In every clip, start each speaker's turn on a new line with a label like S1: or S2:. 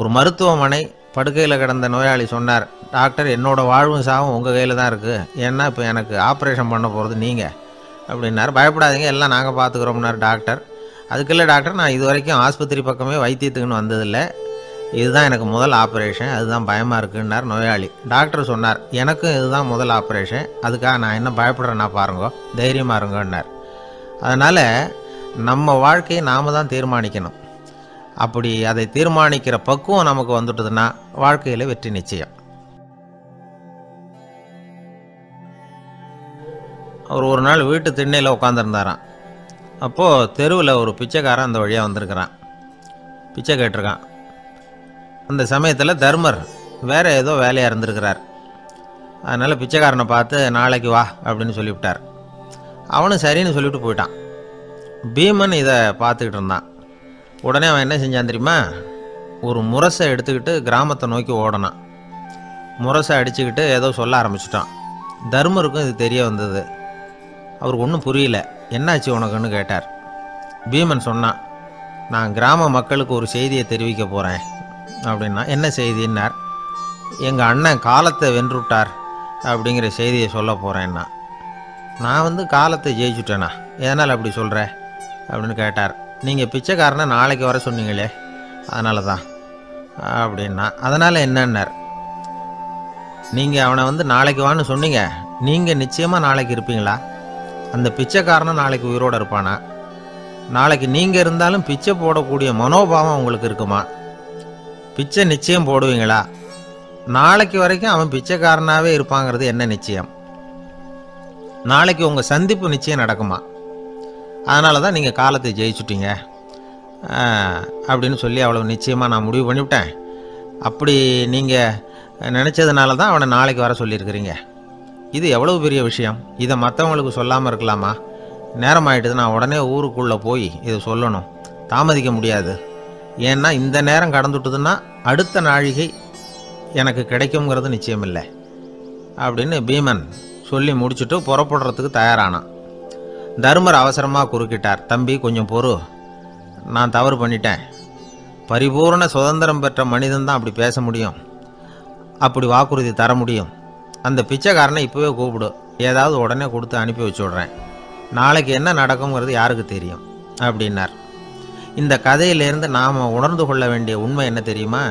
S1: ஒரு மருத்துவமனை படுக்கையில் கிடந்த நோயாளி சொன்னார், டாக்டர் என்னோட வாழ்வும் சாவும் உங்கள் கையில் தான் இருக்குது, ஏன்னா இப்போ எனக்கு ஆப்ரேஷன் பண்ண போகிறது நீங்கள் அப்படின்னார். பயப்படாதீங்க, எல்லாம் நாங்கள் பார்த்துக்குறோம்னார் டாக்டர். அதுக்குள்ள டாக்டர், நான் இது வரைக்கும் ஆஸ்பத்திரி பக்கமே வைத்தியத்துக்குன்னு வந்ததில்லை, இதுதான் எனக்கு முதல் ஆப்ரேஷன், அதுதான் பயமாக இருக்குன்னார் நோயாளி. டாக்டர் சொன்னார், எனக்கும் இதுதான் முதல் ஆப்ரேஷன், அதுக்காக நான் என்ன பயப்படுறேன்னா பாருங்க, தைரியமாக இருங்கன்னார். அதனால் நம்ம வாழ்க்கையை நாம் தான் தீர்மானிக்கணும். அப்படி அதை தீர்மானிக்கிற பக்குவம் நமக்கு வந்துட்டதுன்னா வாழ்க்கையில் வெற்றி நிச்சயம். அவர் ஒரு நாள் வீட்டு திண்ணையில் உட்காந்துருந்தாராம். அப்போது தெருவில் ஒரு பிச்சைக்காரன் அந்த வழியாக வந்திருக்கிறான், பிச்சை கேட்டிருக்கான். அந்த சமயத்தில் தர்மர் வேறு ஏதோ வேலையாக இருந்திருக்கிறார். அதனால் பிச்சைக்காரனை பார்த்து நாளைக்கு வா அப்படின்னு சொல்லிவிட்டார். அவனும் சரின்னு சொல்லிவிட்டு போயிட்டான். பீமன் இதை பார்த்துக்கிட்டு இருந்தான். உடனே அவன் என்ன செஞ்சான் தெரியுமா, ஒரு முரசை எடுத்துக்கிட்டு கிராமத்தை நோக்கி ஓடனான். முரசை அடிச்சுக்கிட்டு ஏதோ சொல்ல ஆரம்பிச்சிட்டான். தர்மருக்கும் இது தெரிய வந்தது. அவருக்கு ஒன்றும் புரியல. என்னாச்சு உனக்குன்னு கேட்டார். பீமன் சொன்னான், நான் கிராம மக்களுக்கு ஒரு செய்தியை தெரிவிக்க போகிறேன் அப்படின்னா. என்ன செய்தின்னார். எங்கள் அண்ணன் காலத்தை வென்றுட்டார் அப்படிங்கிற செய்தியை சொல்ல போகிறேன்னா. நான் காலத்தை ஜெயிச்சுட்டேனா, எதனால் அப்படி சொல்கிற அப்படின்னு கேட்டார். நீங்கள் பிச்சைக்காரனை நாளைக்கு வர சொன்னீங்களே, அதனால தான் அப்படின்னா. அதனால் என்னன்னார். நீங்கள் அவனை நாளைக்கு வான்னு சொன்னீங்க, நீங்கள் நிச்சயமாக நாளைக்கு இருப்பீங்களா? அந்த பிச்சைக்காரனை நாளைக்கு உயிரோடு இருப்பானா? நாளைக்கு நீங்கள் இருந்தாலும் பிச்சை போடக்கூடிய மனோபாவம் உங்களுக்கு இருக்குமா? பிச்சை நிச்சயம் போடுவீங்களா? நாளைக்கு வரைக்கும் அவன் பிச்சைக்காரனாகவே இருப்பாங்கிறது என்ன நிச்சயம்? நாளைக்கு உங்கள் சந்திப்பு நிச்சயம் நடக்குமா? அதனால தான் நீங்கள் காலத்தை ஜெயிச்சுட்டீங்க அப்படின்னு சொல்லி அவ்வளோ நிச்சயமாக நான் முடிவு பண்ணிவிட்டேன். அப்படி நீங்கள் நினச்சதுனால தான் அவனை நாளைக்கு வர சொல்லியிருக்கிறீங்க. இது எவ்வளவு பெரிய விஷயம், இதை மற்றவங்களுக்கு சொல்லாமல் இருக்கலாமா? நேரம் ஆகிட்டுது, நான் உடனே ஊருக்குள்ளே போய் இதை சொல்லணும், தாமதிக்க முடியாது. ஏன்னா இந்த நேரம் கடந்துட்டுதுன்னா அடுத்த நாழிகை எனக்கு கிடைக்குங்கிறது நிச்சயம் இல்லை அப்படின்னு பீமன் சொல்லி முடிச்சுட்டு புறப்படுறதுக்கு தயாரானான். தர்மர் அவசரமாக குறுக்கிட்டார். தம்பி கொஞ்சம் பொறு, நான் தவறு பண்ணிட்டேன். பரிபூர்ண சுதந்திரம் பெற்ற மனிதன் தான் அப்படி பேச முடியும், அப்படி வாக்குறுதி தர முடியும். அந்த பிச்சைக்காரனை இப்போவே கூப்பிடு, ஏதாவது உடனே கொடுத்து அனுப்பி வச்சு விட்றேன். நாளைக்கு என்ன நடக்குங்கிறது யாருக்கு தெரியும் அப்படின்னார். இந்த கதையிலேருந்து நாம் உணர்ந்து கொள்ள வேண்டிய உண்மை என்ன தெரியுமா?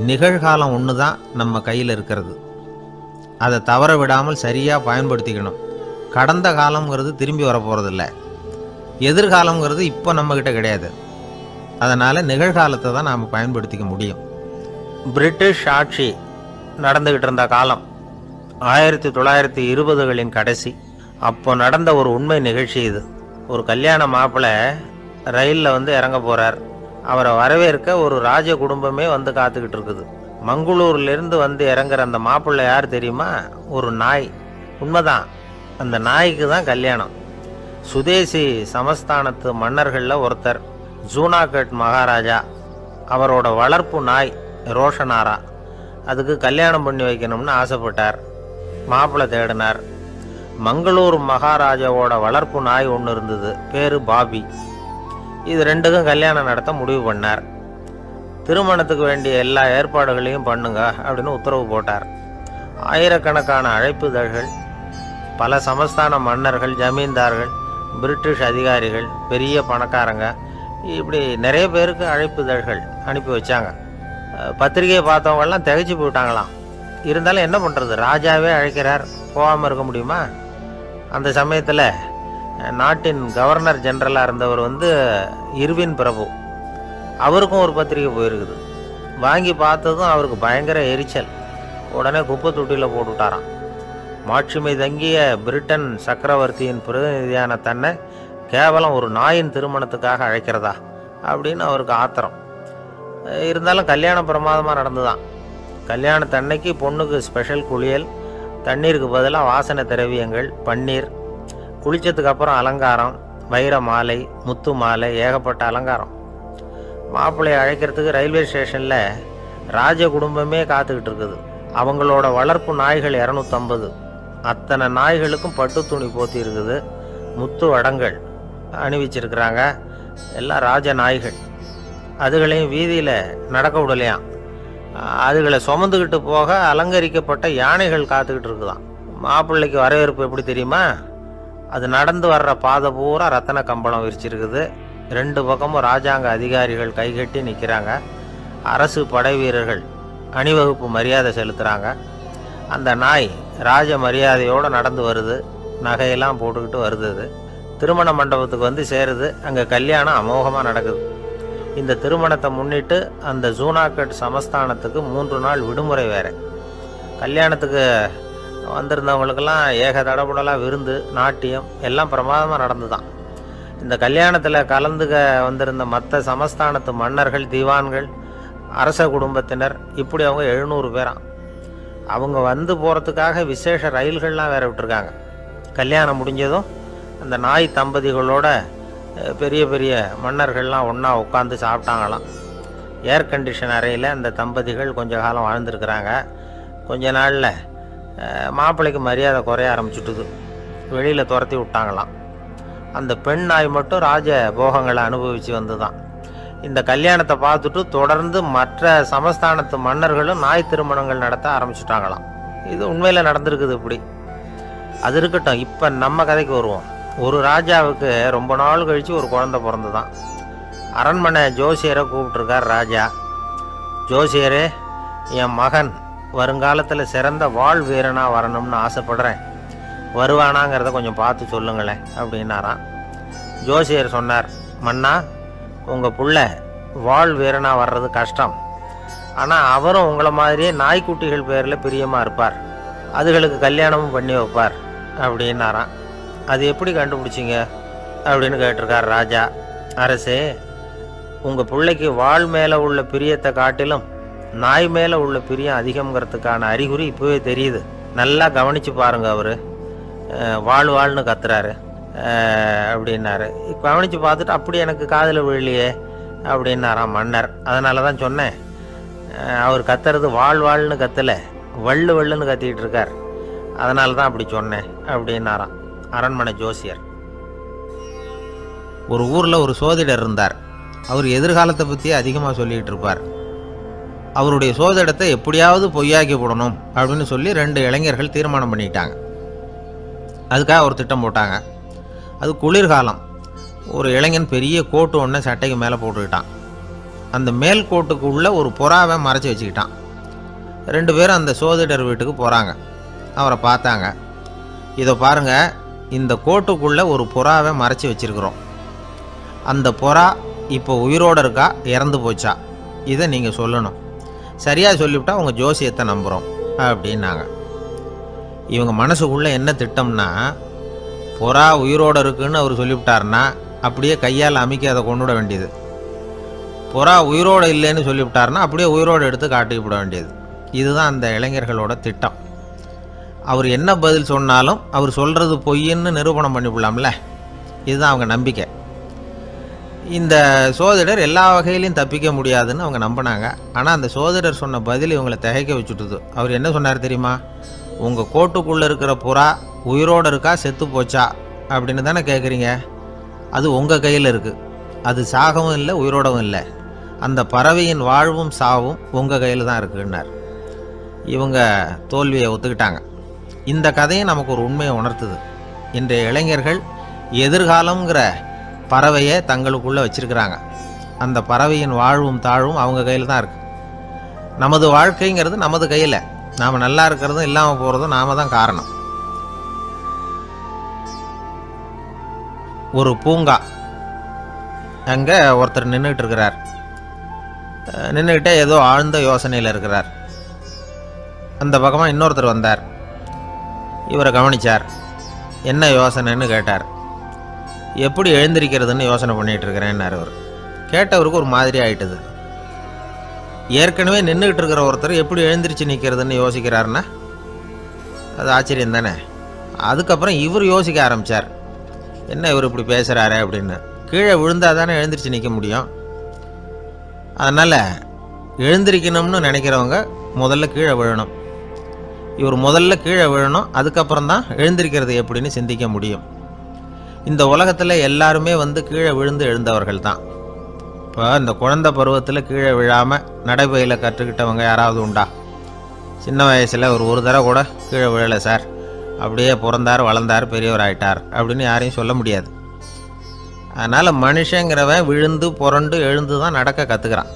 S1: நிகழ்காலம் ஒன்று தான் நம்ம கையில் இருக்கிறது, அதை தவற விடாமல் சரியாக பயன்படுத்திக்கணும். கடந்த காலங்கிறது திரும்பி வர போகிறதில்ல, எதிர்காலங்கிறது இப்போ நம்மக்கிட்ட கிடையாது. அதனால் நிகழ்காலத்தை தான் நாம் பயன்படுத்திக்க முடியும். பிரிட்டிஷ் ஆட்சி நடந்துக்கிட்டு இருந்த காலம் 1920களின் கடைசி. அப்போ நடந்த ஒரு உண்மை நிகழ்ச்சி இது. ஒரு கல்யாண மாப்பிள்ளை ரயிலில் இறங்க போகிறார். அவரை வரவேற்க ஒரு ராஜ குடும்பமே காத்துக்கிட்டு இருக்குது. மங்களூர்லேருந்து இறங்குற அந்த மாப்பிள்ளை யார் தெரியுமா? ஒரு நாய். உண்மைதான், அந்த நாய்க்கு தான் கல்யாணம். சுதேசி சமஸ்தானத்து மன்னர்களில் ஒருத்தர் ஜூனாகட் மகாராஜா, அவரோட வளர்ப்பு நாய் ரோஷனாரா, அதுக்கு கல்யாணம் பண்ணி வைக்கணும்னு ஆசைப்பட்டார். மாப்பிள்ளை தேடினார். மங்களூர் மகாராஜாவோட வளர்ப்பு நாய் ஒன்று இருந்தது, பேரு பாபி. இது ரெண்டுக்கும் கல்யாணம் நடத்த முடிவு பண்ணார். திருமணத்துக்கு வேண்டிய எல்லா ஏற்பாடுகளையும் பண்ணுங்க அப்படின்னு உத்தரவு போட்டார். ஆயிரக்கணக்கான அழைப்புதழ்கள், பல சமஸ்தான மன்னர்கள், ஜமீன்தார்கள், பிரிட்டிஷ் அதிகாரிகள், பெரிய பணக்காரங்க, இப்படி நிறைய பேருக்கு அழைப்புதழ்கள் அனுப்பி வச்சாங்க. பத்திரிகையை பார்த்தவங்கெல்லாம் திகைச்சு போயிட்டாங்களாம். இருந்தாலும் என்ன பண்ணுறது, ராஜாவே அழைக்கிறார், போகாமல் இருக்க முடியுமா? அந்த சமயத்தில் நாட்டின் கவர்னர் ஜெனரலாக இருந்தவர் இர்வின் பிரபு, அவருக்கும் ஒரு பத்திரிகை போயிருக்குது. வாங்கி பார்த்ததும் அவருக்கு பயங்கர எரிச்சல். உடனே குப்பை தொட்டியில் போட்டுவிட்டாராம். மாட்சிமை தங்கிய பிரிட்டன் சக்கரவர்த்தியின் பிரதிநிதியான தன்னை கேவலம் ஒரு நாயின் திருமணத்துக்காக அழைக்கிறதா அப்படின்னு அவருக்கு ஆத்திரம். இருந்தாலும் கல்யாணம் பிரமாதமாக நடந்துதான். கல்யாணத்தன்னைக்கு பொண்ணுக்கு ஸ்பெஷல் குளியல், தண்ணீருக்கு பதிலாக வாசனை திரவியங்கள், பன்னீர், குளித்ததுக்கு அப்புறம் அலங்காரம், வைர மாலை, முத்து மாலை, ஏகப்பட்ட அலங்காரம். மாப்பிள்ளையை அழைக்கிறதுக்கு ரயில்வே ஸ்டேஷனில் ராஜ குடும்பமே காத்துக்கிட்டு இருக்குது. அவங்களோட வளர்ப்பு நாய்கள் 250. அத்தனை நாய்களுக்கும் பட்டு துணி போத்தி இருக்குது, முத்து வடங்கள் அணிவிச்சிருக்கிறாங்க. எல்லாம் ராஜ நாய்கள். அதுகளையும் வீதியில் நடக்க விடலையாம். அதுகளை சுமந்துக்கிட்டு போக அலங்கரிக்கப்பட்ட யானைகள் காத்துக்கிட்டு இருக்குதான். மாப்பிள்ளைக்கு வரவேற்பு எப்படி தெரியுமா? அது நடந்து வர்ற பாதை பூரா ரத்தன கம்பளம் விரிச்சிருக்குது. 2 பக்கமும் ராஜாங்க அதிகாரிகள் கைகட்டி நிற்கிறாங்க. அரசு படை வீரர்கள் அணிவகுப்பு மரியாதை செலுத்துகிறாங்க. அந்த நாய் ராஜ மரியாதையோடு நடந்து வருது. நகையெல்லாம் போட்டுக்கிட்டு வருது. அது திருமண மண்டபத்துக்கு வந்து சேருது. அங்கே கல்யாணம் அமோகமாக நடக்குது. இந்த திருமணத்தை முன்னிட்டு அந்த ஜூனாகட் சமஸ்தானத்துக்கு 3 நாள் விடுமுறை வேறு. கல்யாணத்துக்கு வந்திருந்தவங்களுக்கெல்லாம் ஏக தடபுடலாக விருந்து, நாட்டியம் எல்லாம் பிரமாதமாக நடந்து தான். இந்த கல்யாணத்தில் கலந்துக்க வந்திருந்த மற்ற சமஸ்தானத்து மன்னர்கள், திவான்கள், அரச குடும்பத்தினர், இப்படி அவங்க 700 பேராம். அவங்க வந்து போகிறதுக்காக விசேஷ ரயில்கள்லாம் வேற விட்டுருக்காங்க. கல்யாணம் முடிஞ்சதும் அந்த நாய் தம்பதிகளோட பெரிய பெரிய மன்னர்கள்லாம் ஒன்றா உட்காந்து சாப்பிட்டாங்களாம். ஏர் கண்டிஷன் அறையில் அந்த தம்பதிகள் கொஞ்ச காலம் வாழ்ந்துருக்குறாங்க. கொஞ்ச நாளில் மாப்பிள்ளைக்கு மரியாதை குறைய ஆரம்பிச்சுட்டுது. வெளியில் துரத்தி விட்டாங்களாம். அந்த பெண் நாய் மட்டும் ராஜ போகங்களை அனுபவித்து வந்து தான். இந்த கல்யாணத்தை பார்த்துட்டு தொடர்ந்து மற்ற சமஸ்தானத்து மன்னர்களும் நாய் திருமணங்கள் நடத்த ஆரம்பிச்சுட்டாங்களாம். இது உண்மையில் நடந்திருக்குது. இப்படி அது இருக்கட்டும். இப்போ நம்ம கதைக்கு வருவோம். ஒரு ராஜாவுக்கு ரொம்ப நாள் கழித்து ஒரு குழந்தை பிறந்து தான். அரண்மனை ஜோசியரை கூப்பிட்ருக்கார் ராஜா. ஜோசியரே, என் மகன் வருங்காலத்தில் சிறந்த வாழ் வீரனாக வரணும்னு ஆசைப்படுறேன். வருவானாங்கிறத கொஞ்சம் பார்த்து சொல்லுங்களேன் அப்படின்னாராம். ஜோசியர் சொன்னார், மன்னா, உங்கள் புள்ள வாழ் வீரனாக வர்றது கஷ்டம். ஆனால் அவரும் உங்களை மாதிரியே நாய்க்குட்டிகள் பேரில் பிரியமாக இருப்பார். அதுகளுக்கு கல்யாணமும் பண்ணி வைப்பார் அப்படின்னாராம். அது எப்படி கண்டுபிடிச்சிங்க அப்படின்னு கேட்டிருக்கார் ராஜா. அரசே, உங்கள் பிள்ளைக்கு வாழ் மேலே உள்ள பிரியத்தை காட்டிலும் நாய் மேலே உள்ள பிரியம் அதிகங்கிறதுக்கான அறிகுறி இப்போவே தெரியுது. நல்லா கவனித்து பாருங்க. அவர் வாழ்னு கத்துறாரு அப்படின்னாரு. கவனித்து பார்த்துட்டு அப்படி எனக்கு காதில் விழலையே அப்படின்னாராம் மன்னர். அதனால தான் சொன்னேன், அவர் கத்துறது வாழ்னு கத்தலை, வள்ளுன்னு கத்திக்கிட்டு இருக்கார். அதனால தான் அப்படி சொன்னேன் அப்படின்னாராம் அரண்மனை ஜோசியர். ஒரு ஊரில் ஒரு சோதிடர் இருந்தார். அவர் எதிர்காலத்தை பற்றி அதிகமாக சொல்லிக்கிட்டு இருப்பார். அவருடைய சோதிடத்தை எப்படியாவது பொய்யாக்கி போடணும் அப்படின்னு சொல்லி 2 இளைஞர்கள் தீர்மானம் பண்ணிட்டாங்க. அதுக்காக ஒரு திட்டம் போட்டாங்க. அது குளிர்காலம். ஒரு இளைஞன் பெரிய கோட்டு ஒன்று சட்டைக்கு மேலே போட்டுக்கிட்டான். அந்த மேல் கோட்டுக்குள்ளே ஒரு புறாவை மறைச்சி வச்சுக்கிட்டான். 2 பேரும் அந்த சோதிடர் வீட்டுக்கு போகிறாங்க. அவரை பார்த்தாங்க. இதை பாருங்கள், இந்த கோட்டுக்குள்ளே ஒரு புறாவை மறைச்சி வச்சுருக்குறோம். அந்த புறா இப்போ உயிரோடு இருக்கா, இறந்து போச்சா, இதை நீங்கள் சொல்லணும். சரியாக சொல்லிவிட்டா உங்கள் ஜோசியத்தை நம்புகிறோம் அப்படின்னாங்க. இவங்க மனசுக்குள்ளே என்ன திட்டம்னா, புறா உயிரோடு இருக்குன்னு அவர் சொல்லிவிட்டார்னா அப்படியே கையால் அமைக்க அதை கொண்டு விட வேண்டியது. புறா உயிரோடு இல்லைன்னு சொல்லிவிட்டார்னா அப்படியே உயிரோடு எடுத்து காட்டிவிட வேண்டியது. இதுதான் அந்த இளைஞர்களோட திட்டம். அவர் என்ன பதில் சொன்னாலும் அவர் சொல்கிறது பொய்ன்னு நிரூபணம் பண்ணிவிடலாம்ல. இதுதான் அவங்க நம்பிக்கை. இந்த சோதிடர் எல்லா வகையிலையும் தப்பிக்க முடியாதுன்னு அவங்க நம்பினாங்க. ஆனால் அந்த சோதிடர் சொன்ன பதில் இவங்களை திகைக்க வச்சுட்டுது. அவர் என்ன சொன்னார் தெரியுமா? உங்கள் கோட்டுக்குள்ளே இருக்கிற புறா உயிரோடு இருக்கா, செத்து போச்சா அப்படின்னு தானே கேட்குறீங்க. அது உங்கள் கையில் இருக்குது. அது சாகவும் இல்லை, உயிரோடவும் இல்லை. அந்த பறவையின் வாழ்வும் சாவும் உங்கள் கையில் தான் இருக்குன்னார். இவங்க தோல்வியை ஒத்துக்கிட்டாங்க. இந்த கதையை நமக்கு ஒரு உண்மையை உணர்த்துது. இன்றைய இளைஞர்கள் எதிர்காலங்கிற பறவையை தங்களுக்குள்ளே வச்சிருக்கிறாங்க. அந்த பறவையின் வாழ்வும் தாழ்வும் அவங்க கையில் தான் இருக்குது. நமது வாழ்க்கைங்கிறது நமது கையில். நாம் நல்லா இருக்கிறதும் இல்லாமல் போகிறதும் நாம தான் காரணம். ஒரு பூங்கா. அங்கே ஒருத்தர் நின்றுக்கிட்டு இருக்கிறார். நின்றுக்கிட்டே ஏதோ ஆழ்ந்த யோசனையில் இருக்கிறார். அந்த பக்கமாக இன்னொருத்தர் வந்தார். இவரை கவனித்தார். என்ன யோசனைன்னு கேட்டார். எப்படி எழுந்திருக்கிறதுன்னு யோசனை பண்ணிகிட்டு இருக்கிறேன்னார் அவர். கேட்டவருக்கு ஒரு மாதிரி ஆயிட்டுது. ஏற்கனவே நின்றுக்கிட்டு இருக்கிற ஒருத்தர் எப்படி எழுந்திரிச்சு நிற்கிறதுன்னு யோசிக்கிறாருன்னா அது ஆச்சரியம் தானே. அதுக்கப்புறம் இவர் யோசிக்க ஆரம்பித்தார். என்ன இவர் இப்படி பேசுகிறாரு அப்படின்னு. கீழே விழுந்தால் தானே எழுந்திரிச்சு நிற்க முடியும். அதனால் எழுந்திரிக்கணும்னு நினைக்கிறவங்க முதல்ல கீழே விழணும். இவர் முதல்ல கீழே விழணும், அதுக்கப்புறம் தான் எழுந்திருக்கிறது எப்படின்னு சிந்திக்க முடியும். இந்த உலகத்தில் எல்லாருமே கீழே விழுந்து எழுந்தவர்கள் தான். இப்போ இந்த குழந்தை பருவத்தில் கீழே விழாமல் நடைபயில கற்றுக்கிட்டவங்க யாராவது உண்டா? சின்ன வயசில் ஒரு தடவை கூட கீழே விழலை சார், அப்படியே பிறந்தார் வளர்ந்தார் பெரியவர் ஆயிட்டார் அப்படின்னு யாரையும் சொல்ல முடியாது. அதனால் மனுஷங்கிறவன் விழுந்து புரண்டு எழுந்து தான் நடக்க கற்றுக்கிறான்.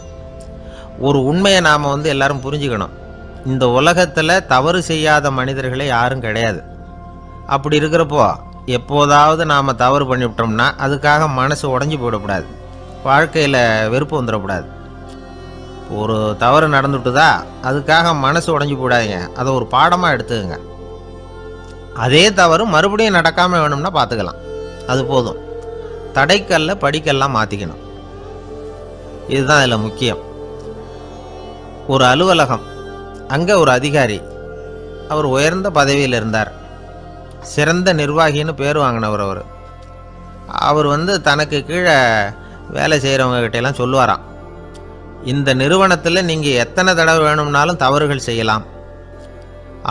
S1: ஒரு உண்மையை நாம் எல்லாரும் புரிஞ்சுக்கணும். இந்த உலகத்தில் தவறு செய்யாத மனிதர்களே யாரும் கிடையாது. அப்படி இருக்கிறப்போ எப்போதாவது நாம் தவறு பண்ணிவிட்டோம்னா அதுக்காக மனசு உடஞ்சி போயிடக்கூடாது, வாழ்க்கையில் வெறுப்பு வந்துடக்கூடாது. ஒரு தவறு நடந்துவிட்டுதா அதுக்காக மனசு உடஞ்சி போடாதீங்க, அதை ஒரு பாடமாக எடுத்துக்கங்க. அதே தவறு மறுபடியும் நடக்காமல் வேணும்னா பார்த்துக்கலாம், அது போதும். தடைக்கல்ல படிக்கல்லாம் மாற்றிக்கணும், இதுதான் இதில் முக்கியம். ஒரு அலுவலகம், அங்கே ஒரு அதிகாரி, அவர் உயர்ந்த பதவியில் இருந்தார், சிறந்த நிர்வாகின்னு பேர் வாங்கினவர். அவர் தனக்கு கீழே வேலை செய்கிறவங்க கிட்டெல்லாம் சொல்லுவாராம், இந்த நிறுவனத்தில் நீங்கள் எத்தனை தடவை வேணும்னாலும் தவறுகள் செய்யலாம்,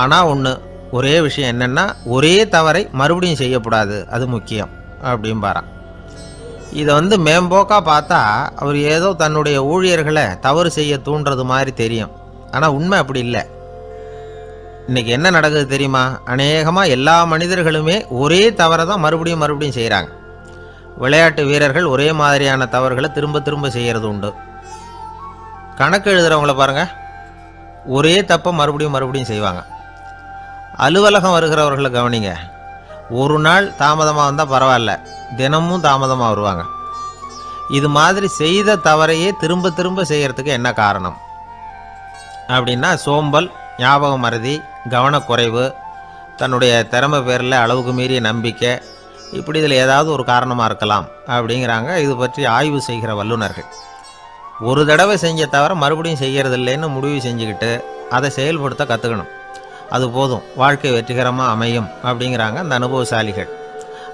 S1: ஆனால் ஒரே விஷயம் என்னென்னா ஒரே தவறை மறுபடியும் செய்யக்கூடாது, அது முக்கியம் அப்படிம்பாராம். இதை மேம்போக்காக பார்த்தா அவர் ஏதோ தன்னுடைய ஊழியர்களை தவறு செய்ய தூண்டுறது மாதிரி தெரியும். ஆனால் உண்மை அப்படி இல்லை. இன்றைக்கி என்ன நடக்குது தெரியுமா? அநேகமாக எல்லா மனிதர்களுமே ஒரே தவறை தான் மறுபடியும் செய்கிறாங்க. விளையாட்டு வீரர்கள் ஒரே மாதிரியான தவறுகளை திரும்ப திரும்ப செய்கிறது உண்டு. கணக்கு எழுதுகிறவங்கள பாருங்கள், ஒரே தப்பை மறுபடியும் செய்வாங்க. அலுவலகம் வருகிறவர்களை கவனிங்க, ஒரு நாள் தாமதமாக வந்தால் பரவாயில்ல, தினமும் தாமதமாக வருவாங்க. இது மாதிரி செய்த தவறையே திரும்ப திரும்ப செய்கிறதுக்கு என்ன காரணம் அப்படின்னா, சோம்பல், ஞாபக மறதி, கவனக்குறைவு, தன்னுடைய திறமை பேரில் அளவுக்கு மீறிய நம்பிக்கை, இப்படி இதில் ஏதாவது ஒரு காரணமாக இருக்கலாம் அப்படிங்கிறாங்க இது பற்றி ஆய்வு செய்கிற வல்லுநர்கள். ஒரு தடவை செஞ்ச தவிர மறுபடியும் செய்கிறதில்லைன்னு முடிவு செஞ்சுக்கிட்டு அதை செயல்படுத்த கற்றுக்கணும், அது போதும், வாழ்க்கை வெற்றிகரமாக அமையும் அப்படிங்கிறாங்க அந்த அனுபவசாலிகள்.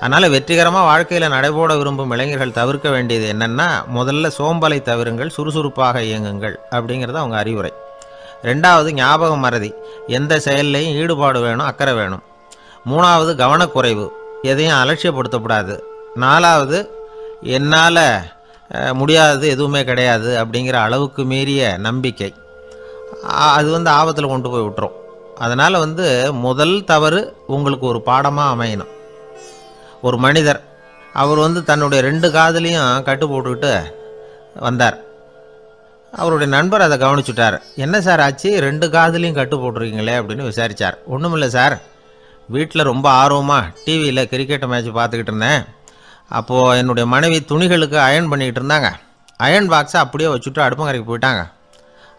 S1: அதனால் வெற்றிகரமாக வாழ்க்கையில் நடைபோட விரும்பும் இளைஞர்கள் தவிர்க்க வேண்டியது என்னென்னா, முதல்ல சோம்பலை தவிருங்கள், சுறுசுறுப்பாக இயங்குங்கள் அப்படிங்கிறது அவங்க அறிவுரை. ரெண்டாவது ஞாபக மறதி, எந்த செயல்லையும் ஈடுபாடு வேணும், அக்கறை வேணும். மூணாவது கவனக்குறைவு, எதையும் அலட்சியப்படுத்தக்கூடாது. நாலாவது என்னால் முடியாதது எதுவுமே கிடையாது அப்படிங்கிற அளவுக்கு மீறிய நம்பிக்கை, அது ஆபத்தில் கொண்டு போய் விட்டுரும். அதனால் முதல் தவறு உங்களுக்கு ஒரு பாடமாக அமையணும். ஒரு மனிதர், அவர் தன்னுடைய 2 காதுலையும் கட்டு போட்டுக்கிட்டு வந்தார். அவருடைய நண்பர் அதை கவனிச்சுட்டார். என்ன சார் ஆச்சு, 2 காதுலையும் கட்டு போட்டிருக்கீங்களே அப்படின்னு விசாரித்தார். ஒன்றும் இல்லை சார், வீட்டில் ரொம்ப ஆர்வமாக டிவியில் கிரிக்கெட் மேட்ச் பார்த்துக்கிட்டு இருந்தேன். அப்போது என்னுடைய மனைவி துணிகளுக்கு அயர்ன் பண்ணிக்கிட்டு இருந்தாங்க. அயர்ன் பாக்ஸை அப்படியே வச்சுட்டு அடுப்பங்கரைக்கு போயிட்டாங்க.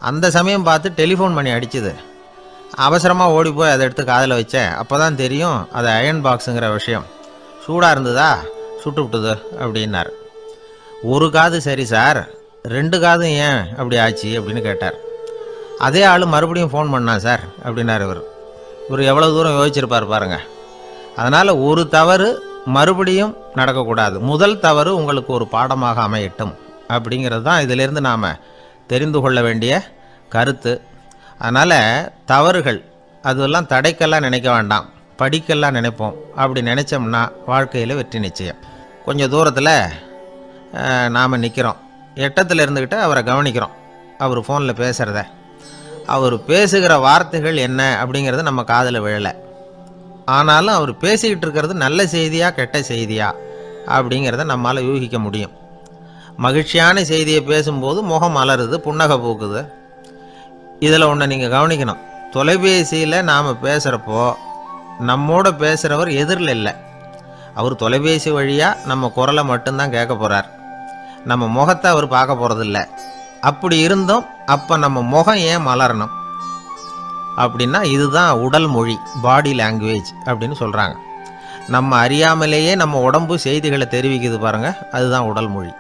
S1: அந்த சமயம் பார்த்து டெலிஃபோன் பண்ணி அடிச்சுது. அவசரமாக ஓடி போய் அதை எடுத்து காதில் வச்சேன். அப்போ தான் தெரியும் அது அயர்ன் பாக்ஸுங்கிற விஷயம். சூடாக இருந்ததா, சுட்டு விட்டுது அப்படின்னார். ஒரு காது சரி சார், 2 காதும் ஏன் அப்படி ஆச்சு அப்படின்னு கேட்டார். அதே ஆள் மறுபடியும் ஃபோன் பண்ணான் சார் அப்படின்னார் இவர். எவ்வளோ தூரம் யோசிச்சிருப்பார் பாருங்க. அதனால் ஒரு தவறு மறுபடியும் நடக்கக்கூடாது, முதல் தவறு உங்களுக்கு ஒரு பாடமாக அமையட்டும் அப்படிங்கிறது தான் இதிலிருந்து நாம் தெரிந்து கொள்ள வேண்டிய கருத்து. அதனால் தவறுகள் அதெல்லாம் தடைக்கெல்லாம் நினைக்க வேண்டாம், படிக்கெல்லாம் நினைப்போம். அப்படி நினச்சோம்னா வாழ்க்கையில் வெற்றி நிச்சயம். கொஞ்சம் தூரத்தில் நாம் நிற்கிறோம், எட்டத்தில் இருந்துக்கிட்டு அவரை கவனிக்கிறோம். அவர் ஃபோனில் பேசுகிறத, அவர் பேசுகிற வார்த்தைகள் என்ன அப்படிங்கிறது நம்ம காதில் விழலை. ஆனாலும் அவர் பேசிக்கிட்டு இருக்கிறது நல்ல செய்தியா கெட்ட செய்தியா அப்படிங்கிறத நம்மளால் யூகிக்க முடியும். மகிழ்ச்சியான செய்தியை பேசும்போது முகம் மலருது, புன்னகை பூக்குது. இதில் ஒன்று நீங்கள் கவனிக்கணும், தொலைபேசியில் நாம் பேசுகிறப்போ நம்மோட பேசுகிறவர் எதிரில் இல்லை. அவர் தொலைபேசி வழியாக நம்ம குரலை மட்டும்தான் கேட்க போகிறார், நம்ம முகத்தை அவர் பார்க்க போகிறதில்ல. அப்படி இருந்தும் அப்போ நம்ம முகம் ஏன் மலரணும் அப்படின்னா, இதுதான் உடல் மொழி, பாடி லாங்குவேஜ் அப்படின்னு சொல்கிறாங்க. நம்ம அறியாமலேயே நம்ம உடம்பு செய்திகளை தெரிவிக்குது பாருங்கள், அதுதான் உடல் மொழி.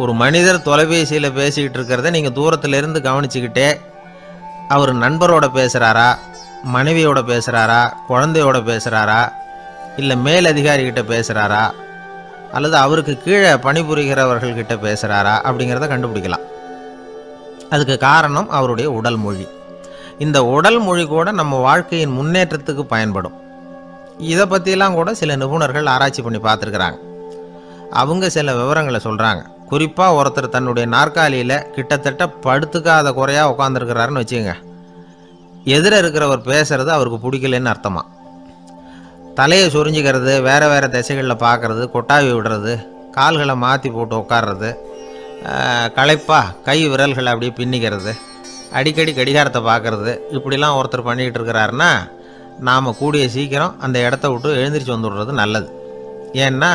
S1: ஒரு மனிதர் தொலைபேசியில் பேசிக்கிட்டு இருக்கிறத நீங்கள் தூரத்திலிருந்து கவனிச்சுக்கிட்டே அவர் நண்பரோட பேசுகிறாரா, மனைவியோட பேசுகிறாரா, குழந்தையோட பேசுகிறாரா, இல்லை மேலதிகாரிகிட்ட பேசுகிறாரா, அல்லது அவருக்கு கீழே பணிபுரிகிறவர்கள்கிட்ட பேசுகிறாரா அப்படிங்கிறத கண்டுபிடிக்கலாம். அதுக்கு காரணம் அவருடைய உடல் மொழி. இந்த உடல் மொழி கூட நம்ம வாழ்க்கையின் முன்னேற்றத்துக்கு பயன்படும். இதை பற்றிலாம் கூட சில நிபுணர்கள் ஆராய்ச்சி பண்ணி பார்த்துருக்குறாங்க. அவங்க சில விவரங்களை சொல்கிறாங்க. குறிப்பாக ஒருத்தர் தன்னுடைய நாற்காலியில் கிட்டத்தட்ட படுத்துக்காத குறையாக உட்காந்துருக்கிறாருன்னு வச்சுக்கோங்க, எதிர இருக்கிறவர் பேசுகிறது அவருக்கு பிடிக்கலன்னு அர்த்தமா. தலையை சொரிஞ்சிக்கிறது, வேறு வேறு திசைகளில் பார்க்குறது, கொட்டாவி விடுறது, கால்களை மாற்றி போட்டு உட்கார்றது, களைப்பாக கை விரல்களை அப்படியே பின்னிக்கிறது, அடிக்கடி கடிகாரத்தை பார்க்குறது, இப்படிலாம் ஒருத்தர் பண்ணிக்கிட்டு இருக்கிறாருன்னா நாம் கூடிய சீக்கிரம் அந்த இடத்த விட்டு எழுந்திரிச்சு வந்துடுறது நல்லது. ஏன்னா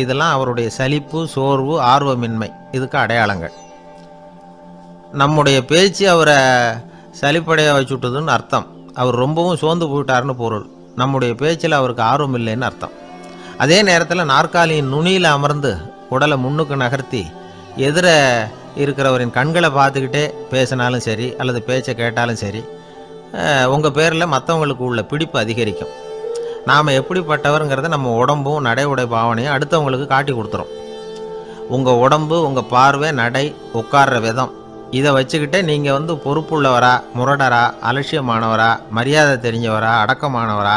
S1: இதெல்லாம் அவருடைய சலிப்பு, சோர்வு, ஆர்வமின்மை இதுக்கு அடையாளங்கள். நம்முடைய பேச்சு அவரை சலிப்படைய வச்சுட்டதுன்னு அர்த்தம். அவர் ரொம்பவும் சோர்ந்து போயிட்டாருன்னு பொருள். நம்முடைய பேச்சில் அவருக்கு ஆர்வம் இல்லைன்னு அர்த்தம். அதே நேரத்தில் நாற்காலியின் நுனியில் அமர்ந்து உடலை முன்னுக்கு நகர்த்தி எதிர இருக்கிறவரின் கண்களை பார்த்துக்கிட்டே பேசினாலும் சரி அல்லது பேச்சை கேட்டாலும் சரி, உங்கள் பேரில் மற்றவங்களுக்கு உள்ள பிடிப்பு அதிகரிக்கும். நாம் எப்படிப்பட்டவருங்கிறத நம்ம உடம்பும் நடை உடை பாவனையும் அடுத்தவங்களுக்கு காட்டி கொடுத்துரும். உங்கள் உடம்பு, உங்கள் பார்வை, நடை, உட்கார்ற விதம் இதை வச்சுக்கிட்டே நீங்கள் பொறுப்புள்ளவரா, முரடரா, அலட்சியமானவரா, மரியாதை தெரிஞ்சவரா, அடக்கமானவரா,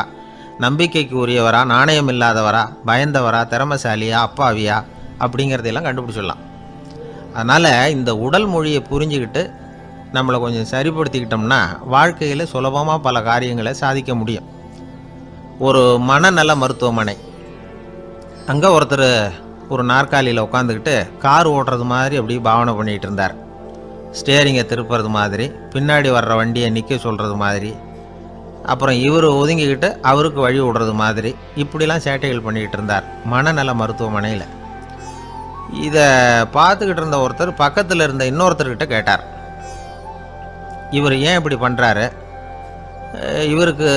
S1: நம்பிக்கைக்கு உரியவரா, நாணயம் இல்லாதவரா, பயந்தவரா, திறமைசாலியா, அப்பாவியா அப்படிங்கிறதையெல்லாம் கண்டுபிடிச்சிடலாம். அதனால் இந்த உடல் மொழியை புரிஞ்சுக்கிட்டு நம்மளை கொஞ்சம் சரிப்படுத்திக்கிட்டோம்னா வாழ்க்கையில் சுலபமாக பல காரியங்களை சாதிக்க முடியும். ஒரு மனநல மருத்துவமனை, அங்கே ஒருத்தர் ஒரு நாற்காலியில் உட்காந்துக்கிட்டு கார் ஓட்டுறது மாதிரி அப்படி பாவனை பண்ணிகிட்டு இருந்தார். ஸ்டேரிங்கை திருப்புறது மாதிரி, பின்னாடி வர்ற வண்டியை நிற்க சொல்கிறது மாதிரி, அப்புறம் இவர் ஒதுங்கிக்கிட்டு அவருக்கு வழி விடுறது மாதிரி, இப்படிலாம் சேட்டைகள் பண்ணிக்கிட்டு இருந்தார் மனநல மருத்துவமனையில். இதை பார்த்துக்கிட்டு இருந்த ஒருத்தர் பக்கத்தில் இருந்த இன்னொருத்தர்கிட்ட கேட்டார், இவர் ஏன் இப்படி பண்ணுறாரு, இவருக்கு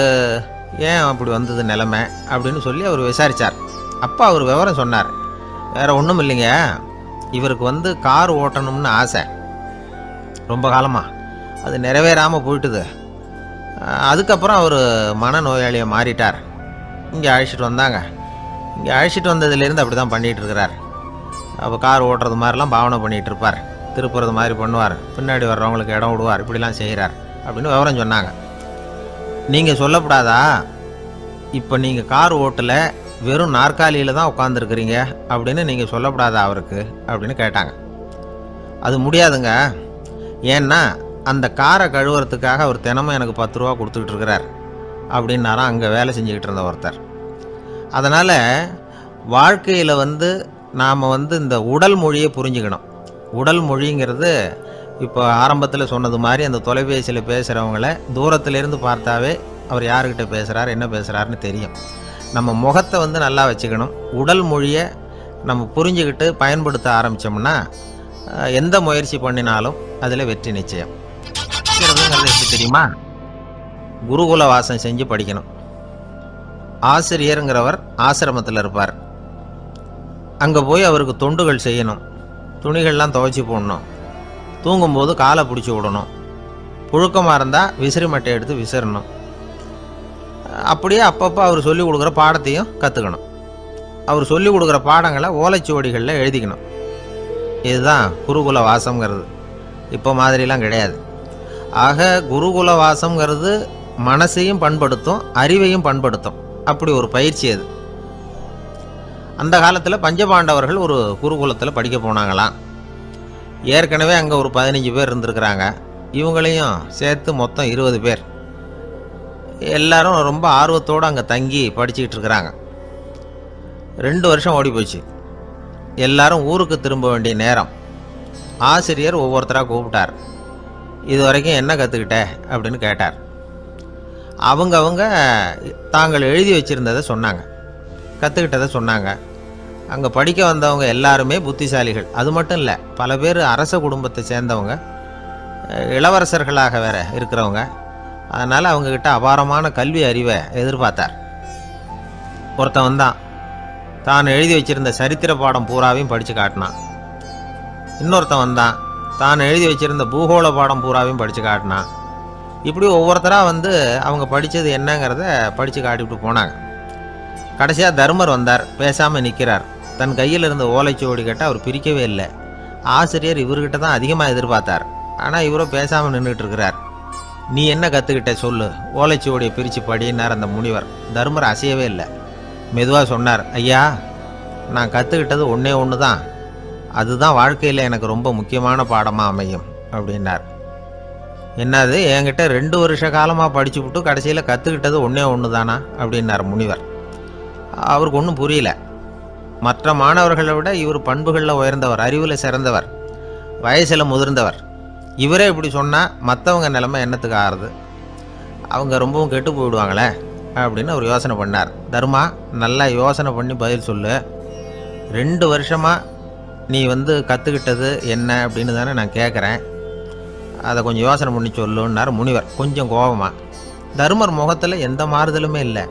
S1: ஏன் அப்படி வந்தது நிலைமை அப்படின்னு சொல்லி அவர் விசாரித்தார். அப்போ அவர் விவரம் சொன்னார். வேறு ஒன்றும் இல்லைங்க, இவருக்கு கார் ஓட்டணும்னு ஆசை ரொம்ப காலமாக, அது நிறைவேறாமல் போயிட்டுது. அதுக்கப்புறம் அவர் மனநோயாளியை மாறிட்டார். இங்கே அழைச்சிட்டு வந்தாங்க. இங்கே அழைச்சிட்டு வந்ததுலேருந்து அப்படி தான் பண்ணிகிட்டு இருக்கிறார். அப்போ கார் ஓட்டுறது மாதிரிலாம் பாவனை பண்ணிகிட்டு இருப்பார், திருப்புறது மாதிரி பண்ணுவார், பின்னாடி வர்றவங்களுக்கு இடம் விடுவார், இப்படிலாம் செய்கிறார் அப்படின்னு விவரம் சொன்னாங்க. நீங்கள் சொல்லப்படாதா, இப்போ நீங்கள் கார் ஓட்டலை, வெறும் நாற்காலியில் தான் உட்காந்துருக்குறீங்க அப்படின்னு நீங்கள் சொல்லப்படாதா அவருக்கு அப்படின்னு கேட்டாங்க. அது முடியாதுங்க, ஏன்னா அந்த காரை கழுவுறதுக்காக அவர் தினமும் எனக்கு 10 ரூபா கொடுத்துக்கிட்டு இருக்கிறார் அப்படின்னாராம் அங்கே வேலை செஞ்சுக்கிட்டு இருந்த ஒருத்தர். அதனால் வாழ்க்கையில் நாம் இந்த உடல் மொழியை புரிஞ்சுக்கணும். உடல் மொழிங்கிறது இப்போ ஆரம்பத்தில் சொன்னது மாதிரி அந்த தொலைபேசியில் பேசுகிறவங்கள தூரத்திலேருந்து பார்த்தாவே அவர் யாருக்கிட்ட பேசுகிறார், என்ன பேசுகிறாருன்னு தெரியும். நம்ம முகத்தை நல்லா வச்சுக்கணும். உடல் மொழியை நம்ம புரிஞ்சுக்கிட்டு பயன்படுத்த ஆரம்பித்தோம்னா எந்த முயற்சி பண்ணினாலும் அதில் வெற்றி நிச்சயம். எப்படி தெரியுமா? குருகுல வாசம் செஞ்சு படிக்கணும். ஆசிரியருங்கிறவர் ஆசிரமத்தில் இருப்பார். அங்கே போய் அவருக்கு தொண்டுகள் செய்யணும். துணிகள்லாம் துவைச்சி போடணும். தூங்கும்போது காலை பிடிச்சி விடணும். புழுக்கமாக இருந்தால் விசிறி மட்டை எடுத்து விசிறணும். அப்படியே அப்பப்போ அவர் சொல்லிக் கொடுக்குற பாடத்தையும் கற்றுக்கணும். அவர் சொல்லிக் கொடுக்குற பாடங்களை ஓலைச்சுவடிகளில் எழுதிக்கணும். இதுதான் குருகுல வாசம்ங்கிறது. இப்போ மாதிரிலாம் கிடையாது. ஆக குருகுல வாசம்ங்கிறது மனசையும் பண்படுத்தும், அறிவையும் பண்படுத்தும். அப்படி ஒரு பயிற்சி அது. அந்த காலத்தில் பஞ்சபாண்டவர்கள் ஒரு குருகுலத்தில் படிக்க போனாங்களாம். ஏற்கனவே அங்கே ஒரு 15 பேர் இருந்திருக்கிறாங்க. இவங்களையும் சேர்த்து மொத்தம் 20 பேர். எல்லாரும் ரொம்ப ஆர்வத்தோடு அங்கே தங்கி படிச்சுக்கிட்டு இருக்கிறாங்க. 2 வருஷம் ஓடி போச்சு. எல்லாரும் ஊருக்கு திரும்ப வேண்டிய நேரம். ஆசிரியர் ஒவ்வொருத்தராக கூப்பிட்டார். இது வரைக்கும் என்ன கற்றுக்கிட்ட அப்படின்னு கேட்டார். அவங்க தாங்கள் எழுதி வச்சுருந்ததை சொன்னாங்க, கற்றுக்கிட்டதை சொன்னாங்க. அங்கே படிக்க வந்தவங்க எல்லாருமே புத்திசாலிகள். அது மட்டும் இல்லை, பல பேர் அரச குடும்பத்தை சேர்ந்தவங்க, இளவரசர்களாக வேற இருக்கிறவங்க. அதனால் அவங்கக்கிட்ட அபாரமான கல்வி அறிவை எதிர்பார்த்தார். ஒருத்தன் தான் எழுதி வச்சுருந்த சரித்திர பாடம் பூராவையும் படித்து காட்டினான். இன்னொருத்தன் தான் எழுதி வச்சுருந்த பூகோள பாடம் பூராவையும் படித்து காட்டினான். இப்படி ஒவ்வொருத்தராக அவங்க படித்தது என்னங்கிறத படித்து காட்டிவிட்டு போனாங்க. கடைசியாக தர்மர் வந்தார். பேசாமல் நிற்கிறார். தன் கையில் இருந்த ஓலைச்சுவடி கேட்டால் அவர் பிரிக்கவே இல்லை. ஆசிரியர் இவர்கிட்ட தான் அதிகமாக எதிர்பார்த்தார். ஆனால் இவரோ பேசாமல் நின்றுட்டு இருக்கிறார். நீ என்ன கற்றுக்கிட்ட சொல்லு, ஓலைச்சுவடியை பிரித்து படினார் அந்த முனிவர். தர்மர் அசையவே இல்லை. மெதுவாக சொன்னார், ஐயா, நான் கற்றுக்கிட்டது ஒன்றே ஒன்று தான். அதுதான் வாழ்க்கையில் எனக்கு ரொம்ப முக்கியமான பாடமாக அமையும் அப்படின்னார். என்னது, என்கிட்ட 2 வருஷ காலமாக படிச்சு விட்டு கடைசியில் கற்றுக்கிட்டது ஒன்று தானா அப்படின்னார் முனிவர். அவருக்கு ஒன்றும் புரியல. மற்ற மாணவர்களை விட இவர் பண்புகளில் உயர்ந்தவர், அறிவில் சிறந்தவர், வயசில் முதிர்ந்தவர். இவரே இப்படி சொன்னால் மற்றவங்க நிலைமை என்னத்துக்கு ஆறுது? அவங்க ரொம்பவும் கெட்டு போயிடுவாங்களே அப்படின்னு அவர் யோசனை பண்ணார். தர்மா, நல்லா யோசனை பண்ணி பதில் சொல்லு. 2 வருஷமாக நீ கற்றுக்கிட்டது என்ன அப்படின்னு தானே நான் கேட்குறேன். அதை கொஞ்சம் யோசனை பண்ணி சொல்லுன்னார் முனிவர் கொஞ்சம் கோபமாக. தர்மர் முகத்தில் எந்த மாறுதலுமே இல்லை.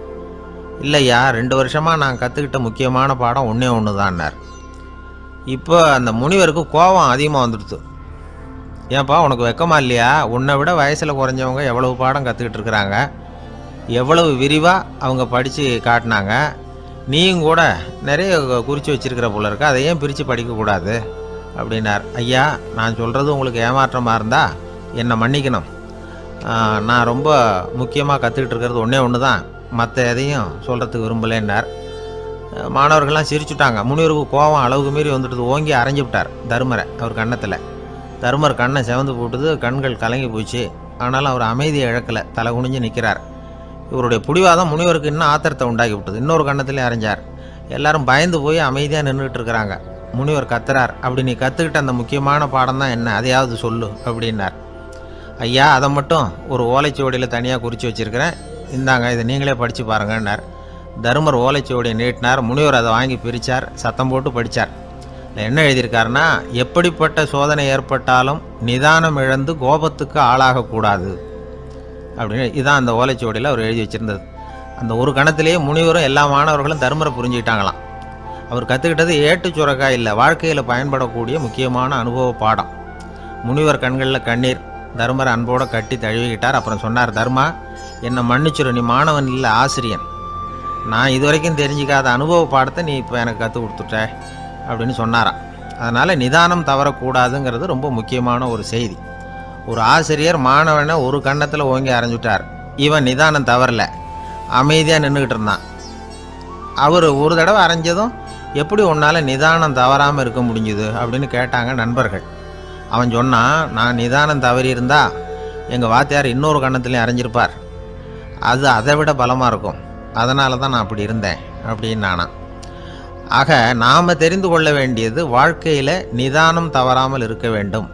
S1: இல்லையா, 2 வருஷமாக நான் கற்றுக்கிட்ட முக்கியமான பாடம் ஒன்று தான்னார். இப்போ அந்த முனிவருக்கு கோபம் அதிகமாக வந்துடுது. ஏன்பா, உனக்கு வெக்கமா இல்லையா? உன்னை விட வயசில் குறைஞ்சவங்க எவ்வளவு பாடம் கற்றுக்கிட்டு இருக்கிறாங்க, எவ்வளவு விரிவாக அவங்க படித்து காட்டினாங்க. நீயும் கூட நிறைய குறித்து வச்சிருக்கிற போல இருக்க, அதை ஏன் பிரித்து படிக்கக்கூடாது அப்படின்னார். ஐயா, நான் சொல்கிறது உங்களுக்கு ஏமாற்றமாக இருந்தால் என்னை மன்னிக்கணும். நான் ரொம்ப முக்கியமாக கற்றுக்கிட்டு இருக்கிறது ஒன்று தான், மற்ற எதையும் சொல்கிறதுக்கு விரும்பலைன்னார். மாணவர்கள்லாம் சிரிச்சுட்டாங்க. முனிவருக்கு கோபம் அளவுக்கு மீறி வந்துட்டு ஓங்கி அரைஞ்சி விட்டார் தருமரை அவர் கன்னத்தில். தருமர் கண்ணை செவந்து போட்டுது, கண்கள் கலங்கி போச்சு. ஆனாலும் அவர் அமைதியை இழக்கலை, தலை குனிஞ்சு நிற்கிறார். இவருடைய பிடிவாதம் முனிவருக்கு இன்னும் ஆத்திரத்தை உண்டாக்கி விட்டது. இன்னொரு கன்னத்திலே அரைஞ்சார். எல்லாரும் பயந்து போய் அமைதியாக நின்றுட்டு இருக்கிறாங்க. முனிவர் கத்துறார், அப்படி நீ கற்றுக்கிட்ட அந்த முக்கியமான பாடம் தான் என்ன, அதையாவது சொல்லு அப்படின்னார். ஐயா, அதை மட்டும் ஒரு ஓலைச்சுவடியில் தனியாக குறித்து வச்சுருக்கிறேன், இந்தாங்க, இதை நீங்களே படித்து பாருங்கன்னார். தருமர் ஓலைச்சுவடியை நீட்டினார். முனிவர் அதை வாங்கி பிரித்தார், சத்தம் போட்டு படித்தார். என்ன எழுதியிருக்காருன்னா, எப்படிப்பட்ட சோதனை ஏற்பட்டாலும் நிதானம் இழந்து கோபத்துக்கு ஆளாகக்கூடாது அப்படின்னு. இதுதான் அந்த ஓலைச்சுவடியில் அவர் எழுதி வச்சுருந்தது. அந்த ஒரு கணத்திலேயே முனிவரும் எல்லா மாணவர்களும் தருமரை புரிஞ்சுக்கிட்டாங்களாம். அவர் கற்றுக்கிட்டது ஏட்டு சுரக்காய் இல்லை, வாழ்க்கையில் பயன்படக்கூடிய முக்கியமான அனுபவ பாடம். முனிவர் கண்களில் கண்ணீர். தருமரை அன்போடு கட்டி தழுவிக்கிட்டார். அப்புறம் சொன்னார், தர்மா, என்னை மன்னிச்சிரு, நீ மாணவன் இல்லை, ஆசிரியன். நான் இதுவரைக்கும் தெரிஞ்சிக்காத அனுபவ பாடத்தை நீ இப்போ எனக்கு கற்றுக் கொடுத்துட்ட அப்படின்னு சொன்னாராம். அதனால் நிதானம் தவறக்கூடாதுங்கிறது ரொம்ப முக்கியமான ஒரு செய்தி. ஒரு ஆசிரியர் மாணவனை ஒரு கன்னத்தில் ஓங்கி அரைஞ்சுட்டார். இவன் நிதானம் தவறல, அமைதியாக நின்றுக்கிட்டு இருந்தான். அவர் ஒரு தடவை அரைஞ்சதும் எப்படி உன்னால் நிதானம் தவறாமல் இருக்க முடிஞ்சுது அப்படின்னு கேட்டாங்க நண்பர்கள். அவன் சொன்னான், நான் நிதானம் தவறி இருந்தால் எங்கள் வாத்தியார் இன்னொரு கன்னத்துலேயும் அரைஞ்சிருப்பார், அது அதை விட பலமாக இருக்கும், அதனால தான் நான் அப்படி இருந்தேன் அப்படின்னு நானான். ஆக நாம் தெரிந்து கொள்ள வேண்டியது, வாழ்க்கையில் நிதானம் தவறாமல் இருக்க வேண்டும்.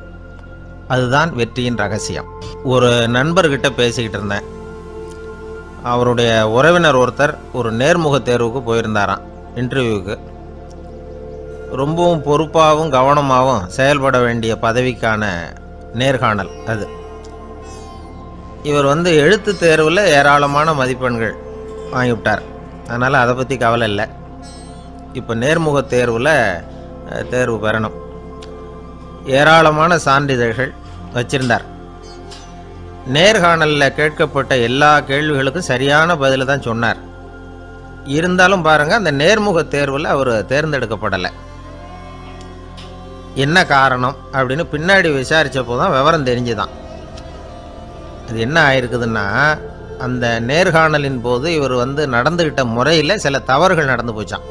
S1: அதுதான் வெற்றியின் ரகசியம். ஒரு நண்பர்கிட்ட பேசிக்கிட்டு இருந்தேன். அவருடைய உறவினர் ஒருத்தர் ஒரு நேர்முக தேர்வுக்கு போயிருந்தாராம், இன்டர்வியூவுக்கு. ரொம்பவும் பொறுப்பாகவும் கவனமாகவும் செயல்பட வேண்டிய பதவிக்கான நேர்காணல் அது. இவர் எழுத்து தேர்வில் ஏராளமான மதிப்பெண்கள் வாங்கிவிட்டார். அதனால் அதை பற்றி கவலை இல்லை. இப்போ நேர்முக தேர்வில் தேர்வு பெறணும். ஏராளமான சான்றிதழ்கள் வச்சிருந்தார். நேர்காணலில் கேட்கப்பட்ட எல்லா கேள்விகளுக்கும் சரியான பதிலை தான் சொன்னார். இருந்தாலும் பாருங்கள், அந்த நேர்முக தேர்வில் அவர் தேர்ந்தெடுக்கப்படலை. என்ன காரணம் அப்படின்னு பின்னாடி விசாரித்தப்போ தான் விவரம் தெரிஞ்சுதான். அது என்ன ஆயிருக்குதுன்னா, அந்த நேர்காணலின் போது இவர் நடந்துக்கிட்ட முறையில் சில தவறுகள் நடந்து போச்சான்.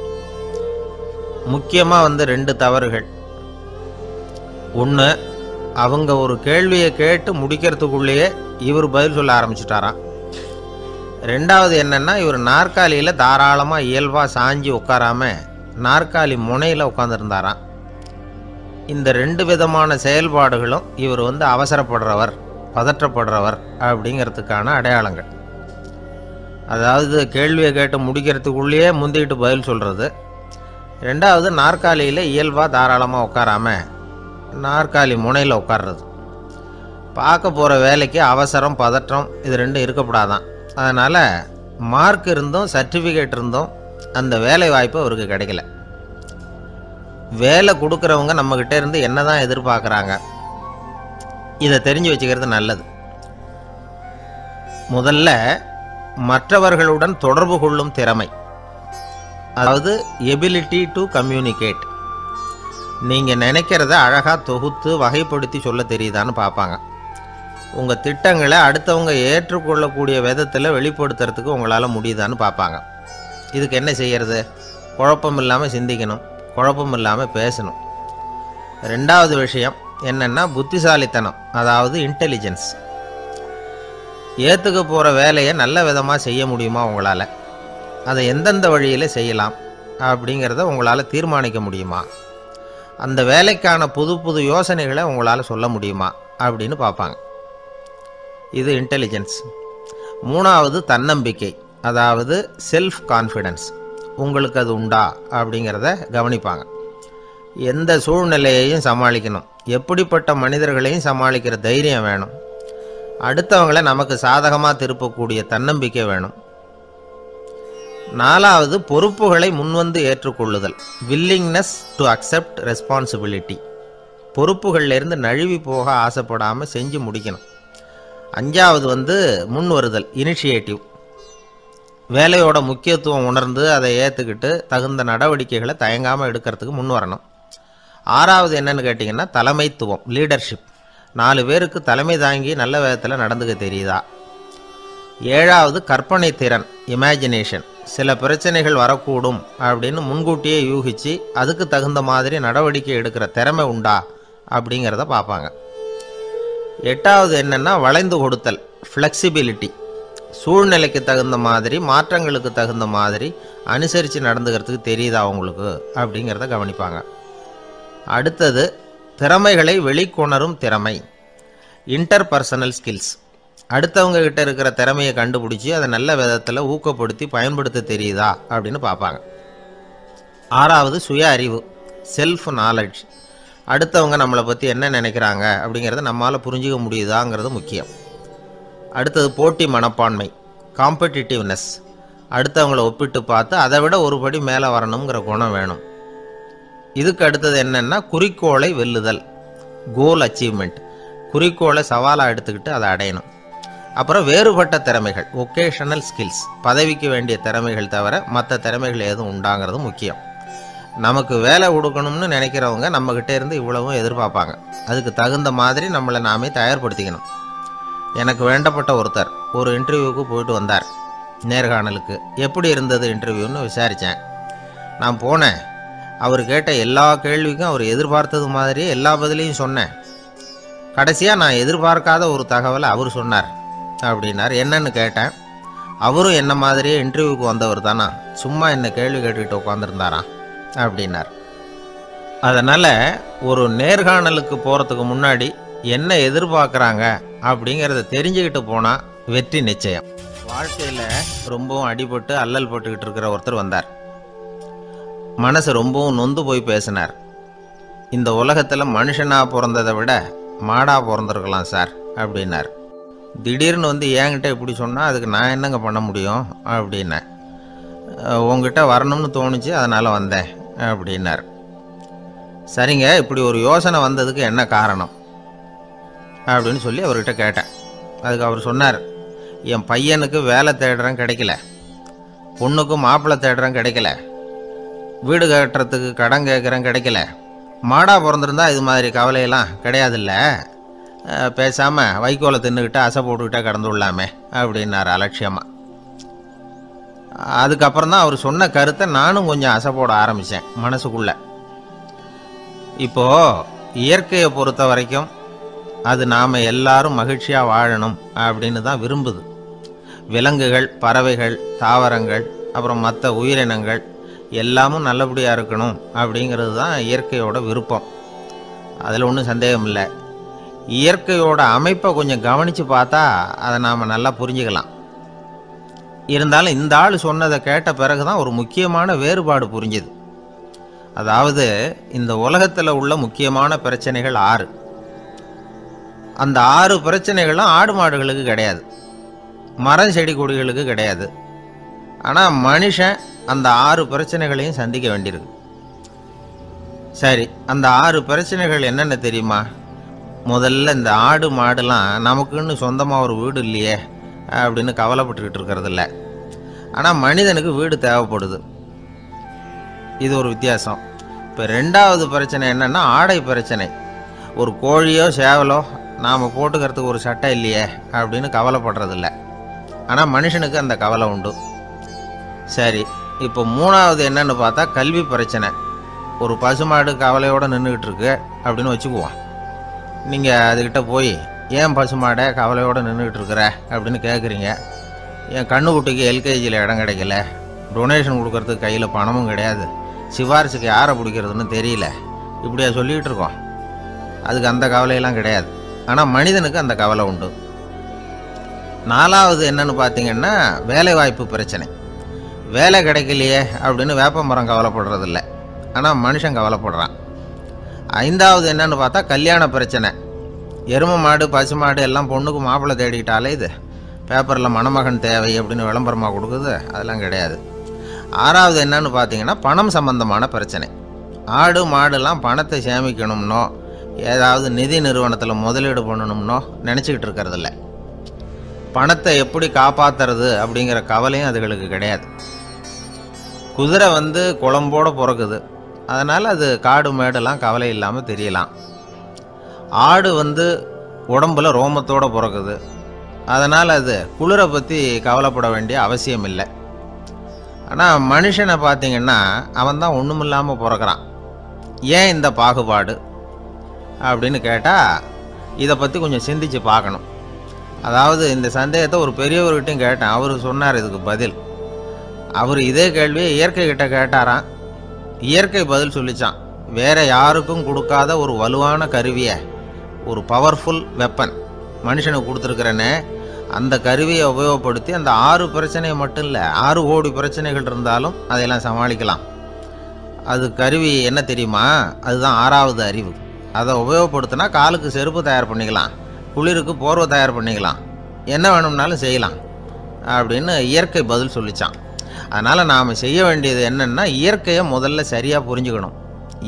S1: முக்கியமாக 2 தவறுகள். ஒன்று, அவங்க ஒரு கேள்வியை கேட்டு முடிக்கிறதுக்குள்ளேயே இவர் பதில் சொல்ல ஆரம்பிச்சுட்டாராம். ரெண்டாவது என்னென்னா, இவர் நாற்காலியில் தாராளமாக இயல்பாக சாஞ்சி உட்காராம நாற்காலி முனையில் உட்காந்துருந்தாராம். இந்த 2 விதமான செயல்பாடுகளும் இவர் அவசரப்படுறவர், பதற்றப்படுறவர் அப்படிங்கிறதுக்கான அடையாளங்கள். அதாவது கேள்வியை கேட்டு முடிக்கிறதுக்குள்ளேயே முந்திக்கிட்டு பதில் சொல்கிறது. ரெண்டாவது, நாற்காலியில் இயல்பாக தாராளமாக உட்காராம நாற்காலி முனையில் உட்கார்றது. பார்க்க போகிற வேலைக்கு அவசரம், பதற்றம் இது 2 இருக்கக்கூடாதான். அதனால் மார்க் இருந்தும் சர்டிஃபிகேட் இருந்தும் அந்த வேலை வாய்ப்பு அவருக்கு கிடைக்கல. வேலை கொடுக்குறவங்க நம்மக்கிட்ட இருந்து என்ன தான் எதிர்பார்க்குறாங்க, இதை தெரிஞ்சு வச்சுக்கிறது நல்லது. முதல்ல, மற்றவர்களுடன் தொடர்பு கொள்ளும் திறமை, அதாவது எபிலிட்டி டு கம்யூனிகேட். நீங்கள் நினைக்கிறத அழகாக தொகுத்து வகைப்படுத்தி சொல்ல தெரியுதான்னு பார்ப்பாங்க. உங்கள் திட்டங்களை அடுத்தவங்க ஏற்றுக்கொள்ளக்கூடிய விதத்தில் வெளிப்படுத்துறதுக்கு உங்களால் முடியுதான்னு பார்ப்பாங்க. இதுக்கு என்ன செய்கிறது? குழப்பம் இல்லாமல் சிந்திக்கணும், குழப்பம் இல்லாமல் பேசணும். ரெண்டாவது விஷயம் என்னென்னா புத்திசாலித்தனம், அதாவது இன்டெலிஜென்ஸ். ஏற்றுக்க போகிற வேலையை நல்ல விதமாக செய்ய முடியுமா உங்களால், அதை எந்தெந்த வழியில் செய்யலாம் அப்படிங்கிறத உங்களால் தீர்மானிக்க முடியுமா, அந்த வேலைக்கான புது புது யோசனைகளை உங்களால் சொல்ல முடியுமா அப்படின்னு பார்ப்பாங்க. இது இன்டெலிஜென்ஸ். மூணாவது தன்னம்பிக்கை, அதாவது செல்ஃப் கான்ஃபிடென்ஸ். உங்களுக்கு அது உண்டா அப்படிங்கிறத கவனிப்பாங்க. எந்த சூழ்நிலையையும் சமாளிக்கணும், எப்படிப்பட்ட மனிதர்களையும் சமாளிக்கிற தைரியம் வேணும், அடுத்தவங்களை நமக்கு சாதகமாக திருப்பக்கூடிய தன்னம்பிக்கை வேணும். நாலாவது பொறுப்புகளை முன்வந்து ஏற்றுக்கொள்ளுதல், வில்லிங்னஸ் டு அக்செப்ட் ரெஸ்பான்சிபிலிட்டி. பொறுப்புகள்லேருந்து நழுவி போக ஆசைப்படாமல் செஞ்சு முடிக்கணும். அஞ்சாவது முன் வருதல், இனிஷியேட்டிவ். வேலையோட முக்கியத்துவம் உணர்ந்து அதை ஏற்றுக்கிட்டு தகுந்த நடவடிக்கைகளை தயங்காமல் எடுக்கிறதுக்கு முன் வரணும். ஆறாவது என்னன்னு கேட்டிங்கன்னா தலைமைத்துவம், லீடர்ஷிப். 4 பேருக்கு தலைமை தாங்கி நல்ல விதத்தில் நடந்துக்க தெரியுதா. ஏழாவது கற்பனை திறன், இமேஜினேஷன். சில பிரச்சனைகள் வரக்கூடும் அப்படின்னு முன்கூட்டியே யூகித்து அதுக்கு தகுந்த மாதிரி நடவடிக்கை எடுக்கிற திறமை உண்டா அப்படிங்கிறத பார்ப்பாங்க. எட்டாவது என்னென்னா வளைந்து கொடுத்தல், ஃப்ளெக்சிபிலிட்டி. சூழ்நிலைக்கு தகுந்த மாதிரி, மாற்றங்களுக்கு தகுந்த மாதிரி அனுசரித்து நடந்துக்கிறதுக்கு தெரியுதா அவங்களுக்கு அப்படிங்கிறத கவனிப்பாங்க. அடுத்தது திறமைகளை வெளிக்கொணரும் திறமை, இன்டர்பர்சனல் ஸ்கில்ஸ். அடுத்தவங்க கிட்ட இருக்கிற திறமையை கண்டுபிடிச்சி அதை நல்ல விதத்தில் ஊக்கப்படுத்தி பயன்படுத்த தெரியுதா அப்படின்னு பார்ப்பாங்க. ஆறாவது சுய அறிவு, செல்ஃப் நாலெட்ஜ். அடுத்தவங்க நம்மளை பற்றி என்ன நினைக்கிறாங்க அப்படிங்கிறத நம்மளால் புரிஞ்சிக்க முடியுதாங்கிறது முக்கியம். அடுத்தது போட்டி மனப்பான்மை, காம்படிட்டிவ்னஸ். அடுத்தவங்களை ஒப்பிட்டு பார்த்து அதை விட ஒரு படி மேலே வரணுங்கிற குணம் வேணும். இதுக்கு அடுத்தது என்னென்னா குறிக்கோளை வெல்லுதல், கோல் அச்சீவ்மெண்ட். குறிக்கோளை சவாலாக எடுத்துக்கிட்டு அதை அடையணும். அப்புறம் வேறுபட்ட திறமைகள், ஒகேஷனல் ஸ்கில்ஸ். பதவிக்கு வேண்டிய திறமைகள் தவிர மற்ற திறமைகள் எதுவும் உண்டாங்கிறது முக்கியம். நமக்கு வேலை கொடுக்கணும்னு நினைக்கிறவங்க நம்மக்கிட்ட இருந்து இவ்வளவும் எதிர்பார்ப்பாங்க. அதுக்கு தகுந்த மாதிரி நம்மளை நாமே தயார்படுத்திக்கணும். எனக்கு வேண்டப்பட்ட ஒருத்தர் ஒரு இன்டர்வியூவுக்கு போயிட்டு வந்தார், நேர்காணலுக்கு. எப்படி இருந்தது இன்டர்வியூன்னு விசாரித்தேன். நான் போனேன். அவர் கேட்ட எல்லா கேள்விக்கும் அவர் எதிர்பார்த்தது மாதிரியே எல்லா பதிலையும் சொன்னேன். கடைசியாக நான் எதிர்பார்க்காத ஒரு தகவலை அவர் சொன்னார் அப்படின்னார். என்னன்னு கேட்டேன். அவரும் என்ன மாதிரியே இன்டர்வியூக்கு வந்தவர் தானா, சும்மா என்ன கேள்வி கேட்டுக்கிட்டு உட்காந்துருந்தாராம் அப்படின்னார். அதனால் ஒரு நேர்காணலுக்கு போகிறதுக்கு முன்னாடி என்ன எதிர்பார்க்குறாங்க அப்படிங்கிறத தெரிஞ்சுக்கிட்டு போனால் வெற்றி நிச்சயம். வாழ்க்கையில் ரொம்பவும் அடிபட்டு அல்லல் பட்டுக்கிட்டு இருக்கிற ஒருத்தர் வந்தார். மனசு ரொம்பவும் நொந்து போய் பேசினார். இந்த உலகத்தில் மனுஷனாக பிறந்ததை விட மாடாக பிறந்திருக்கலாம் சார் அப்படின்னார். திடீர்னு என்கிட்ட இப்படி சொன்னால் அதுக்கு நான் என்னங்க பண்ண முடியும் அப்படின்னேன். உங்ககிட்ட வரணும்னு தோணுச்சு, அதனால் வந்தேன் அப்படின்னார். சரிங்க, இப்படி ஒரு யோசனை வந்ததுக்கு என்ன காரணம் அப்படின்னு சொல்லி அவர்கிட்ட கேட்டேன். அதுக்கு அவர் சொன்னார், என் பையனுக்கு வேலை தேடுறேன் கிடைக்கல, பொண்ணுக்கு மாப்பிள்ளை தேடுறேன் கிடைக்கல, வீடு கட்டுறதுக்கு கடன் கேட்குறேன் கிடைக்கல. மாடாக பிறந்திருந்தா இது மாதிரி கவலையெல்லாம் கிடையாதுல்ல, பேசாமல் வைக்கோலை தின்னுக்கிட்டு அசை போட்டுக்கிட்டே கடந்து விடலாமே அப்படின்னார் அலட்சியமாக. அதுக்கப்புறம் தான் அவர் சொன்ன கருத்தை நானும் கொஞ்சம் அசை போட ஆரம்பித்தேன் மனசுக்குள்ளே. இப்போது இயற்கையை பொறுத்த வரைக்கும் அது நாம் எல்லாரும் மகிழ்ச்சியாக வாழணும் அப்படின்னு தான் விரும்புது. விலங்குகள், பறவைகள், தாவரங்கள், அப்புறம் மற்ற உயிரினங்கள் எல்லாமும் நல்லபடியாக இருக்கணும் அப்படிங்கிறது தான் இயற்கையோட விருப்பம். அதில் ஒன்றும் சந்தேகம் இல்லை. இயற்கையோட அமைப்பை கொஞ்சம் கவனித்து பார்த்தா அதை நாம் நல்லா புரிஞ்சுக்கலாம். இருந்தாலும் இந்த ஆள் சொன்னதை கேட்ட பிறகு தான் ஒரு முக்கியமான வேறுபாடு புரிஞ்சுது. அதாவது இந்த உலகத்தில் உள்ள முக்கியமான பிரச்சனைகள் 6. அந்த 6 பிரச்சனைகளும் ஆடு மாடுகளுக்கு கிடையாது, மரம் செடி கொடிகளுக்கு கிடையாது. ஆனால் மனுஷன் அந்த 6 பிரச்சனைகளையும் சந்திக்க வேண்டியிருக்கு. சரி, அந்த 6 பிரச்சனைகள் என்னென்ன தெரியுமா? முதல்ல இந்த ஆடு மாடுலாம் நமக்குன்னு சொந்தமாக ஒரு வீடு இல்லையே அப்படின்னு கவலைப்பட்டுக்கிட்டு இருக்கிறதில்ல. ஆனால் மனிதனுக்கு வீடு தேவைப்படுது. இது ஒரு வித்தியாசம். இப்போ 2வது பிரச்சனை என்னென்னா ஆடை பிரச்சனை. ஒரு கோழியோ சேவலோ நாம் போட்டுக்கிறதுக்கு ஒரு சட்டை இல்லையே அப்படின்னு கவலைப்படுறதில்ல. ஆனால் மனுஷனுக்கு அந்த கவலை உண்டு. சரி, இப்போ 3வது என்னன்னு பார்த்தா கல்வி பிரச்சனை. ஒரு பசுமாடு கவலையோடு நின்றுக்கிட்டு இருக்கு அப்படின்னு வச்சுக்குவோம். நீங்கள் அதுக்கிட்ட போய் ஏன் பசுமாடை கவலையோடு நின்றுக்கிட்டு இருக்கிற அப்படின்னு கேட்குறீங்க. என் கண்ணுக்குட்டிக்கு எல்கேஜியில் இடம் கிடைக்கல, டொனேஷன் கொடுக்கறதுக்கு கையில் பணமும் கிடையாது, சிபாரிசுக்கு யாரை பிடிக்கிறதுன்னு தெரியல, இப்படியா சொல்லிகிட்டு இருக்கோம். அதுக்கு அந்த கவலையெல்லாம் கிடையாது. ஆனால் மனிதனுக்கு அந்த கவலை உண்டு. 4வது என்னன்னு பார்த்தீங்கன்னா வேலைவாய்ப்பு பிரச்சனை. வேலை கிடைக்கலையே அப்படின்னு வேப்ப மரம் கவலைப்படுறதில்ல, ஆனால் மனுஷன் கவலைப்படுறான். 5வது என்னன்னு பார்த்தா கல்யாண பிரச்சனை. எருமை மாடு பசுமாடு எல்லாம் பொண்ணுக்கு மாப்பிள்ளை தேடிக்கிட்டாலே இது பேப்பரில் மணமகன் தேவை அப்படின்னு விளம்பரமாக கொடுக்குது, அதெல்லாம் கிடையாது. 6வது என்னன்னு பார்த்தீங்கன்னா பணம் சம்பந்தமான பிரச்சனை. ஆடு மாடுலாம் பணத்தை சேமிக்கணும்னோ ஏதாவது நிதி நிறுவனத்தில் முதலீடு பண்ணணும்னோ நினச்சிக்கிட்டு இருக்கிறதில்ல. பணத்தை எப்படி காப்பாற்றுறது அப்படிங்கிற கவலையும் அதுகளுக்கு கிடையாது. குதிரை குளம்போடு பிறக்குது, அதனால் அது காடு மேடெல்லாம் கவலை இல்லாமல் தெரியலாம். ஆடு உடம்பில் ரோமத்தோடு பிறக்குது, அதனால் அது குளிரை பற்றி கவலைப்பட வேண்டிய அவசியம் இல்லை. ஆனால் மனுஷனை பார்த்திங்கன்னா அவன் தான் ஒன்றும் இல்லாமல் பிறக்கிறான். ஏன் இந்த பாகுபாடு அப்படின்னு கேட்டால் இதை பற்றி கொஞ்சம் சிந்திச்சு பார்க்கணும். அதாவது இந்த சந்தேகத்தை ஒரு பெரியவர்கிட்டையும் கேட்டேன், அவர் சொன்னார் இதுக்கு பதில். அவர் இதே கேள்வியை இயற்கை கிட்ட கேட்டாராம். இயற்கை பதில் சொல்லிச்சான், வேற யாருக்கும் கொடுக்காத ஒரு வலுவான கருவியை, ஒரு பவர்ஃபுல் வெப்பன் மனுஷனுக்கு கொடுத்துருக்கிறேன்னு, அந்த கருவியை உபயோகப்படுத்தி அந்த 6 பிரச்சனை மட்டும் இல்லை 6 கோடி பிரச்சனைகள் இருந்தாலும் அதையெல்லாம் சமாளிக்கலாம். அது கருவி என்ன தெரியுமா? அதுதான் 6வது அறிவு. அதை உபயோகப்படுத்தினா காலுக்கு செருப்பு தயார் பண்ணிக்கலாம், குளிருக்கு போர்வை தயார் பண்ணிக்கலாம், என்ன வேணும்னாலும் செய்யலாம் அப்படின்னு இயற்கை பதில் சொல்லிச்சான். அதனால் நாம் செய்ய வேண்டியது என்னென்னா இயற்கையை முதல்ல சரியாக புரிஞ்சுக்கணும்.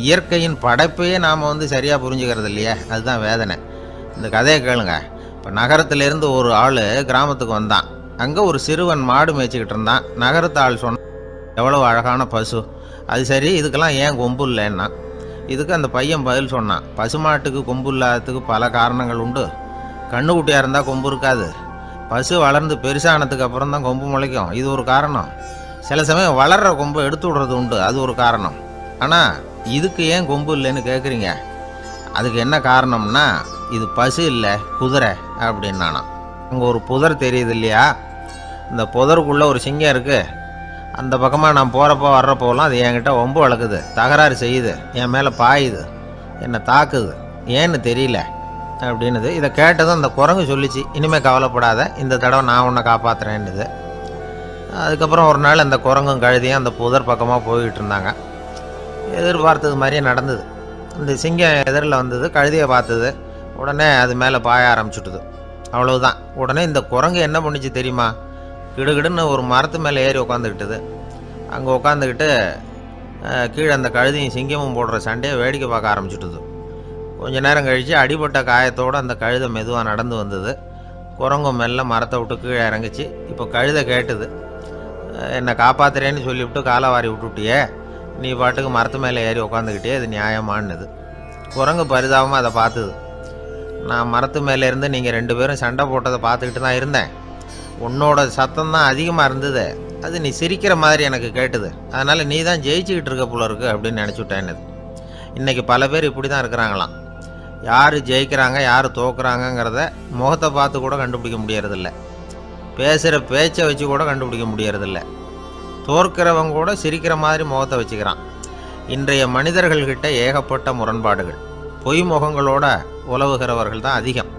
S1: இயற்கையின் படைப்பையே நாம் சரியாக புரிஞ்சுக்கிறது இல்லையே, அதுதான் வேதனை. இந்த கதையை கேளுங்க. இப்போ நகரத்திலேருந்து ஒரு ஆள் கிராமத்துக்கு வந்தான். அங்கே ஒரு சிறுவன் மாடு மேய்ச்சிக்கிட்டு இருந்தான். நகரத்து ஆள் சொன்னான், எவ்வளோ அழகான பசு, அது சரி இதுக்கெல்லாம் ஏன் கொம்பு இல்லைன்னா. இதுக்கு அந்த பையன் பதில் சொன்னான், பசுமாட்டுக்கு கொம்பு இல்லாததுக்கு பல காரணங்கள் உண்டு. கண்ணுக்குட்டியாக இருந்தால் கொம்பு இருக்காது, பசு வளர்ந்து பெருசானதுக்கு அப்புறம் தான் கொம்பு முளைக்கும், இது ஒரு காரணம். சில சமயம் வளர்கிற கொம்பை எடுத்து விடுறது உண்டு, அது ஒரு காரணம். ஆனால் இதுக்கு ஏன் கொம்பு இல்லைன்னு கேட்குறீங்க, அதுக்கு என்ன காரணம்னா இது பசு இல்லை குதிரை அப்படின்னானா. அங்கே ஒரு புதர் தெரியுது இல்லையா, இந்த புதருக்குள்ளே ஒரு சிங்கம் இருக்குது. அந்த பக்கமாக நான் போகிறப்போ வர்றப்போலாம் அது என்கிட்ட ஒம்பு வளர்க்குது, தகராறு செய்யுது, என் மேலே பாயுது, என்னை தாக்குது, ஏன்னு தெரியல அப்படின்னுது. இதை கேட்டதும் அந்த குரங்கு சொல்லிச்சு, இனிமேல் கவலைப்படாத, இந்த தடவை நான் உன்னை காப்பாற்றுறேன்னுது. அதுக்கப்புறம் ஒரு நாள் அந்த குரங்கும் கழுதியும் அந்த புதர் பக்கமாக போய்கிட்டு இருந்தாங்க. எதிர்பார்த்தது மாதிரியே நடந்தது. இந்த சிங்கம் எதிரில் வந்தது, கழுதியை பார்த்தது, உடனே அது மேலே பாய ஆரம்பிச்சுட்டுது. அவ்வளவுதான். உடனே இந்த குரங்கு என்ன பண்ணிச்சு தெரியுமா, கிடுகிடுன்னு ஒரு மரத்து மேலே ஏறி உட்காந்துக்கிட்டுது. அங்கே உட்காந்துக்கிட்டு கீழே அந்த கழுதியும் சிங்கமும் போடுற சண்டையை வேடிக்கை பார்க்க ஆரம்பிச்சுட்டுது. கொஞ்ச நேரம் கழித்து அடிபட்ட காயத்தோடு அந்த கழுதை மெதுவாக நடந்து வந்தது. குரங்கும் மெல்ல மரத்தை விட்டு கீழே இறங்குச்சு. இப்போ கழுதை கேட்டுது, என்னை காப்பாற்றுறேன்னு சொல்லிவிட்டு காலை வாரி விட்டுட்டியே, நீ பாட்டுக்கு மரத்து மேலே ஏறி உட்காந்துக்கிட்டே, இது நியாயமானது. குரங்கு பரிதாபமாக அதை பார்த்துது. நான் மரத்து மேலே இருந்து நீங்கள் 2 பேரும் சண்டை போட்டதை பார்த்துக்கிட்டு தான் இருந்தேன். உன்னோட சத்தம் தான் அதிகமாக இருந்தது, அது நீ சிரிக்கிற மாதிரி எனக்கு கேட்டுது, அதனால் நீ தான் ஜெயிச்சுக்கிட்டு இருக்க போல இருக்கு அப்படின்னு நினச்சிவிட்டேன்னு. இன்றைக்கி பல பேர் இப்படி தான் இருக்கிறாங்களாம். யார் ஜெயிக்கிறாங்க யார் தோக்குறாங்கங்கிறத முகத்தை பார்த்து கூட கண்டுபிடிக்க முடியறதில்ல, பேசுகிற பேச்சை வச்சு கூட கண்டுபிடிக்க முடியறதில்ல. தோற்கிறவங்க கூட சிரிக்கிற மாதிரி முகத்தை வச்சுக்கிறான். இன்றைய மனிதர்கள்கிட்ட ஏகப்பட்ட முரண்பாடுகள். பொய் முகங்களோட உலவுகிறவர்கள் தான் அதிகம்.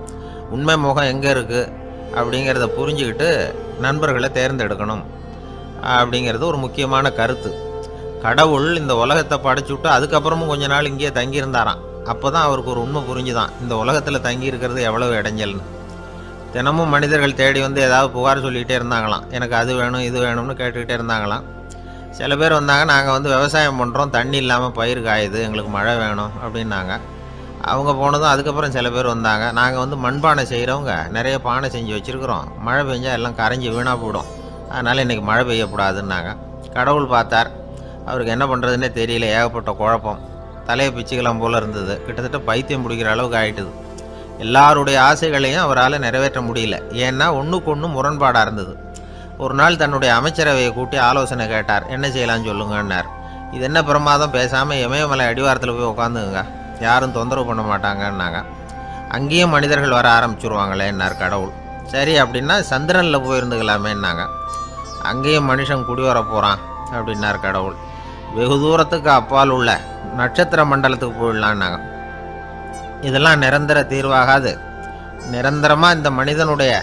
S1: உண்மை முகம் எங்கே இருக்குது அப்படிங்கிறத புரிஞ்சுக்கிட்டு நண்பர்களை தேர்ந்தெடுக்கணும் அப்படிங்கிறது ஒரு முக்கியமான கருத்து. கடவுள் இந்த உலகத்தை படைச்சுவிட்டு அதுக்கப்புறமும் கொஞ்ச நாள் இங்கேயே தங்கியிருந்தாராம். அப்போ தான் அவருக்கு ஒரு உண்மை புரிஞ்சுதான், இந்த உலகத்தில் தங்கி இருக்கிறது எவ்வளவு இடைஞ்சல்னு. தினமும் மனிதர்கள் தேடி ஏதாவது புகார் சொல்லிக்கிட்டே இருந்தாங்களாம், எனக்கு அது வேணும் இது வேணும்னு கேட்டுக்கிட்டே இருந்தாங்களாம். சில பேர் வந்தாங்க, நாங்கள் விவசாயம் பண்ணுறோம், தண்ணி இல்லாமல் பயிர் காயுது, எங்களுக்கு மழை வேணும் அப்படின்னாங்க. அவங்க போனதும் அதுக்கப்புறம் சில பேர் வந்தாங்க, நாங்கள் மண்பானை செய்கிறவங்க நிறைய பானை செஞ்சு வச்சுருக்குறோம், மழை பெஞ்சால் எல்லாம் கரைஞ்சி வீணாக போயிடும், அதனால் இன்றைக்கி மழை பெய்யக்கூடாதுன்னாங்க. கடவுள் பார்த்தார், அவருக்கு என்ன பண்ணுறதுன்னே தெரியல, ஏகப்பட்ட குழப்பம், தலையை பிச்சுக்கலாம் போல் இருந்தது, கிட்டத்தட்ட பைத்தியம் பிடிக்கிற அளவுக்கு ஆகிட்டுது. எல்லாருடைய ஆசைகளையும் அவரால் நிறைவேற்ற முடியல, ஏன்னா ஒன்றுக்கு ஒன்று முரண்பாடாக இருந்தது. ஒரு நாள் தன்னுடைய அமைச்சரவையை கூட்டி ஆலோசனை கேட்டார், என்ன செய்யலான்னு சொல்லுங்கன்னார். இது என்ன பிரமாதம், பேசாமல் இமயமலை அடிவாரத்தில் போய் உட்காந்துங்க, யாரும் தொந்தரவு பண்ண மாட்டாங்கன்னாங்க. அங்கேயும் மனிதர்கள் வர ஆரம்பிச்சுருவாங்களேன்னார் கடவுள். சரி அப்படின்னா சந்திரனில் போயிருந்துக்கலாமேன்னாங்க. அங்கேயும் மனுஷன் குடி வர போகிறான் அப்படின்னார் கடவுள். வெகு தூரத்துக்கு அப்பால் உள்ள நட்சத்திர மண்டலத்துக்கு போயிடலான்னாங்க. இதெல்லாம் நிரந்தர தீர்வாகாது, நிரந்தரமாக இந்த மனிதனுடைய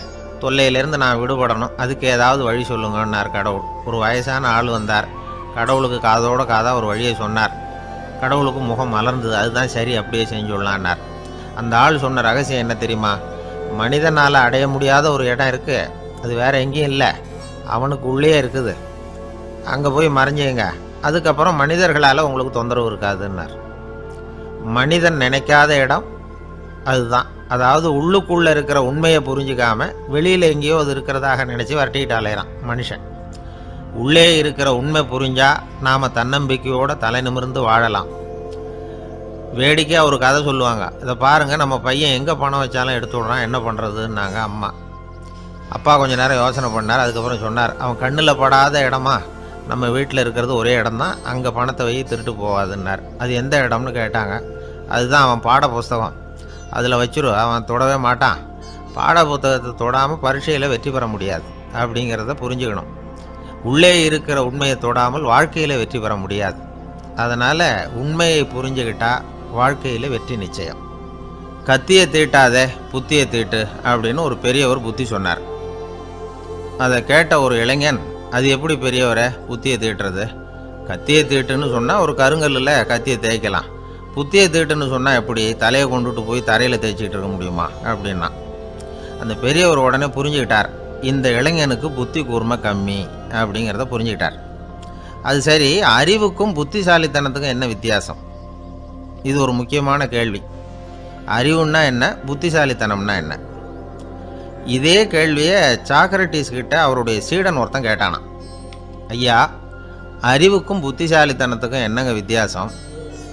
S1: தொல்லையிலேருந்து நான் விடுபடணும், அதுக்கு ஏதாவது வழி சொல்லுங்கன்னார் கடவுள். ஒரு வயசான ஆள் வந்தார். கடவுளுக்கு காதோட காதாக ஒரு வழியை சொன்னார். கடவுளுக்கு முகம் மலர்ந்தது. அதுதான் சரி, அப்படியே செஞ்சுடலான்னார். அந்த ஆள் சொன்ன ரகசியம் என்ன தெரியுமா? மனிதனால் அடைய முடியாத ஒரு இடம் இருக்குது, அது வேறு எங்கேயும் இல்லை, அவனுக்கு உள்ளே இருக்குது, அங்கே போய் மறைஞ்சிங்க, அதுக்கப்புறம் மனிதர்களால் உங்களுக்கு தொந்தரவு இருக்காதுன்னார். மனிதன் நினைக்காத இடம் அதுதான். அதாவது உள்ளுக்குள்ளே இருக்கிற உண்மையை புரிஞ்சிக்காமல் வெளியில் எங்கேயோ அது இருக்கிறதாக நினச்சி வரட்டிக்கிட்டு அலையிறான் மனுஷன். உள்ளே இருக்கிற உண்மை புரிஞ்சால் நாம் தன்னம்பிக்கையோடு தலை நிமிர்ந்து வாழலாம். வேடிக்கையாக ஒரு கதை சொல்லுவாங்க. இதை பாருங்கள், நம்ம பையன் எங்கே பணம் வச்சாலும் எடுத்து விட்றான், என்ன பண்ணுறதுன்னாங்க அம்மா. அப்பா கொஞ்சம் நேரம் யோசனை பண்ணார். அதுக்கப்புறம் சொன்னார், அவன் கண்ணில் படாத இடமா நம்ம வீட்டில் இருக்கிறது ஒரே இடம்தான், அங்கே பணத்தை வை திருட்டு போகாதுன்னார். அது எந்த இடம்னு கேட்டாங்க. அதுதான் அவன் பாட புஸ்தகம், அதில் வச்சிரு, அவன் தொடவே மாட்டான், பாட புத்தகத்தை தொடாமல் பரீட்சையில் வெற்றி பெற முடியாது அப்படிங்கிறத புரிஞ்சுக்கணும். உள்ளே இருக்கிற உண்மையை தொடாமல் வாழ்க்கையில் வெற்றி பெற முடியாது. அதனால் உண்மையை புரிஞ்சுக்கிட்டா வாழ்க்கையில் வெற்றி நிச்சயம். கத்தியை தீட்டாதே புத்தியை தீட்டு அப்படின்னு ஒரு பெரியவர் புத்தி சொன்னார். அதை கேட்ட ஒரு இளைஞன், அது எப்படி பெரியவரை புத்தியை தீட்டுறது? கத்தியை தீட்டுன்னு சொன்னால் ஒரு கருங்கல்லில் கத்தியை தேய்க்கலாம், புத்தியை தீட்டுன்னு சொன்னால் எப்படி தலையை கொண்டுட்டு போய் தரையில் தேய்ச்சிக்கிட்டு இருக்க முடியுமா அப்படின்னா. அந்த பெரியவர் உடனே புரிஞ்சுக்கிட்டார், இந்த இளைஞனுக்கு புத்தி கூர்மை கம்மி அப்படிங்கிறத புரிஞ்சுக்கிட்டார். அது சரி, அறிவுக்கும் புத்திசாலித்தனத்துக்கும் என்ன வித்தியாசம்? இது ஒரு முக்கியமான கேள்வி. அறிவுன்னா என்ன, புத்திசாலித்தனம்னா என்ன? இதே கேள்வியை சாக்ரட்டிஸ் கிட்ட அவருடைய சீடன் ஒருத்தன் கேட்டானான். ஐயா, அறிவுக்கும் புத்திசாலித்தனத்துக்கும் என்னங்க வித்தியாசம்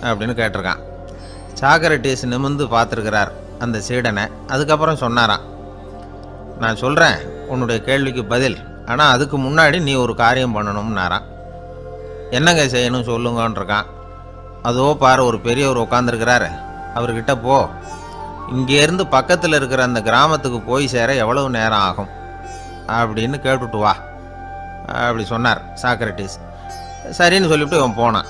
S1: அப்படின்னு கேட்டிருக்கான். சாக்ரட்டிஸ் நிமிர்ந்து பார்த்துருக்கிறார் அந்த சீடனை. அதுக்கப்புறம் சொன்னாராம், நான் சொல்கிறேன் உன்னுடைய கேள்விக்கு பதில், ஆனால் அதுக்கு முன்னாடி நீ ஒரு காரியம் பண்ணணும்னாரான். என்னங்க செய்யணும் சொல்லுங்கன்றிருக்கான். அதோ பாரு, ஒரு பெரியவர் உட்காந்துருக்கிறாரு, அவர்கிட்ட போ, இங்கேருந்து பக்கத்தில் இருக்கிற அந்த கிராமத்துக்கு போய் சேர எவ்வளவு நேரம் ஆகும் அப்படின்னு கேட்டுட்டு வா அப்படி சொன்னார் சாக்ரட்டிஸ். சரின்னு சொல்லிவிட்டு இவன் போனான்.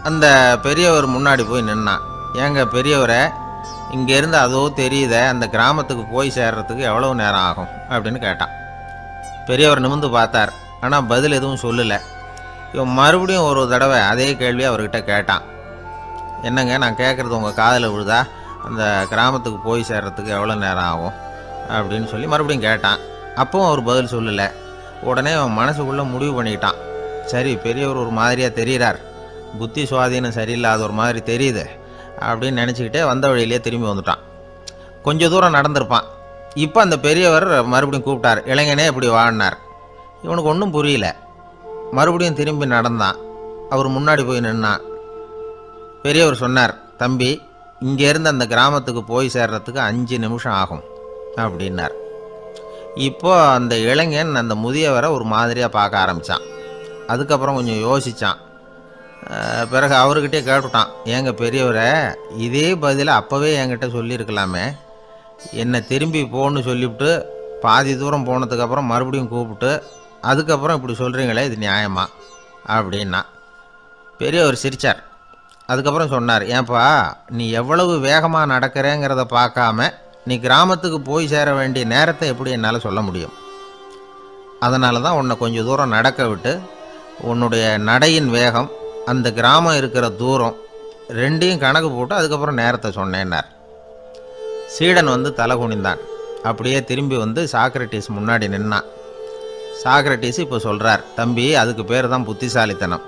S1: அந்த பெரியவர் முன்னாடி போய் நின்னான். ஏங்க பெரியவரை, இங்கேருந்து அதோ தெரியுத அந்த கிராமத்துக்கு போய் சேர்றதுக்கு எவ்வளவு நேரம் ஆகும் அப்படின்னு கேட்டான். பெரியவர் நிமிர்ந்து பார்த்தார், ஆனால் பதில் எதுவும் சொல்லலை. இவன் மறுபடியும் ஒரு தடவை அதே கேள்வியை அவர்கிட்ட கேட்டான். என்னங்க, நான் கேட்குறது உங்கள் காதில் விழுதா? அந்த கிராமத்துக்கு போய் சேர்றதுக்கு எவ்வளோ நேரம் ஆகும் அப்படின்னு சொல்லி மறுபடியும் கேட்டான். அப்பவும் அவர் பதில் சொல்லலை. உடனே அவன் மனசுக்குள்ளே முடிவு பண்ணிக்கிட்டான், சரி பெரியவர் ஒரு மாதிரியாக தெரிகிறார், புத்தி சுவாதீனம் சரியில்லாத ஒரு மாதிரி தெரியுது அப்படின்னு நினச்சிக்கிட்டே வந்த வழியிலே திரும்பி வந்துட்டான். கொஞ்சம் தூரம் நடந்திருப்பான். இப்போ அந்த பெரியவர் மறுபடியும் கூப்பிட்டார், இளைஞனே இப்படி வாடினார். இவனுக்கு ஒன்றும் புரியல. மறுபடியும் திரும்பி நடந்தான். அவர் முன்னாடி போய் நின்னான். பெரியவர் சொன்னார், தம்பி, இங்கேருந்து அந்த கிராமத்துக்கு போய் சேர்றதுக்கு 5 நிமிஷம் ஆகும் அப்படின்னார். இப்போ அந்த இளைஞன் அந்த முதியவரை ஒரு மாதிரியாக பார்க்க ஆரம்பித்தான். அதுக்கப்புறம் கொஞ்சம் யோசித்தான். பிறகு அவர்கிட்டே கேட்டுட்டான், ஏங்க பெரியவரை, இதே பதிலை அப்போவே என்கிட்ட சொல்லியிருக்கலாமே, என்னை திரும்பி போன்னு சொல்லிவிட்டு பாதி தூரம் போனதுக்கப்புறம் மறுபடியும் கூப்பிட்டு அதுக்கப்புறம் இப்படி சொல்கிறீங்களே, இது நியாயமா அப்படின்னா. பெரியவர் சிரித்தார். அதுக்கப்புறம் சொன்னார், ஏன்பா, நீ எவ்வளவு வேகமாக நடக்கிறேங்கிறத பார்க்காம நீ கிராமத்துக்கு போய் சேர வேண்டிய நேரத்தை எப்படி என்னால் சொல்ல முடியும்? அதனால தான் உன்னை கொஞ்சம் தூரம் நடக்க விட்டு உன்னுடைய நடையின் வேகம், அந்த கிராமம் இருக்கிற தூரம் ரெண்டையும் கணக்கு போட்டு அதுக்கப்புறம் நேரத்தை சொன்னேன்னார். சீடன் வந்து தலை குனிந்தான். அப்படியே திரும்பி வந்து சாக்ரட்டிஸ் முன்னாடி நின்னான். சாக்ரட்டிஸ் இப்போ சொல்கிறார், தம்பி, அதுக்கு பேர் தான் புத்திசாலித்தனம்.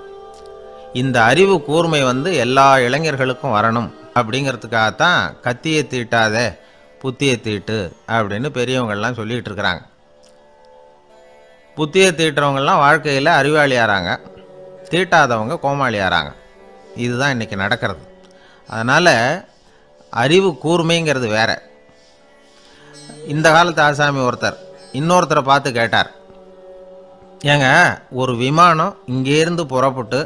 S1: இந்த அறிவு கூர்மை வந்து எல்லா இளைஞர்களுக்கும் வரணும் அப்படிங்கிறதுக்காகத்தான் கத்தியை தீட்டாதே புத்தியை தீட்டு அப்படின்னு பெரியவங்கள்லாம் சொல்லிகிட்டு இருக்கிறாங்க. புத்தியை தீட்டுறவங்கெல்லாம் வாழ்க்கையில் அறிவாளியாகிறாங்க, தீட்டாதவங்க கோமாளியாகிறாங்க. இதுதான் இன்றைக்கி நடக்கிறது. அதனால் அறிவு கூர்மைங்கிறது வேற. இந்த காலத்து ஆசாமி ஒருத்தர் இன்னொருத்தரை பார்த்து கேட்டார், ஏங்க, ஒரு விமானம் இங்கேருந்து புறப்பட்டு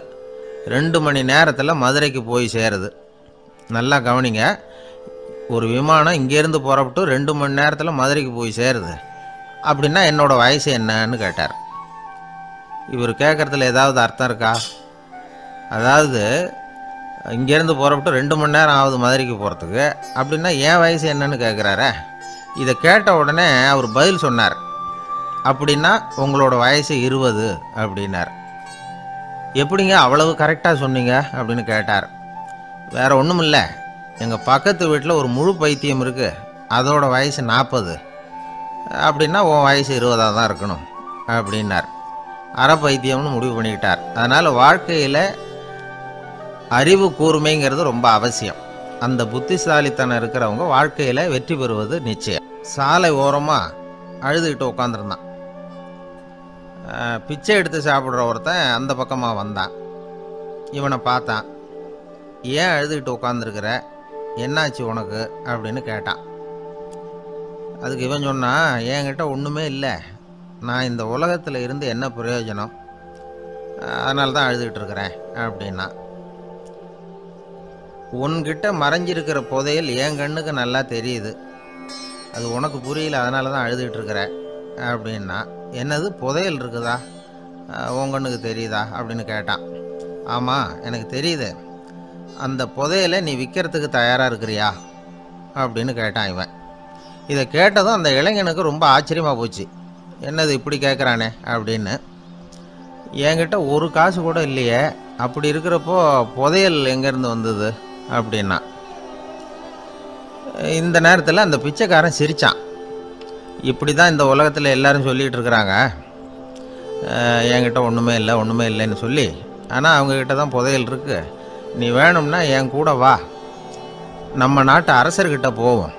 S1: 2 மணி நேரத்தில் மதுரைக்கு போய் சேருது. நல்லா கவனிங்க, ஒரு விமானம் இங்கேருந்து புறப்பட்டு 2 மணி நேரத்தில் மதுரைக்கு போய் சேருது அப்படின்னா என்னோடய வயசு என்னன்னு கேட்டார். இவர் கேட்குறதுல ஏதாவது அர்த்தம் இருக்கா? அதாவது இங்கேருந்து புறப்பட்டு 2 மணி நேரம் ஆகுது மதுரைக்கு போகிறதுக்கு, அப்படின்னா என் வயசு என்னன்னு கேட்குறாரே. இதை கேட்ட உடனே அவர் பதில் சொன்னார், அப்படின்னா உங்களோட வயசு 20 அப்படின்னார். எப்படிங்க அவ்வளவு கரெக்டாக சொன்னீங்க அப்படின்னு கேட்டார். வேற ஒன்றும் இல்லை, எங்கள் பக்கத்து வீட்டில் ஒரு முழு பைத்தியம் இருக்குது, அதோட வயசு 40, அப்படின்னா உன் வயசு 20 தான் இருக்கணும் அப்படின்னார். அரை பைத்தியம்னு முடிவு பண்ணிக்கிட்டார். அதனால் வாழ்க்கையில் அறிவு கூர்மைங்கிறது ரொம்ப அவசியம். அந்த புத்திசாலித்தனம் இருக்கிறவங்க வாழ்க்கையில் வெற்றி பெறுவது நிச்சயம். சாலை ஓரமாக அழுதுகிட்டு உட்காந்துருந்தான். பிச்சை எடுத்து சாப்பிட்ற ஒருத்தன் அந்த பக்கமாக வந்தான். இவனை பார்த்தான். ஏன் அழுதுகிட்டு உட்காந்துருக்கிற, என்னாச்சு உனக்கு அப்படின்னு கேட்டான். அதுக்கு இவன் சொன்னான், என்கிட்ட ஒன்றுமே இல்லை, நான் இந்த உலகத்தில் இருந்து என்ன பிரயோஜனம், அதனால தான் அழுதுகிட்டு இருக்கிறேன் அப்படின்னா. உன்கிட்ட மறைஞ்சிருக்கிற புதையல் என் கண்ணுக்கு நல்லா தெரியுது, அது உனக்கு புரியல, அதனால தான் அழுதுகிட்டு இருக்கிற அப்படின்னா. என்னது புதையல் இருக்குதா, உன் கண்ணுக்கு தெரியுதா அப்படின்னு கேட்டான். ஆமாம் எனக்கு தெரியுது, அந்த புதையலை நீ விற்கிறதுக்கு தயாராக இருக்கிறியா அப்படின்னு கேட்டான் இவன். இதை கேட்டதும் அந்த இளைஞனுக்கு ரொம்ப ஆச்சரியமாக போச்சு. என்னது இப்படி கேட்குறானே அப்படின்னு. என்கிட்ட ஒரு காசு கூட இல்லையே, அப்படி இருக்கிறப்போ புதையல் எங்கேருந்து வந்தது அப்படின்னா. இந்த நேரத்தில் அந்த பிச்சைக்காரன் சிரித்தான். இப்படி தான் இந்த உலகத்தில் எல்லாரும் சொல்லிகிட்டு இருக்கிறாங்க, என்கிட்ட ஒன்றுமே இல்லை ஒன்றுமே இல்லைன்னு சொல்லி. ஆனால் அவங்கக்கிட்ட தான் புதையல் இருக்குது, நீ வேணும்னா என் கூட வா, நம்ம நாட்டு அரசர்கிட்ட போவோம்,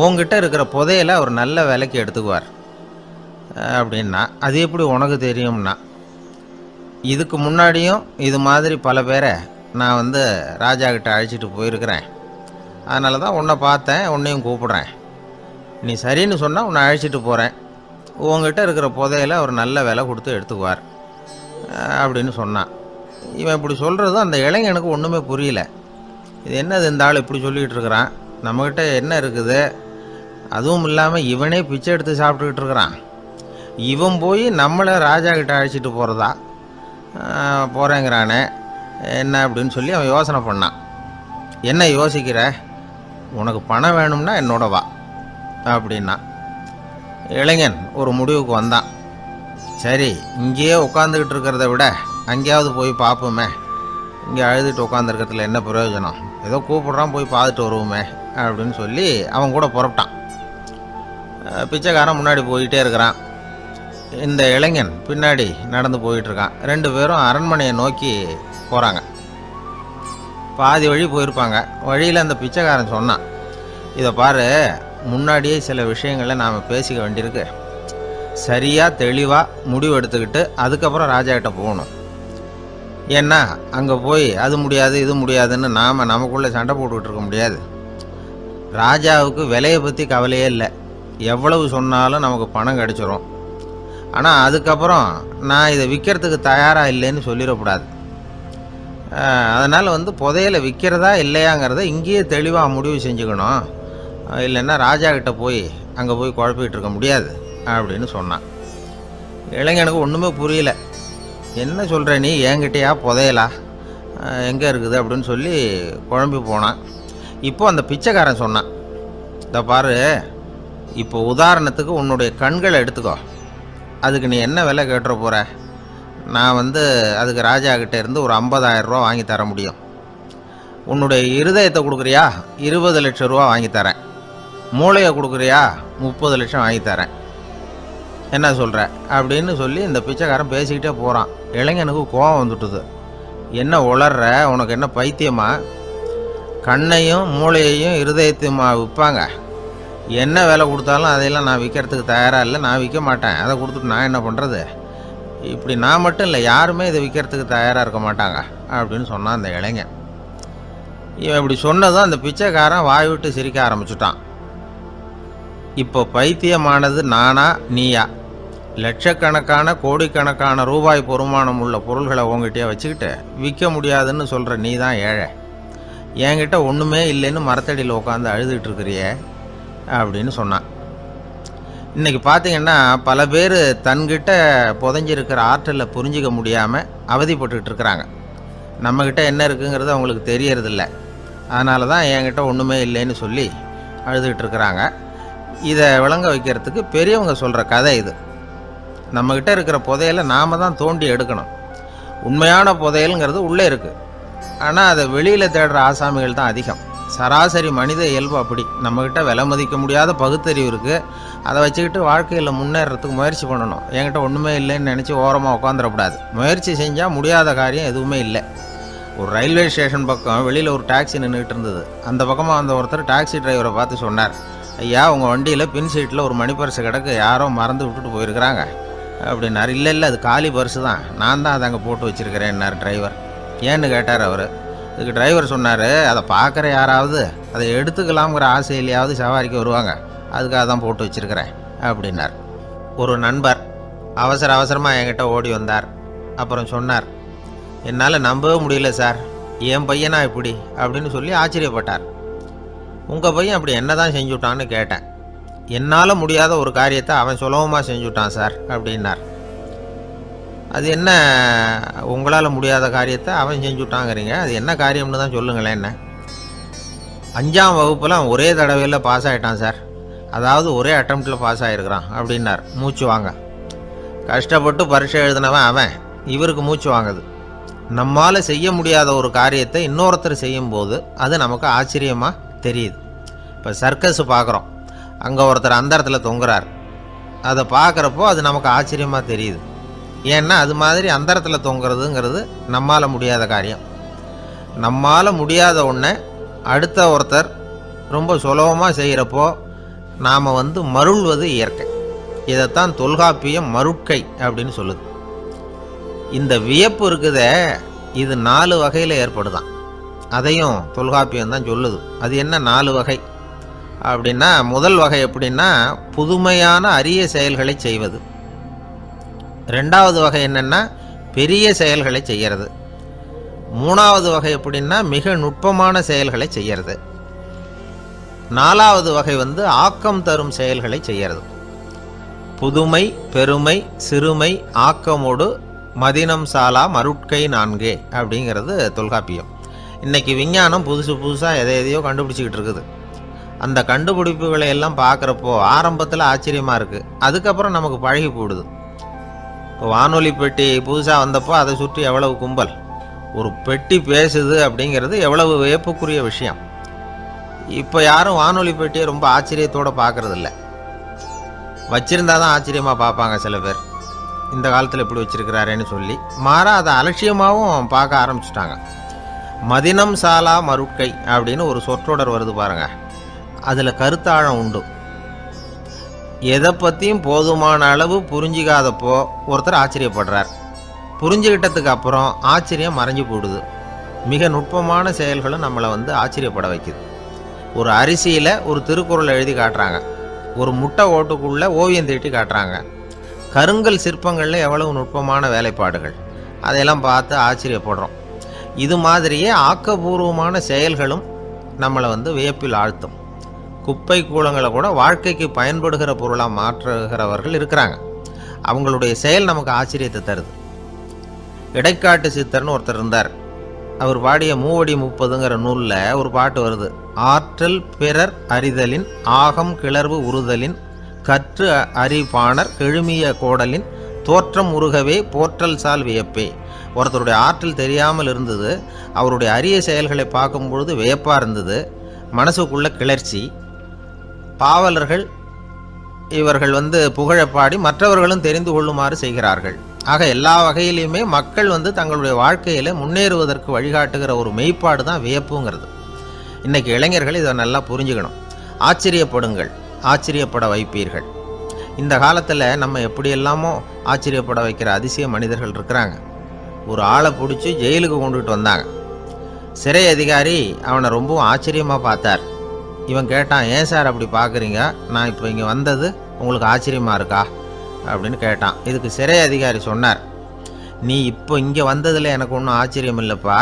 S1: உங்ககிட்ட இருக்கிற புதையலை அவர் நல்ல விலைக்கு எடுத்துக்குவார் அப்படின்னா. அது எப்படி உனக்கு தெரியும்னா, இதுக்கு முன்னாடியும் இது மாதிரி பல பேரை நான் ராஜா கிட்ட அழைச்சிட்டு போயிருக்கிறேன், அதனால தான் உன்னை பார்த்தேன், உன்னையும் கூப்பிட்றேன், நீ சரின்னு சொன்னால் உன்னை அழைச்சிட்டு போகிறேன், உங்ககிட்ட இருக்கிற புதையலை அவர் நல்ல விலை கொடுத்து எடுத்துக்குவார் அப்படின்னு சொன்னான். இவன் இப்படி சொல்கிறதும் அந்த இளைஞனுக்கு ஒன்றுமே புரியல. இது என்னது இந்த ஆள் இப்படி சொல்லிகிட்டு இருக்கிறான், நம்மக்கிட்ட என்ன இருக்குது, அதுவும் இல்லாமல் இவனே பிச்சை எடுத்து சாப்பிட்டுக்கிட்டு இருக்கிறான், இவன் போய் நம்மளை ராஜா கிட்ட அழைச்சிட்டு போகிறதா போகிறேங்கிறானே என்ன அப்படின்னு சொல்லி அவன் யோசனை பண்ணான். என்ன யோசிக்கிற, உனக்கு பணம் வேணும்னா என்னோட வா அப்படின்னா. இளைஞன் ஒரு முடிவுக்கு வந்தான். சரி, இங்கேயே உட்காந்துக்கிட்டு இருக்கிறத விட அங்கேயாவது போய் பார்ப்போமே, இங்கே அழுதுட்டு உட்காந்துருக்கிறதுல என்ன பிரயோஜனம், ஏதோ கூப்பிட்றான் போய் பார்த்துட்டு வருவோமே அப்படின்னு சொல்லி அவன் கூட புறப்பட்டான். பிச்சைக்காரன் முன்னாடி போயிட்டே இருக்கிறான், இந்த இளைஞன் பின்னாடி நடந்து போயிட்டுருக்கான். 2 பேரும் அரண்மனையை நோக்கி போகிறாங்க. பாதி வழி போயிருப்பாங்க. வழியில் அந்த பிச்சைக்காரன் சொன்னான், இதை பாரு, முன்னாடியே சில விஷயங்களை நாம் பேசிக்க வேண்டியிருக்கு, சரியாக தெளிவாக முடிவு எடுத்துக்கிட்டு அதுக்கப்புறம் ராஜாக்கிட்ட போகணும். ஏன்னா அங்கே போய் அது முடியாது இது முடியாதுன்னு நாம் நமக்குள்ளே சண்டை போட்டுக்கிட்டு இருக்க முடியாது. ராஜாவுக்கு விலையை பற்றி கவலையே இல்லை, எவ்வளவு சொன்னாலும் நமக்கு பணம் கிடச்சிரும். ஆனால் அதுக்கப்புறம் நான் இதை விற்கிறதுக்கு தயாராக இல்லைன்னு சொல்லிடக்கூடாது. அதனால் புதையலை விற்கிறதா இல்லையாங்கிறத இங்கேயே தெளிவாக முடிவு செஞ்சுக்கணும், இல்லைன்னா ராஜா கிட்ட போய் அங்கே போய் குழப்பிக்கிட்டு இருக்க முடியாது அப்படின்னு சொன்னான். இளைஞனுக்கு ஒன்றுமே புரியல. என்ன சொல்கிற நீ, என்கிட்டயா புதையலா, எங்கே இருக்குது அப்படின்னு சொல்லி குழம்பி போனான். இப்போ அந்த பிச்சைக்காரன் சொன்னான், இதை பாரு, இப்போ உதாரணத்துக்கு உன்னுடைய கண்களை எடுத்துக்கோ, அதுக்கு நீ என்ன விலை கேட்டுற போகிற, நான் அதுக்கு ராஜா கிட்ட இருந்து ஒரு 50,000 ரூபா வாங்கி தர முடியும். உன்னுடைய இருதயத்தை கொடுக்குறியா, 20 லட்சம் ரூபா வாங்கி தரேன். மூளையை கொடுக்குறியா, 30 லட்சம் வாங்கி தரேன். என்ன சொல்கிற அப்படின்னு சொல்லி இந்த பிச்சைக்காரன் பேசிக்கிட்டே போகிறான். இளைஞனுக்கு கோபம் வந்துட்டுது. என்ன உளர்ற, உனக்கு என்ன பைத்தியமா, கண்ணையும் மூளையையும் இருதயத்தையுமா விற்பாங்க, என்ன விலை கொடுத்தாலும் அதையெல்லாம் நான் விற்கிறதுக்கு தயாராக இல்லை, நான் விற்க மாட்டேன், அதை கொடுத்துட்டு நான் என்ன பண்ணுறது, இப்படி நான் மட்டும் இல்லை யாருமே இதை விற்கிறதுக்கு தயாராக இருக்க மாட்டாங்க அப்படின்னு சொன்னான் அந்த இளைஞன். இவன் இப்படி சொன்னதும் அந்த பிச்சைக்காரன் வாய் விட்டு சிரிக்க ஆரம்பிச்சுட்டான். இப்போ பைத்தியமானது நானா நீயா, லட்சக்கணக்கான கோடிக்கணக்கான ரூபாய் பொறுமானம் உள்ள பொருள்களை உங்ககிட்டயே வச்சுக்கிட்டு விற்க முடியாதுன்னு சொல்கிற நீ தான் ஏழை. என்கிட்ட ஒன்றுமே இல்லைன்னு மரத்தடியில் உட்காந்து அழுதுகிட்டு இருக்கிறியே அப்படின்னு சொன்னான். இன்றைக்கி பார்த்திங்கன்னா பல பேர் தன்கிட்ட புதைஞ்சிருக்கிற ஆற்றலை புரிஞ்சிக்க முடியாமல் அவதிப்பட்டுக்கிட்டு இருக்கிறாங்க. நம்மக்கிட்ட என்ன இருக்குங்கிறது அவங்களுக்கு தெரியறதில்ல. அதனால தான் என்கிட்ட ஒன்றுமே இல்லைன்னு சொல்லி அழுதுகிட்டு இருக்கிறாங்க. இதை விளங்க வைக்கிறதுக்கு பெரியவங்க சொல்கிற கதை இது. நம்மக்கிட்ட இருக்கிற புதையலை நாம் தான் தோண்டி எடுக்கணும். உண்மையான புதையலுங்கிறது உள்ளே இருக்குது. ஆனால் அதை வெளியில் தேடுற ஆசாமிகள் தான் அதிகம். சராசரி மனித இயல்பு அப்படி. நம்மக்கிட்ட விலை மதிக்க முடியாத பகுத்தறிவு இருக்குது. அதை வச்சுக்கிட்டு வாழ்க்கையில் முன்னேறத்துக்கு முயற்சி பண்ணணும். என்கிட்ட ஒன்றுமே இல்லைன்னு நினச்சி ஓரமாக உட்காந்துடக்கூடாது. முயற்சி செஞ்சால் முடியாத காரியம் எதுவுமே இல்லை. ஒரு ரயில்வே ஸ்டேஷன் பக்கம் வெளியில் ஒரு டாக்ஸி நின்றுக்கிட்டு இருந்தது. அந்த பக்கமாக வந்த ஒருத்தர் டாக்ஸி டிரைவரை பார்த்து சொன்னார், ஐயா, உங்கள் வண்டியில் பின் சீட்டில் ஒரு மணி பர்ஸு கிடக்கு, யாரோ மறந்து விட்டுட்டு போயிருக்கிறாங்க அப்படின்னார். இல்லை அது காலி பர்ஸு தான், நான் தான் அதை அங்கே போட்டு வச்சுருக்கிறேன்னார் டிரைவர். ஏன்னு கேட்டார் அவர். இதுக்கு டிரைவர் சொன்னார், அதை பார்க்குற யாராவது அதை எடுத்துக்கலாம்ங்கிற ஆசையிலையாவது சவாரிக்கு வருவாங்க, அதுக்காக தான் போட்டு வச்சுருக்கிறேன் அப்படின்னார். ஒரு நண்பர் அவசரமாக என்கிட்ட ஓடி வந்தார். அப்புறம் சொன்னார், என்னால் நம்பவே முடியல சார், என் பையனா இப்படி அப்படின்னு சொல்லி ஆச்சரியப்பட்டார். உங்கள் பையன் அப்படி என்ன தான் செஞ்சுட்டான்னு கேட்டேன். என்னால் முடியாத ஒரு காரியத்தை அவன் சுலபமாக செஞ்சுட்டான் சார் அப்படின்னார். அது என்ன, உங்களால் முடியாத காரியத்தை அவன் செஞ்சுட்டாங்கிறீங்க, அது என்ன காரியம்னு தான் சொல்லுங்களேன். என்ன 5ஆம் வகுப்பில் அவன் ஒரே தடவையில் பாஸ் ஆகிட்டான் சார், அதாவது ஒரே அட்டம்ப்டில் பாஸ் ஆகிருக்கிறான் அப்படின்னார். மூச்சு வாங்க. கஷ்டப்பட்டு பரீட்சை எழுதினவன் அவன், இவருக்கு மூச்சு வாங்குது. நம்மால் செய்ய முடியாத ஒரு காரியத்தை இன்னொருத்தர் செய்யும்போது அது நமக்கு ஆச்சரியமாக தெரியுது. இப்போ சர்க்கஸ் பார்க்குறோம், அங்கே ஒருத்தர் அந்த இடத்துல தொங்குறார். அதை பார்க்குறப்போ அது நமக்கு ஆச்சரியமாக தெரியுது. ஏன்னா அது மாதிரி அந்த இடத்துல தொங்குறதுங்கிறது நம்மால் முடியாத காரியம். நம்மால் முடியாத ஒன்றை அடுத்த ஒருத்தர் ரொம்ப சுலபமாக செய்கிறப்போ நாம் மருள்வது இயற்கை. இதைத்தான் தொல்காப்பியம் மருட்கை அப்படின்னு சொல்லுது. இந்த வியப்பு இருக்குதே, இது 4 வகையில் ஏற்படுதான். அதையும் தொல்காப்பியம் தான் சொல்லுது. அது என்ன 4 வகை அப்படின்னா, முதல் வகை எப்படின்னா புதுமையான அரிய செயல்களை செய்வது. 2வது வகை என்னென்னா பெரிய செயல்களை செய்கிறது. 3வது வகை எப்படின்னா மிக நுட்பமான செயல்களை செய்கிறது. 4வது வகை ஆக்கம் தரும் செயல்களை செய்கிறது. புதுமை, பெருமை, சிறுமை, ஆக்கமோடு மதினம் சாலா மருட்கை 4 அப்படிங்கிறது தொல்காப்பியம். இன்றைக்கி விஞ்ஞானம் புதுசாக எதையோ கண்டுபிடிச்சிக்கிட்டு இருக்குது. அந்த கண்டுபிடிப்புகளை எல்லாம் பார்க்குறப்போ ஆரம்பத்தில் ஆச்சரியமாக இருக்குது, அதுக்கப்புறம் நமக்கு பழகி போடுது. இப்போ வானொலி பெட்டி புதுசாக வந்தப்போ அதை சுற்றி எவ்வளவு கும்பல், ஒரு பெட்டி பேசுது அப்படிங்கிறது எவ்வளவு வியப்புக்குரிய விஷயம். இப்போ யாரும் வானொலி பெட்டியை ரொம்ப ஆச்சரியத்தோடு பார்க்குறதில்ல. வச்சுருந்தா தான் ஆச்சரியமாக பார்ப்பாங்க சில பேர். இந்த காலத்தில் எப்படி வச்சுருக்கிறாரேன்னு சொல்லி மாறா அதை அலட்சியமாகவும் பார்க்க ஆரம்பிச்சிட்டாங்க. மதினம் சாலா மருட்கை அப்படின்னு ஒரு சொற்றொடர் வருது பாருங்க, அதில் கருத்தாழம் உண்டு. எதை பற்றியும் போதுமான அளவு புரிஞ்சிக்காதப்போ ஒருத்தர் ஆச்சரியப்படுறார். புரிஞ்சுக்கிட்டதுக்கு அப்புறம் ஆச்சரியம் மறைஞ்சு போடுது. மிக நுட்பமான செயல்களும் நம்மளை ஆச்சரியப்பட வைக்குது. ஒரு அரிசியில் ஒரு திருக்குறள் எழுதி காட்டுறாங்க, ஒரு முட்டை ஓட்டுக்குள்ளே ஓவியம் தீட்டி காட்டுறாங்க. கருங்கல் சிற்பங்களில் எவ்வளவு நுட்பமான வேலைப்பாடுகள், அதையெல்லாம் பார்த்து ஆச்சரியப்படுறோம். இது மாதிரியே ஆக்கப்பூர்வமான செயல்களும் நம்மளை வியப்பில் ஆழ்த்தும். குப்பை கூலங்களை கூட வாழ்க்கைக்கு பயன்படுகிற பொருளாக மாற்றுகிறவர்கள் இருக்கிறாங்க. அவங்களுடைய செயல் நமக்கு ஆச்சரியத்தை தருது. இடைக்காட்டு சித்தர்னு ஒருத்தர் இருந்தார். அவர் பாடிய 30 நூலில் ஒரு பாட்டு வருது. ஆற்றல் பிறர் அறிதலின் ஆகம் கிளர்வு உறுதலின் கற்று அறிபாணர் கெழுமிய கோடலின் தோற்றம் உருகவே போற்றல் சால் வியப்பே. ஒருத்தருடைய ஆற்றல் தெரியாமல் இருந்தது, அவருடைய அரிய செயல்களை பார்க்கும்பொழுது வியப்பாக இருந்தது, மனசுக்குள்ள கிளர்ச்சி. பாவலர்கள் இவர்கள் புகழப்பாடி மற்றவர்களும் தெரிந்து கொள்ளுமாறு செய்கிறார்கள். ஆக எல்லா வகையிலையுமே மக்கள் தங்களுடைய வாழ்க்கையில் முன்னேறுவதற்கு வழிகாட்டுகிற ஒரு மெய்ப்பாடு தான் வியப்புங்கிறது. இன்றைக்கி இளைஞர்கள் இதை நல்லா புரிஞ்சுக்கணும். ஆச்சரியப்படுங்கள், ஆச்சரியப்பட வைப்பீர்கள். இந்த காலத்தில் நம்ம எப்படியெல்லாமோ ஆச்சரியப்பட வைக்கிற அதிசய மனிதர்கள் இருக்கிறாங்க. ஒரு ஆளை பிடிச்சி ஜெயிலுக்கு கொண்டுகிட்டு வந்தாங்க. சிறை அதிகாரி அவனை ரொம்பவும் ஆச்சரியமாக பார்த்தார். இவன் கேட்டான், ஏன் சார் அப்படி பார்க்குறீங்க, நான் இப்போ இங்கே வந்தது உங்களுக்கு ஆச்சரியமாக இருக்கா அப்படின்னு கேட்டான். இதுக்கு சிறை அதிகாரி சொன்னார், நீ இப்போ இங்கே வந்ததில் எனக்கு ஒன்றும் ஆச்சரியம் இல்லைப்பா.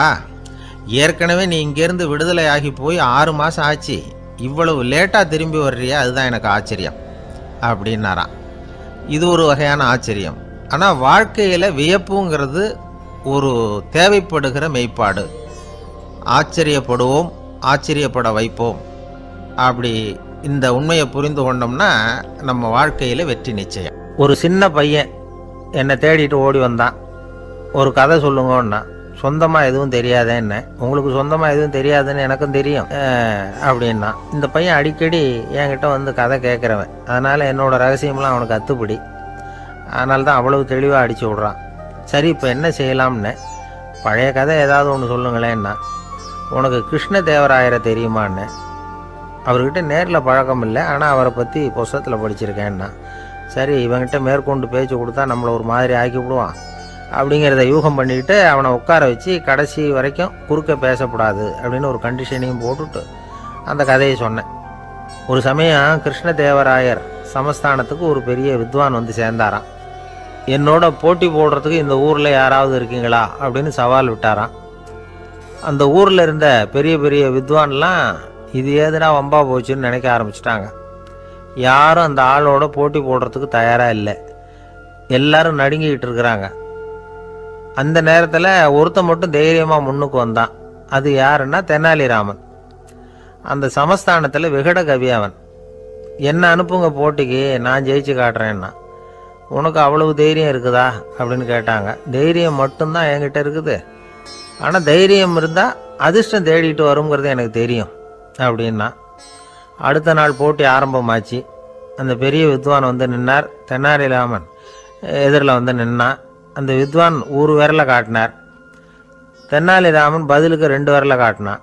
S1: ஏற்கனவே நீ இங்கேருந்து விடுதலை ஆகி போய் 6 மாதம் ஆச்சு. இவ்வளவு லேட்டாக திரும்பி வர்றியா, அதுதான் எனக்கு ஆச்சரியம் அப்படின்னாராம். இது ஒரு வகையான ஆச்சரியம். ஆனால் வாழ்க்கையில் வியப்புங்கிறது ஒரு தேவைப்படுகிற மெய்ப்பாடு. ஆச்சரியப்படுவோம், ஆச்சரியப்பட வைப்போம். அப்படி இந்த உண்மையை புரிந்து கொண்டோம்னா நம்ம வாழ்க்கையில் வெற்றி நிச்சயம். ஒரு சின்ன பையன் என்னை தேடிட்டு ஓடி வந்தான். ஒரு கதை சொல்லுங்கன்னா, சொந்தமாக எதுவும் தெரியாதே என்ன, உங்களுக்கு சொந்தமாக எதுவும் தெரியாதுன்னு எனக்கும் தெரியும் அப்படின்னா. இந்த பையன் அடிக்கடி என்கிட்ட வந்து கதை கேட்குறவன், அதனால் என்னோடய ரகசியம்லாம் அவனுக்கு அத்துப்படி. அதனால தான் அவ்வளவு தெளிவாக அடித்து விட்றான். சரி, இப்போ என்ன செய்யலாம்னு, பழைய கதை ஏதாவது ஒன்று சொல்லுங்களேன்னா. உனக்கு கிருஷ்ணதேவராயரை தெரியுமான்னு. அவர்கிட்ட நேரில் பழக்கம் இல்லை, ஆனால் அவரை பற்றி புஸ்தகத்தில் படிச்சிருக்கேன்னா. சரி, இவங்கிட்ட மேற்கொண்டு பேச்சு கொடுத்தா நம்மளை ஒரு மாதிரி ஆக்கி விடுவான் அப்படிங்கிறத யூகம் பண்ணிக்கிட்டு அவனை உட்கார வச்சு கடைசி வரைக்கும் குறுக்க பேசக்கூடாது அப்படின்னு ஒரு கண்டிஷனையும் போட்டுட்டு அந்த கதையை சொன்னேன். ஒரு சமயம் கிருஷ்ணதேவராயர் சமஸ்தானத்துக்கு ஒரு பெரிய வித்வான் வந்து சேர்ந்தாராம். என்னோட போட்டி போடுறதுக்கு இந்த ஊரில் யாராவது இருக்கீங்களா அப்படின்னு சவால் விட்டாராம். அந்த ஊரில் இருந்த பெரிய பெரிய வித்வான்லாம் இது ஏதுனா வம்பா போச்சுன்னு நினைக்க ஆரம்பிச்சிட்டாங்க. யாரும் அந்த ஆளோட போட்டி போடுறதுக்கு தயாராக இல்லை. எல்லாரும் நடுங்கிக்கிட்டு இருக்கிறாங்க. அந்த நேரத்தில் ஒருத்தன் மட்டும் தைரியமாக முன்னுக்கு வந்தான். அது யாருன்னா தெனாலிராமன். அந்த சமஸ்தானத்தில் விகட கவி அவன். என்ன அனுப்புங்க போட்டிக்கு, நான் ஜெயிச்சு காட்டுறேன்னா. உனக்கு அவ்வளவு தைரியம் இருக்குதா அப்படின்னு கேட்டாங்க. தைரியம் மட்டும்தான் என்கிட்ட இருக்குது, ஆனால் தைரியம் இருந்தால் அதிர்ஷ்டம் தேடிட்டு வருங்கிறது எனக்கு தெரியும் அப்படின்னா. அடுத்த நாள் போட்டி ஆரம்பமாச்சு. அந்த பெரிய வித்வான் வந்து நின்னார். தெனாலிராமன் எதிரில் வந்து நின்னான். அந்த வித்வான் ஒரு விரலை காட்டினார். தெனாலிராமன் பதிலுக்கு 2 விரலை காட்டினான்.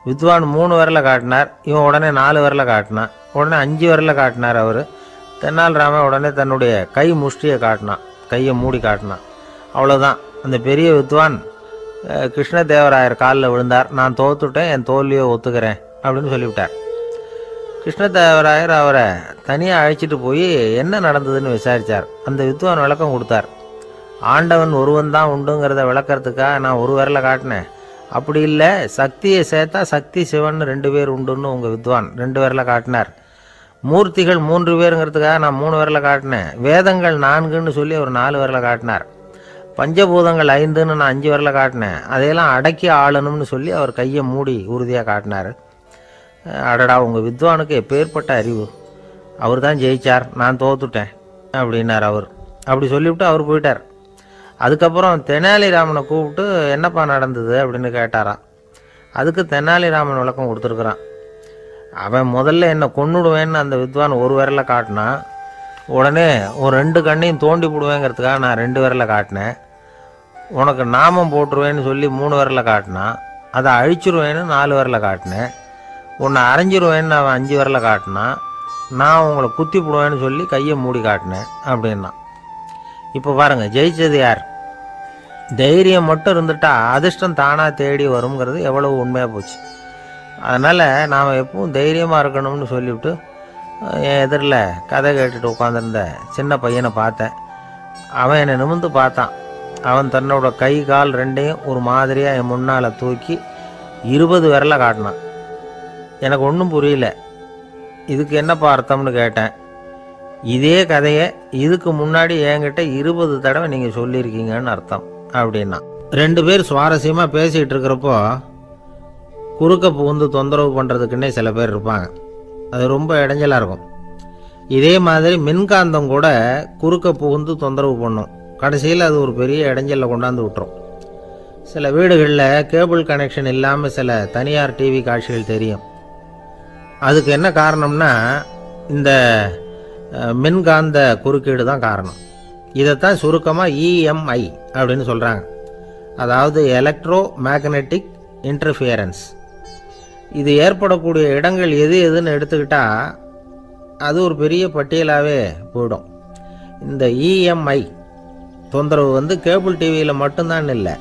S1: வித்வான் 3 விரலை காட்டினார். இவன் உடனே 4 விரலை காட்டினான். உடனே 5 விரலை காட்டினார் அவர். தெனாலிராமன் உடனே தன்னுடைய கை முஷ்டியை காட்டினான், கையை மூடி காட்டினான். அவ்வளோதான். அந்த பெரிய வித்வான் கிருஷ்ணதேவராயர் காலில் விழுந்தார். நான் தோத்துட்டேன், என் தோல்வியை ஒத்துக்கிறேன் அப்படின்னு சொல்லிவிட்டார். கிருஷ்ணதேவராயர் அவரை தனியாக அழைச்சிட்டு போய் என்ன நடந்ததுன்னு விசாரித்தார். அந்த வித்வான் விளக்கம் கொடுத்தார். ஆண்டவன் ஒருவன் தான் உண்டுங்கிறத விளக்கிறதுக்காக நான் ஒரு விரலை காட்டினேன். அப்படி இல்லை, சக்தியை சேர்த்தா சக்தி சிவன் 2 பேர் உண்டுன்னு உங்கள் வித்வான் 2 விரலை காட்டினார். மூர்த்திகள் 3 பேருங்கிறதுக்காக நான் 3 விரலை காட்டினேன். வேதங்கள் 4ன்னு சொல்லி அவர் 4 விரலை காட்டினார். பஞ்சபூதங்கள் 5ன்னு நான் 5 விரலை காட்டினேன். அதையெல்லாம் அடக்கி ஆளணும்னு சொல்லி அவர் கையை மூடி உறுதியாக காட்டினார். அடடா, உங்கள் வித்வானுக்கு எப்பேற்பட்ட அறிவு, அவர் தான் ஜெயிச்சார், நான் தோத்துட்டேன் அப்படின்னார் அவர். அப்படி சொல்லிவிட்டு அவர் போயிட்டார். அதுக்கப்புறம் தெனாலிராமனை கூப்பிட்டு என்னப்பா நடந்தது அப்படின்னு கேட்டாராம். அதுக்கு தெனாலிராமன் விளக்கம் கொடுத்துருக்குறான். அவன் முதல்ல என்னை கொன்னுடுவேன்னு அந்த வித்வான் ஒரு விரலை காட்டினான். உடனே ஒரு 2 கண்ணையும் தோண்டி போடுவேங்கிறதுக்காக நான் 2 விரலை காட்டினேன். உனக்கு நாமம் போட்டுருவேன்னு சொல்லி 3 விரலை காட்டினான். அதை அழிச்சிருவேன்னு 4 விரலை காட்டினேன். உன்னை அரைஞ்சிருவேன்னு அவன் 5 விரலை காட்டினான். நான் உங்களை குத்தி போடுவேன்னு சொல்லி கையை மூடி காட்டினேன் அப்படின்னா. இப்போ பாருங்கள், ஜெயிச்சது யார்? தைரியம் மட்டும் இருந்துட்டா அதிர்ஷ்டம் தானாக தேடி வருங்கிறது எவ்வளவு உண்மையாக போச்சு. அதனால் நாம் எப்பவும் தைரியமாக இருக்கணும்னு சொல்லிவிட்டு என் எதிரில் கதை கேட்டுட்டு உட்காந்துருந்த சின்ன பையனை பார்த்தேன். அவன் என்னை நிமிர்ந்து பார்த்தான். அவன் தன்னோட கை கால் 2ஐயும் ஒரு மாதிரியாக என் முன்னால் தூக்கி 20 விரலை காட்டினான். எனக்கு ஒன்றும் புரியல. இதுக்கு என்னப்பா அர்த்தம்னு கேட்டேன். இதே கதையை இதுக்கு முன்னாடி என்கிட்ட 20 தடவை நீங்கள் சொல்லியிருக்கீங்கன்னு அர்த்தம் அப்படின்னா. 2 பேர் சுவாரஸ்யமாக பேசிகிட்டு இருக்கிறப்போ குறுக்க புகுந்து தொந்தரவு பண்ணுறதுக்குன்னே சில பேர் இருப்பாங்க. அது ரொம்ப இடைஞ்சலாக இருக்கும். இதே மாதிரி மின்காந்தம் கூட குறுக்க புகுந்து தொந்தரவு பண்ணும். கடைசியில் அது ஒரு பெரிய இடைஞ்சலில் கொண்டாந்து விட்டுரும். சில வீடுகளில் கேபிள் கனெக்ஷன் இல்லாமல் சில தனியார் டிவி காட்சிகள் தெரியும். அதுக்கு என்ன காரணம்னா இந்த மின்காந்த குறுக்கீடு தான் காரணம். இதைத்தான் சுருக்கமாக இஎம்ஐ அப்படின்னு சொல்கிறாங்க. அதாவது எலக்ட்ரோ மேக்னெட்டிக் இன்டர்ஃபியரன்ஸ். இது ஏற்படக்கூடிய இடங்கள் எது எதுன்னு எடுத்துக்கிட்டால் அது ஒரு பெரிய பட்டியலாகவே போயிடும். இந்த இஎம்ஐ தொந்தரவு வந்து கேபிள் டிவியில் மட்டும்தான் இல்லை,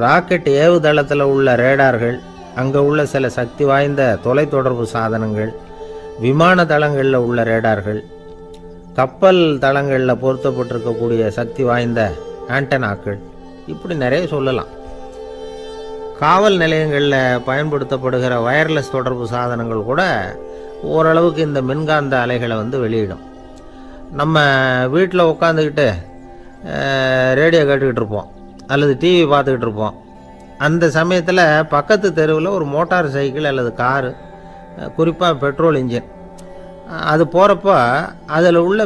S1: ராக்கெட் ஏவுதளத்தில் உள்ள ரேடார்கள், அங்கே உள்ள சில சக்தி வாய்ந்த தொலைத்தொடர்பு சாதனங்கள், விமான தளங்களில் உள்ள ரேடார்கள், கப்பல் தளங்களில் பொருத்தப்பட்டிருக்கக்கூடிய சக்தி வாய்ந்த ஆண்டனாக்கள், இப்படி நிறைய சொல்லலாம். காவல் நிலையங்களில் பயன்படுத்தப்படுகிற வயர்லெஸ் தொடர்பு சாதனங்கள் கூட ஓரளவுக்கு இந்த மின்காந்த அலைகளை வெளியிடும். நம்ம வீட்டில் உட்காந்துக்கிட்டு ரேடியோ கேட்டுக்கிட்டு இருப்போம் அல்லது டிவி பார்த்துக்கிட்டு இருப்போம். அந்த சமயத்தில் பக்கத்து தெருவில் ஒரு மோட்டார் சைக்கிள் அல்லது காரு, குறிப்பாக பெட்ரோல் இன்ஜின், அது போகிறப்போ அதில் உள்ள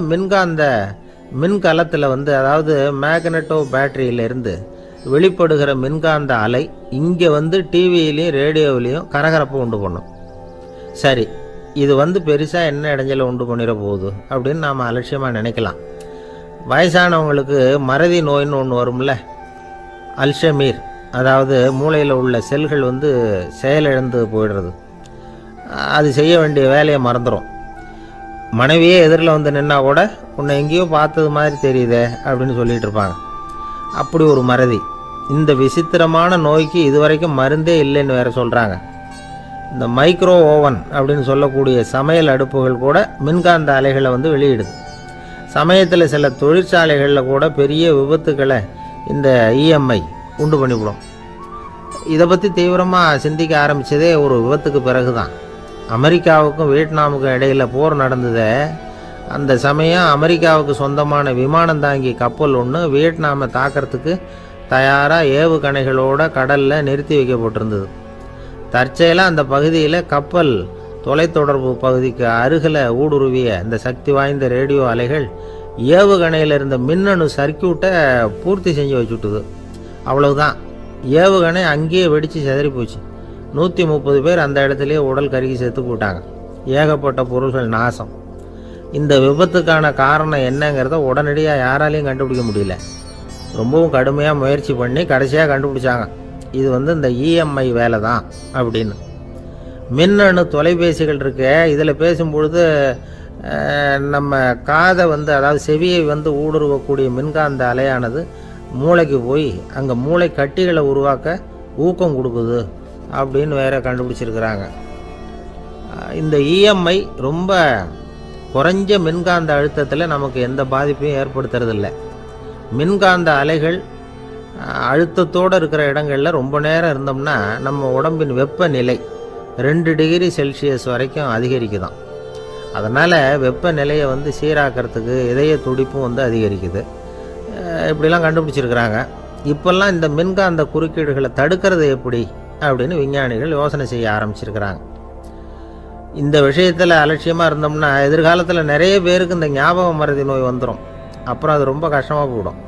S1: மின்கலத்தில் அதாவது மேக்னெட்டோ பேட்டரியிலேருந்து வெளிப்படுகிற மின்காந்த அலை இங்கே டிவியிலையும் ரேடியோவிலையும் கரகரப்பை உண்டு பண்ணும். சரி, இது பெருசாக என்ன இடைஞ்சலை உண்டு பண்ணிட போகுது அப்படின்னு நாம் அலட்சியமாக நினைக்கலாம். வயசானவங்களுக்கு மறதி நோயின்னு ஒன்று வரும்ல, அல்ஷமீர், அதாவது மூளையில் உள்ள செல்கள் செயலிழந்து போயிடுறது. அது செய்ய வேண்டிய வேலையை மறந்துடும். மனைவியே எதிரில் நின்னா கூட உன்னை எங்கேயோ பார்த்தது மாதிரி தெரியுதே அப்படின்னு சொல்லிகிட்டு இருப்பாங்க. அப்படி ஒரு மறதி. இந்த விசித்திரமான நோய்க்கு இதுவரைக்கும் மருந்தே இல்லைன்னு வேற சொல்கிறாங்க. இந்த மைக்ரோ ஓவன் அப்படின்னு சொல்லக்கூடிய சமையல் அடுப்புகள் கூட மின்காந்த அலைகளை வெளியிடுது. சமயத்தில் சில தொழிற்சாலைகளில் கூட பெரிய விபத்துக்களை இந்த இஎம்ஐ உண்டு பண்ணிவிடும். இதை பற்றி தீவிரமாக சிந்திக்க ஆரம்பித்ததே ஒரு விபத்துக்கு பிறகு தான். அமெரிக்காவுக்கும் வியட்நாமுக்கும் இடையில் போர் நடந்ததே. அந்த சமயம் அமெரிக்காவுக்கு சொந்தமான விமானம் தாங்கி கப்பல் ஒன்று வியட்நாமை தாக்கிறதுக்கு தயாராக ஏவுகணைகளோட கடலில் நிறுத்தி வைக்கப்பட்டிருந்தது. தற்செயலாக அந்த பகுதியில் கப்பல் தொலைத்தொடர்பு பகுதிக்கு அருகில் ஊடுருவிய இந்த சக்தி வாய்ந்த ரேடியோ அலைகள் ஏவுகணையில் இருந்த மின்னணு சர்க்கியூட்டை பூர்த்தி செஞ்சு வச்சுட்டுது. அவ்வளவுதான், ஏவுகணை அங்கேயே வெடித்து செதறி போச்சு. 130 பேர் அந்த இடத்துலையே உடல் கருகி செத்து போட்டாங்க. ஏகப்பட்ட பொருள்கள் நாசம். இந்த விபத்துக்கான காரணம் என்னங்கிறத உடனடியாக யாராலையும் கண்டுபிடிக்க முடியல. ரொம்பவும் கடுமையாக முயற்சி பண்ணி கடைசியாக கண்டுபிடிச்சாங்க, இது இந்த இஎம்ஐ வேலை தான் அப்படின்னு. மின்னணு தொலைபேசிகள் இருக்கு, இதில் பேசும்பொழுது நம்ம காதை அதாவது செவியை ஊடுருவக்கூடிய மின்காந்த அலையானது மூளைக்கு போய் அங்கே மூளை கட்டிகளை உருவாக்க ஊக்கம் கொடுக்குது அப்படின்னு வேற கண்டுபிடிச்சிருக்கிறாங்க. இந்த இஎம்ஐ ரொம்ப குறைஞ்ச மின்காந்த அழுத்தத்தில் நமக்கு எந்த பாதிப்பையும் ஏற்படுத்துறதில்லை. மின்காந்த அலைகள் அழுத்தத்தோடு இருக்கிற இடங்களில் ரொம்ப நேரம் இருந்தோம்னா நம்ம உடம்பின் வெப்பநிலை 2 டிகிரி செல்சியஸ் வரைக்கும் அதிகரிக்குதான். அதனால் வெப்பநிலையை சீராக்கிறதுக்கு இதய துடிப்பும் அதிகரிக்குது. இப்படிலாம் கண்டுபிடிச்சிருக்கிறாங்க. இப்போல்லாம் இந்த மின்காந்த குறுக்கீடுகளை தடுக்கிறது எப்படி அப்படின்னு விஞ்ஞானிகள் யோசனை செய்ய ஆரம்பிச்சிருக்கிறாங்க. இந்த விஷயத்தில் அலட்சியமாக இருந்தோம்னா எதிர்காலத்தில் நிறைய பேருக்கு இந்த ஞாபக மறதி நோய் வந்துடும். அப்புறம் அது ரொம்ப கஷ்டமாக போயிடும்.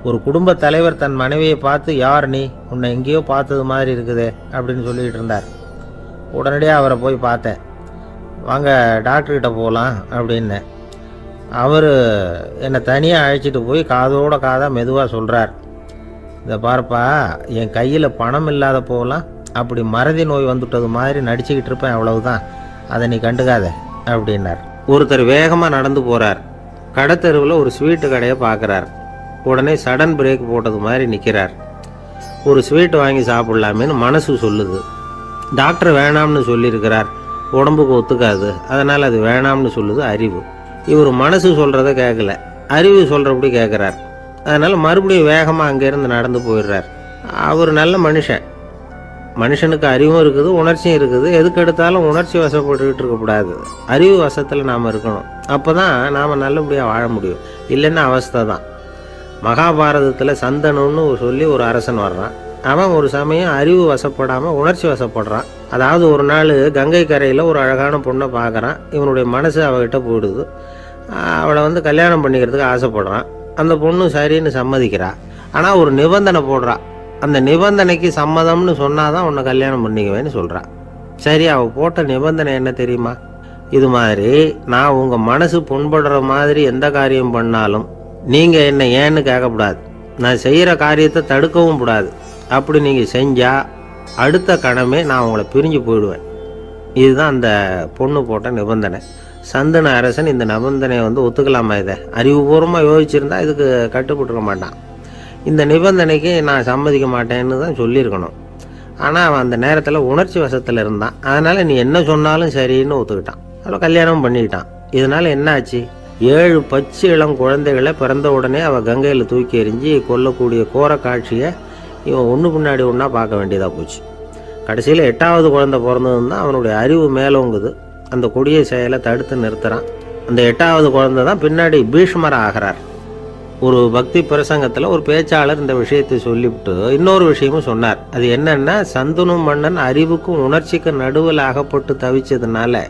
S1: ஒரு குடும்ப தலைவர் தன் மனைவியை பார்த்து, யார் நீ, உன்னை எங்கேயோ பார்த்தது மாதிரி இருக்குதே அப்படின்னு சொல்லிகிட்டு இருந்தார். உடனடியாக அவரை போய் பார்த்தேன். வாங்க டாக்டர்கிட்ட போகலாம் அப்படின்னு. அவர் என்னை தனியாக அழைச்சிட்டு போய் காதோட காதாக மெதுவாக சொல்கிறார், இதை பார்ப்பா, என் கையில் பணம் இல்லாத போகலாம் அப்படி மறதி நோய் வந்துட்டது மாதிரி நடிச்சுக்கிட்டு இருப்பேன், அவ்வளவுதான், அதை நீ கண்டுக்காத அப்படின்னார். ஒருத்தர் வேகமாக நடந்து போகிறார். கடத்தெருவில் ஒரு ஸ்வீட்டு கடையை பார்க்குறார். உடனே சடன் பிரேக் போட்டது மாதிரி நிற்கிறார். ஒரு ஸ்வீட்டு வாங்கி சாப்பிட்லாமேன்னு மனசு சொல்லுது. டாக்டர் வேணாம்னு சொல்லியிருக்கிறார், உடம்புக்கு ஒத்துக்காது, அதனால் அது வேணாம்னு சொல்லுது அறிவு. இவர் மனசு சொல்கிறத கேட்கல, அறிவு சொல்கிறபடி கேட்குறார். அதனால் மறுபடியும் வேகமாக அங்கேருந்து நடந்து போயிடுறார். அவர் நல்ல மனுஷன். மனுஷனுக்கு அறிவும் இருக்குது, உணர்ச்சியும் இருக்குது. எதுக்கு எடுத்தாலும் உணர்ச்சி வசப்பட்டுக்கிட்டு இருக்கக்கூடாது, அறிவு வசத்தில் நாம் இருக்கணும். அப்போ தான் நாம் நல்லபடியாக வாழ முடியும். இல்லைன்னா அவஸ்தை தான். மகாபாரதத்தில் சந்தனுன்னு சொல்லி ஒரு அரசன் வர்றான். அவன் ஒரு சமயம் அறிவு வசப்படாமல் உணர்ச்சி வசப்படுறான். அதாவது ஒரு நாள் கங்கை கரையில் ஒரு அழகான பொண்ணை பார்க்குறான். இவனுடைய மனசு அவகிட்ட போயிடுது. அவளை கல்யாணம் பண்ணிக்கிறதுக்கு ஆசைப்படுறான். அந்த பொண்ணு சரின்னு சம்மதிக்கிறா. ஆனால் ஒரு நிபந்தனை போடுறா. அந்த நிபந்தனைக்கு சம்மதம்னு சொன்னாதான் உன்னை கல்யாணம் பண்ணிக்குவேன்னு சொல்கிறா. சரி, அவள் போட்ட நிபந்தனை என்ன தெரியுமா? இது மாதிரி, நான் உங்கள் மனசு புண்படுற மாதிரி எந்த காரியம் பண்ணாலும் நீங்கள் என்னை ஏன்னு கேட்கக்கூடாது, நான் செய்கிற காரியத்தை தடுக்கவும் கூடாது. அப்படி நீங்கள் செஞ்சால் அடுத்த கணமே நான் உங்களை பிரிஞ்சு போயிடுவேன். இதுதான் அந்த பொண்ணு போட்ட நிபந்தனை. சந்தன அரசன் இந்த நிபந்தனையை ஒத்துக்கலாமா? இதை அறிவுபூர்வமாக யோசிச்சிருந்தா இதுக்கு கட்டுப்பட்டுருக்க மாட்டான். இந்த நிபந்தனைக்கு நான் சம்மதிக்க மாட்டேன்னு தான் சொல்லியிருக்கணும். ஆனால் அவன் அந்த நேரத்தில் உணர்ச்சி வசத்தில் இருந்தான். அதனால் நீ என்ன சொன்னாலும் சரின்னு ஒத்துக்கிட்டான். அவளை கல்யாணம் பண்ணிக்கிட்டான்.
S2: இதனால் என்னாச்சு? 7 பச்சை இளம் குழந்தைகளை பிறந்த உடனே அவள் கங்கையில் தூக்கி எறிஞ்சி கொல்லக்கூடிய கோர காட்சியை இவன் ஒன்று பின்னாடி ஒன்றா பார்க்க வேண்டியதாக போச்சு. கடைசியில் 8வது குழந்தை பிறந்ததுன்னு தான் அவனுடைய அறிவு மேலோங்குது. அந்த கொடிய செயலை தடுத்து நிறுத்துகிறான். அந்த 8வது குழந்தை தான் பின்னாடி பீஷ்மர் ஆகிறார். ஒரு பக்தி பிரசங்கத்தில் ஒரு பேச்சாளர் இந்த விஷயத்தை சொல்லிவிட்டு இன்னொரு விஷயமும் சொன்னார். அது என்னன்னா, சந்தனு மன்னன் அறிவுக்கும் உணர்ச்சிக்கும் நடுவில் அகப்பட்டு தவிச்சதுனால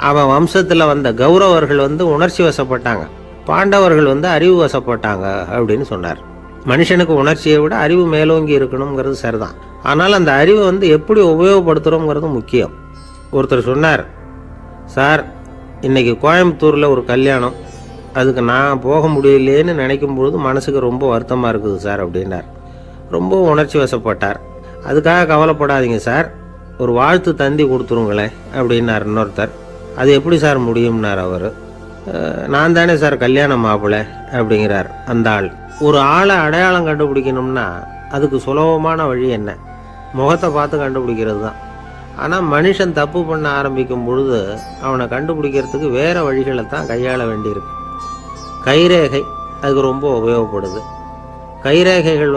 S2: அவன் வம்சத்தில் வந்த கௌரவர்கள் உணர்ச்சி வசப்பட்டாங்க, பாண்டவர்கள் அறிவு வசப்பட்டாங்க அப்படின்னு சொன்னார். மனுஷனுக்கு உணர்ச்சியை விட அறிவு மேலோங்கி இருக்கணுங்கிறது சரிதான். ஆனால் அந்த அறிவை எப்படி உபயோகப்படுத்துகிறோங்கிறது முக்கியம். ஒருத்தர் சொன்னார், சார் இன்னைக்கு கோயம்புத்தூரில் ஒரு கல்யாணம், அதுக்கு நான் போக முடியலேன்னு நினைக்கும் பொழுது மனசுக்கு ரொம்ப வருத்தமாக இருக்குது சார் அப்படின்னார். ரொம்ப உணர்ச்சி வசப்பட்டார். அதுக்காக கவலைப்படாதீங்க சார், ஒரு வாழ்த்து தந்தி கொடுத்துருங்களேன் அப்படின்னார் இன்னொருத்தர். அது எப்படி சார் முடியும்னார் அவர். நான் தானே சார் கல்யாண மாப்பிள்ளை அப்படிங்கிறார் அந்த ஆள். ஒரு ஆளை அடையாளம் கண்டுபிடிக்கணும்னா அதுக்கு சுலபமான வழி என்ன? முகத்தை பார்த்து கண்டுபிடிக்கிறது தான். ஆனால் மனுஷன் தப்பு பண்ண ஆரம்பிக்கும் பொழுது அவனை கண்டுபிடிக்கிறதுக்கு வேறு வழிகளை தான் கையாள வேண்டியிருக்கு. கைரேகை அதுக்கு ரொம்ப உபயோகப்படுது. கைரேகைகள்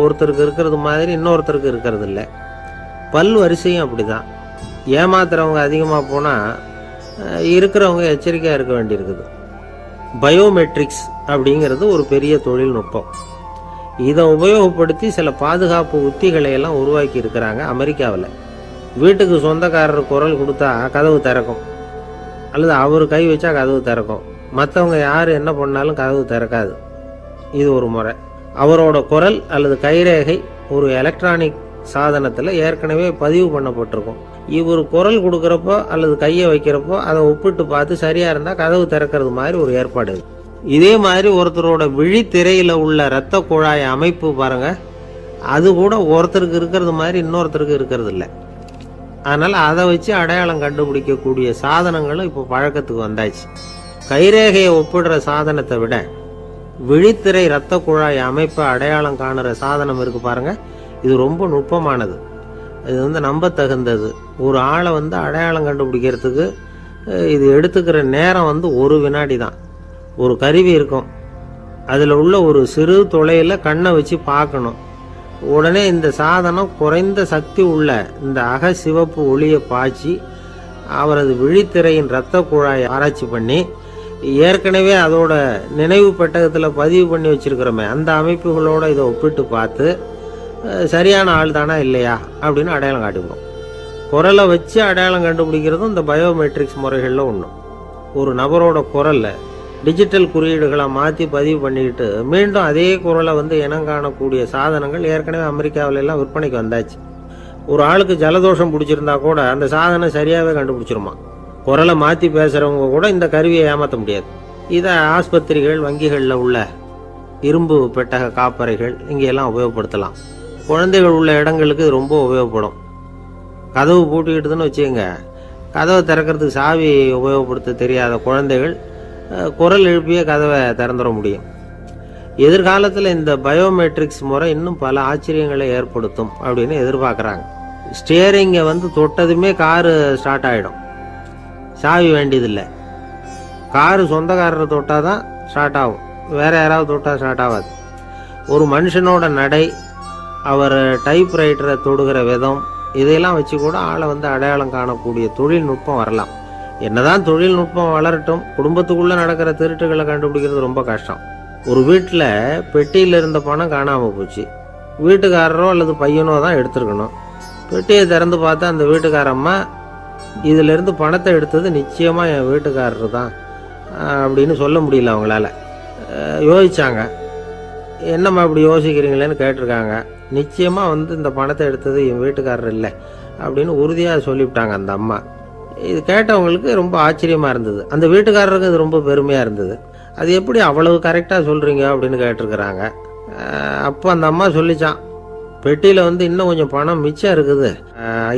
S2: ஒருத்தருக்கு இருக்கிறது மாதிரி இன்னொருத்தருக்கு இருக்கிறது இல்லை. பல் வரிசையும் அப்படி தான். ஏமாத்துறவங்க அதிகமாக போனால் இருக்கிறவங்க எச்சரிக்கையாக இருக்க வேண்டியிருக்குது. பயோமெட்ரிக்ஸ் அப்படிங்கிறது ஒரு பெரிய தொழில்நுட்பம். இதை உபயோகப்படுத்தி சில பாதுகாப்பு உத்திகளை எல்லாம் உருவாக்கி இருக்கிறாங்க அமெரிக்காவில். வீட்டுக்கு சொந்தக்காரர் குரல் கொடுத்தா கதவு திறக்கும், அல்லது அவர் கை வச்சா கதவு திறக்கும். மற்றவங்க யார் என்ன பண்ணாலும் கதவு திறக்காது. இது ஒரு முறை. அவரோட குரல் அல்லது கைரேகை ஒரு எலக்ட்ரானிக் சாதனத்தில் ஏற்கனவே பதிவு பண்ணப்பட்டிருக்கும். இவர் குரல் கொடுக்குறப்போ அல்லது கையை வைக்கிறப்போ அதை ஒப்பிட்டு பார்த்து சரியாக இருந்தால் கதவு திறக்கிறது மாதிரி ஒரு ஏற்பாடு. இதே மாதிரி ஒருத்தரோட விழித்திரையில் உள்ள இரத்த குழாய் அமைப்பு பாருங்க, அது கூட ஒருத்தருக்கு இருக்கிறது மாதிரி இன்னொருத்தருக்கு இருக்கிறது இல்லை. அதனால் அதை வச்சு அடையாளம் கண்டுபிடிக்கக்கூடிய சாதனங்களும் இப்போ பழக்கத்துக்கு வந்தாச்சு. கைரேகையை ஒப்பிடுற சாதனத்தை விட விழித்திரை இரத்த குழாய் அமைப்பை அடையாளம் காணுற சாதனம் இருக்கு பாருங்க, இது ரொம்ப நுட்பமானது. இது நம்ப தகுந்தது. ஒரு ஆளை அடையாளம் கண்டுபிடிக்கிறதுக்கு இது எடுத்துக்கிற நேரம் ஒரு வினாடி தான். ஒரு கருவி இருக்கும், அதில் உள்ள ஒரு சிறு துளையில் கண்ணை வச்சு பார்க்கணும். உடனே இந்த சாதனம் குறைந்த சக்தி உள்ள இந்த அகசிவப்பு ஒளியை பாய்ச்சி அவரது விழித்திரையின் இரத்த குழாயை ஆராய்ச்சி பண்ணி ஏற்கனவே அதோட நினைவு பெட்டகத்தில் பதிவு பண்ணி வச்சிருக்கிறோமே அந்த அமைப்புகளோடு இதை ஒப்பிட்டு பார்த்து சரியான ஆள் தானா இல்லையா அப்படின்னு அடையாளம் காட்டிவிடும். குரலை வச்சு அடையாளம் கண்டுபிடிக்கிறதும் இந்த பயோமெட்ரிக்ஸ் முறைகளில் ஒன்று. ஒரு நபரோட குரலை டிஜிட்டல் குறியீடுகளை மாற்றி பதிவு பண்ணிக்கிட்டு மீண்டும் அதே குரலை இனம் காணக்கூடிய சாதனங்கள் ஏற்கனவே அமெரிக்காவில எல்லாம் விற்பனைக்கு வந்தாச்சு. ஒரு ஆளுக்கு ஜலதோஷம் பிடிச்சிருந்தா கூட அந்த சாதனம் சரியாகவே கண்டுபிடிச்சிருமா. குரலை மாற்றி பேசுகிறவங்க கூட இந்த கருவியை ஏமாற்ற முடியாது. இதை ஆஸ்பத்திரிகள், வங்கிகளில் உள்ள இரும்பு பெட்டக காப்பறைகள் இங்கெல்லாம் உபயோகப்படுத்தலாம். குழந்தைகள் உள்ள இடங்களுக்கு இது ரொம்ப உபயோகப்படும். கதவு பூட்டிக்கிட்டுதுன்னு வச்சுக்கோங்க, கதவை திறக்கிறதுக்கு சாவி உபயோகப்படுத்த தெரியாத குழந்தைகள் குரல் எழுப்பிய கதவை திறந்துட முடியும். எதிர்காலத்தில் இந்த பயோமெட்ரிக்ஸ் முறை இன்னும் பல ஆச்சரியங்களை ஏற்படுத்தும் அப்படின்னு எதிர்பார்க்குறாங்க. ஸ்டியரிங்கை தொட்டதுமே காரு ஸ்டார்ட் ஆகிடும், சாவி வேண்டியதில்லை. காரு சொந்தக்காரரை தொட்டால் தான் ஸ்டார்ட் ஆகும், வேறு யாராவது தொட்டால் ஸ்டார்ட் ஆகாது. ஒரு மனுஷனோட நடை, அவர் டைப்ரைட்டரை தொடுகிற விதம், இதையெல்லாம் வச்சு கூட ஆளை அடையாளம் காணக்கூடிய தொழில்நுட்பம் வரலாம். என்னதான் தொழில்நுட்பம் வளரட்டும், குடும்பத்துக்குள்ளே நடக்கிற திருட்டுகளை கண்டுபிடிக்கிறது ரொம்ப கஷ்டம். ஒரு வீட்டில் பெட்டியில் இருந்த பணம் காணாமல் போச்சு, வீட்டுக்காரரோ அல்லது பையனோ தான் எடுத்துருக்கணும். பெட்டியை திறந்து பார்த்தா அந்த வீட்டுக்காரம்மா, இதிலிருந்து பணத்தை எடுத்தது நிச்சயமாக என் வீட்டுக்காரர் தான் அப்படின்னு சொல்ல முடியல அவங்களால. யோசித்தாங்க, என்னம்மா இப்படி யோசிக்கிறீங்களேன்னு கேட்டிருக்காங்க. நிச்சயமாக இந்த பணத்தை எடுத்தது என் வீட்டுக்காரர் இல்லை அப்படின்னு உறுதியாக சொல்லிவிட்டாங்க அந்த அம்மா. இது கேட்டவங்களுக்கு ரொம்ப ஆச்சரியமாக இருந்தது. அந்த வீட்டுக்காரருக்கு இது ரொம்ப பெருமையாக இருந்தது. அது எப்படி அவ்வளவு கரெக்டாக சொல்கிறீங்க அப்படின்னு கேட்டிருக்கிறாங்க. அப்போ அந்த அம்மா சொல்லிச்சான், பெட்டியில் இன்னும் கொஞ்சம் பணம் மிச்சம் இருக்குது,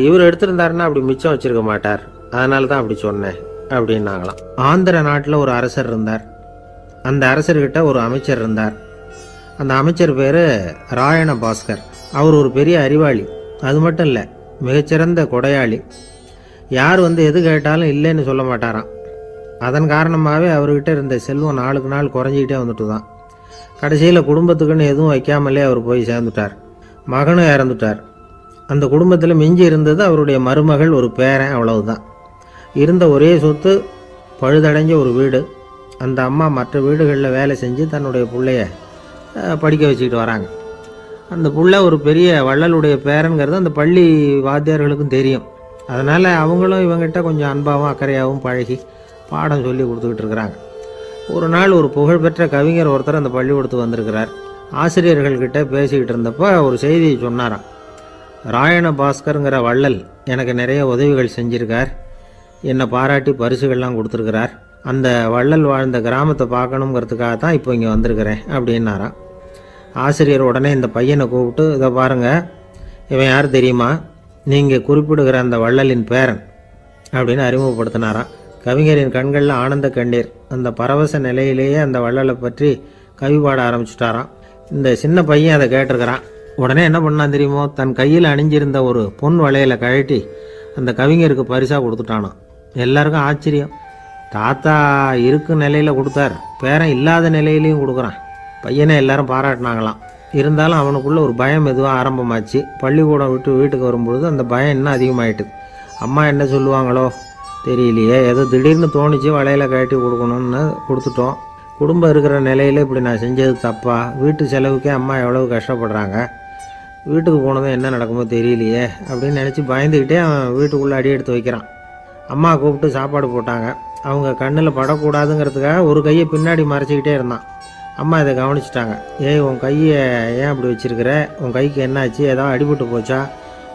S2: இவர் எடுத்திருந்தாருன்னா அப்படி மிச்சம் வச்சிருக்க மாட்டார், அதனால தான் அப்படி சொன்னேன் அப்படின்னாங்களாம். ஆந்திர நாட்டில் ஒரு அரசர் இருந்தார். அந்த அரசர்கிட்ட ஒரு அமைச்சர் இருந்தார். அந்த அமைச்சர் பேர் ராயண பாஸ்கர். அவர் ஒரு பெரிய அறிவாளி. அது மட்டும் இல்லை, மிகச்சிறந்த கொடையாளி. யார் எது கேட்டாலும் இல்லைன்னு சொல்ல மாட்டாராம். அதன் காரணமாகவே அவர்கிட்ட இருந்த செல்வம் நாளுக்கு நாள் குறைஞ்சிக்கிட்டே வந்துட்டு தான். கடைசியில் குடும்பத்துக்குன்னு எதுவும் வைக்காமலே அவர் போய் சேர்ந்துட்டார். மகனும் இறந்துட்டார். அந்த குடும்பத்தில் மிஞ்சி இருந்தது அவருடைய மருமகள், ஒரு பேரன், அவ்வளவுதான். இருந்த ஒரே சொத்து பழுதடைஞ்ச ஒரு வீடு. அந்த அம்மா மற்ற வீடுகளில் வேலை செஞ்சு தன்னுடைய பிள்ளைய படிக்க வச்சுக்கிட்டு வராங்க. அந்த புள்ள ஒரு பெரிய வள்ளலுடைய பேரன்கிறது அந்த பள்ளி வாத்தியார்களுக்கும் தெரியும். அதனால் அவங்களும் இவங்ககிட்ட கொஞ்சம் அன்பாகவும் அக்கறையாகவும் பழகி பாடம் சொல்லி கொடுத்துக்கிட்டு இருக்கிறாங்க. ஒரு நாள் ஒரு புகழ்பெற்ற கவிஞர் ஒருத்தர் அந்த பள்ளிக்கூடத்துக்கு வந்திருக்கிறார். ஆசிரியர்கள்கிட்ட பேசிக்கிட்டு இருந்தப்போ ஒரு செய்தி சொன்னாராம். ராயண பாஸ்கருங்கிற வள்ளல் எனக்கு நிறைய உதவிகள் செஞ்சுருக்கார், என்னை பாராட்டி பரிசுகள்லாம் கொடுத்துருக்கிறார். அந்த வள்ளல் வாழ்ந்த கிராமத்தை பார்க்கணுங்கிறதுக்காக தான் இப்போ இங்கே வந்திருக்கிறேன் அப்படின்னாராம். ஆசிரியர் உடனே இந்த பையனை கூப்பிட்டு, இதை பாருங்கள், இவன் யார் தெரியுமா, நீங்கள் குறிப்பிடுகிற அந்த வள்ளலின் பேரன் அப்படின்னு அறிமுகப்படுத்தினாராம். கவிஞரின் கண்களில் ஆனந்த கண்ணீர். அந்த பரவச நிலையிலேயே அந்த வள்ளலை பற்றி கவி பாட ஆரம்பிச்சுட்டாராம். இந்த சின்ன பையன் அதை கேட்டிருக்கிறான். உடனே என்ன பண்ணான் தெரியுமோ, தன் கையில் அணிஞ்சிருந்த ஒரு பொன் வளையலை கழட்டி அந்த கவிஞருக்கு பரிசாக கொடுத்துட்டானான். எல்லாருக்கும் ஆச்சரியம். தாத்தா இருக்கும் நிலையில் கொடுத்தார், பேரன் இல்லாத நிலையிலையும் கொடுக்குறான். பையனை எல்லாரும் பாராட்டினாங்களாம். இருந்தாலும் அவனுக்குள்ள ஒரு பயம் எதுவும் ஆரம்பமாச்சு. பள்ளிக்கூடம் விட்டு வீட்டுக்கு வரும்பொழுது அந்த பயம் இன்னும் அதிகமாயிட்டுது. அம்மா என்ன சொல்லுவாங்களோ தெரியலையே, ஏதோ திடீர்னு தோணிச்சு வளையலை கழட்டி கொடுக்கணும்னு கொடுத்துட்டோம். குடும்பம் இருக்கிற நிலையில் இப்படி நான் செஞ்சது தப்பா, வீட்டு செலவுக்கே அம்மா எவ்வளவு கஷ்டப்படுறாங்க, வீட்டுக்கு போனதும் என்ன நடக்குமோ தெரியலையே அப்படின்னு நினச்சி பயந்துக்கிட்டே அவன் வீட்டுக்குள்ளே அடி எடுத்து வைக்கிறான். அம்மா கூப்பிட்டு சாப்பாடு போட்டாங்க. அவங்க கண்ணில் படக்கூடாதுங்கிறதுக்காக ஒரு கையை பின்னாடி மறைச்சிக்கிட்டே இருந்தான். அம்மா இதை கவனிச்சிட்டாங்க. ஏய், உன் கையை ஏன் அப்படி வச்சிருக்கிற, உன் கைக்கு என்னாச்சு, ஏதாவது அடிபட்டு போச்சா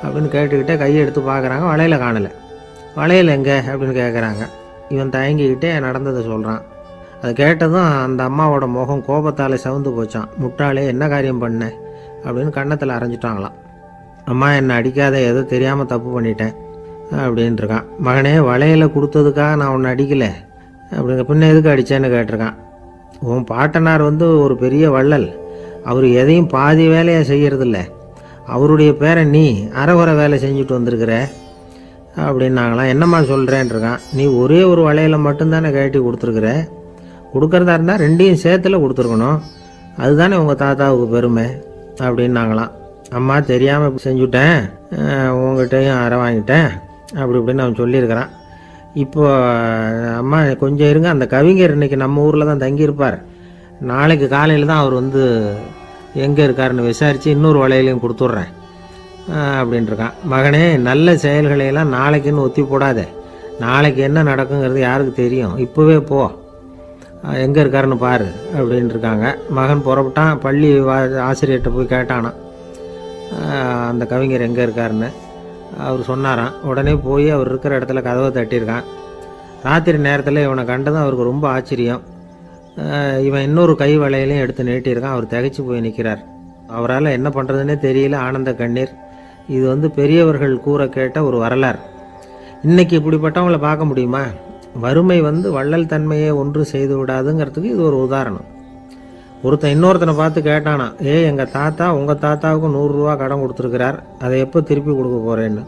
S2: அப்படின்னு கேட்டுக்கிட்டே கையை எடுத்து பார்க்குறாங்க. வளையல காணலை. வளையல் எங்கே அப்படின்னு கேட்குறாங்க. இவன் தயங்கிக்கிட்டே நடந்ததை சொல்கிறான். அதை கேட்டதும் அந்த அம்மாவோட முகம் கோபத்தால் சவுந்து போச்சான். முட்டாளே, என்ன காரியம் பண்ண அப்படின்னு கன்னத்தில் அரைஞ்சிட்டாங்களாம். அம்மா, என்னை அடிக்காத, ஏதோ தெரியாமல் தப்பு பண்ணிட்டேன் அப்படின்ட்டுருக்கான். மகனே, வளையலை கொடுத்ததுக்காக நான் உன்னை அடிக்கலை அப்படிங்க, பின்ன எதுக்கு அடித்தேன்னு கேட்டிருக்கான். உன் பாட்டனார் ஒரு பெரிய வள்ளல், அவர் எதையும் பாதி வேலையாக செய்கிறதில்ல, அவருடைய பேரை நீ அரைகுறை வேலை செஞ்சுட்டு வந்திருக்கிற அப்படின்னாங்களாம். என்னம்மா சொல்கிறேன்ருக்கான். நீ ஒரே ஒரு வளையலை மட்டும்தானே கழட்டி கொடுத்துருக்குற, கொடுக்குறதா இருந்தால் ரெண்டையும் சேர்த்துல கொடுத்துருக்கணும், அதுதானே உங்கள் தாத்தாவுக்கு பெருமை அப்படின்னாங்களாம். அம்மா, தெரியாமல் செஞ்சுட்டேன், உங்கள்கிட்டையும் அரை வாங்கிட்டேன் அப்படி இப்படின்னு அவன் சொல்லியிருக்கிறான். இப்போ அம்மா கொஞ்சம் இருங்க, அந்த கவிஞர் இன்றைக்கி நம்ம ஊரில் தான் தங்கியிருப்பார், நாளைக்கு காலையில் தான் அவர் எங்கே இருக்காருன்னு விசாரித்து இன்னொரு வளையலையும் கொடுத்துட்றேன் அப்படின்ட்டுருக்கான். மகனே, நல்ல செயல்களையெல்லாம் நாளைக்குன்னு ஒத்தி போடாத, நாளைக்கு என்ன நடக்குங்கிறது யாருக்கு தெரியும், இப்போவே போ, எங்கே இருக்காருன்னு பாரு அப்படின்ட்டுருக்காங்க. மகன் புறப்பட்டான். பள்ளி ஆசிரியர்கிட்ட போய் கேட்டானான் அந்த கவிஞர் எங்கே இருக்காருன்னு. அவர் சொன்னாராம். உடனே போய் அவர் இருக்கிற இடத்துல கதவை தட்டியிருக்கான். ராத்திரி நேரத்தில் இவனை கண்டதும் அவருக்கு ரொம்ப ஆச்சரியம். இவன் இன்னொரு கை வளையலையும் எடுத்து நீட்டியிருக்கான். அவர் திகைச்சு போய் நிற்கிறார். அவரால் என்ன பண்ணுறதுன்னே தெரியல. ஆனந்த கண்ணீர். இது பெரியவர்கள் கூற கேட்ட ஒரு வரலாறு. இன்றைக்கி இப்படிப்பட்டவங்களை பார்க்க முடியுமா? வறுமை வள்ளல் தன்மையை ஒன்று செய்து விடாதுங்கிறதுக்கு இது ஒரு உதாரணம். ஒருத்தன் இன்னொருத்தனை பார்த்து கேட்டானா, எங்கள் தாத்தா உங்கள் தாத்தாவுக்கு 100 ரூபா கடன் கொடுத்துருக்கிறார், அதை எப்போ திருப்பி கொடுக்க போகிறேன்னு.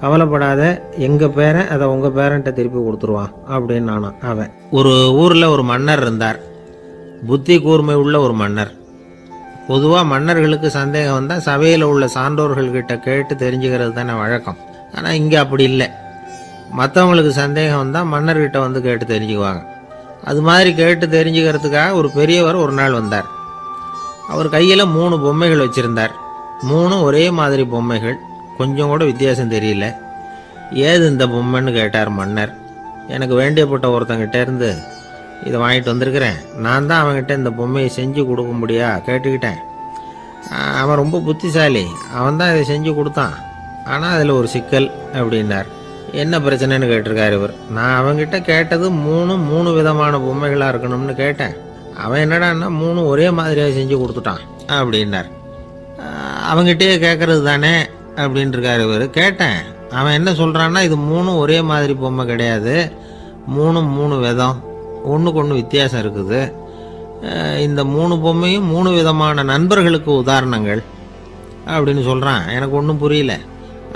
S2: கவலைப்படாத, எங்கள் பேரன் அதை உங்கள் பேரன்ட்ட திருப்பி கொடுத்துருவான் அப்படின்னு நானான் அவன். ஒரு ஊரில் ஒரு மன்னர் இருந்தார். புத்தி கூர்மை உள்ள ஒரு மன்னர். பொதுவாக மன்னர்களுக்கு சந்தேகம் வந்தால் சபையில் உள்ள சான்றோர்கள்கிட்ட கேட்டு தெரிஞ்சுக்கிறது தானே வழக்கம். ஆனால் இங்கே அப்படி இல்லை. மற்றவங்களுக்கு சந்தேகம் வந்தால் மன்னர்கிட்ட கேட்டு தெரிஞ்சுக்குவாங்க. அது மாதிரி கேட்டு தெரிஞ்சுக்கிறதுக்காக ஒரு பெரியவர் ஒரு நாள் வந்தார். அவர் கையில் 3 பொம்மைகள் வச்சுருந்தார். 3 ஒரே மாதிரி பொம்மைகள், கொஞ்சம் கூட வித்தியாசம் தெரியல. ஏது இந்த பொம்மைன்னு கேட்டார் மன்னர். எனக்கு வேண்டியப்பட்ட ஒருத்தங்கிட்ட இருந்து இதை வாங்கிட்டு வந்திருக்கிறேன், நான் தான் அவன்கிட்ட இந்த பொம்மையை செஞ்சு கொடுக்க முடியா கேட்டுக்கிட்டேன். அவன் ரொம்ப புத்திசாலி, அவன் தான் இதை செஞ்சு கொடுத்தான், ஆனால் அதில் ஒரு சிக்கல் அப்படின்னார். என்ன பிரச்சனைன்னு கேட்டிருக்காரு இவர். நான் அவன்கிட்ட கேட்டது 3 விதமான பொம்மைகளாக இருக்கணும்னு கேட்டேன், அவன் என்னடான்னா 3 ஒரே மாதிரியாக செஞ்சு கொடுத்துட்டான் அப்படின்னார். அவங்ககிட்டயே கேட்கறது தானே அப்படின்ட்டுருக்காரு இவர். கேட்டேன், அவன் என்ன சொல்கிறான்னா, இது 3 ஒரே மாதிரி பொம்மை கிடையாது, 3 விதம், ஒன்றுக்கு ஒன்று வித்தியாசம் இருக்குது. இந்த 3 பொம்மையும் 3 விதமான நண்பர்களுக்கு உதாரணங்கள் அப்படின்னு சொல்கிறான். எனக்கு ஒன்றும் புரியல,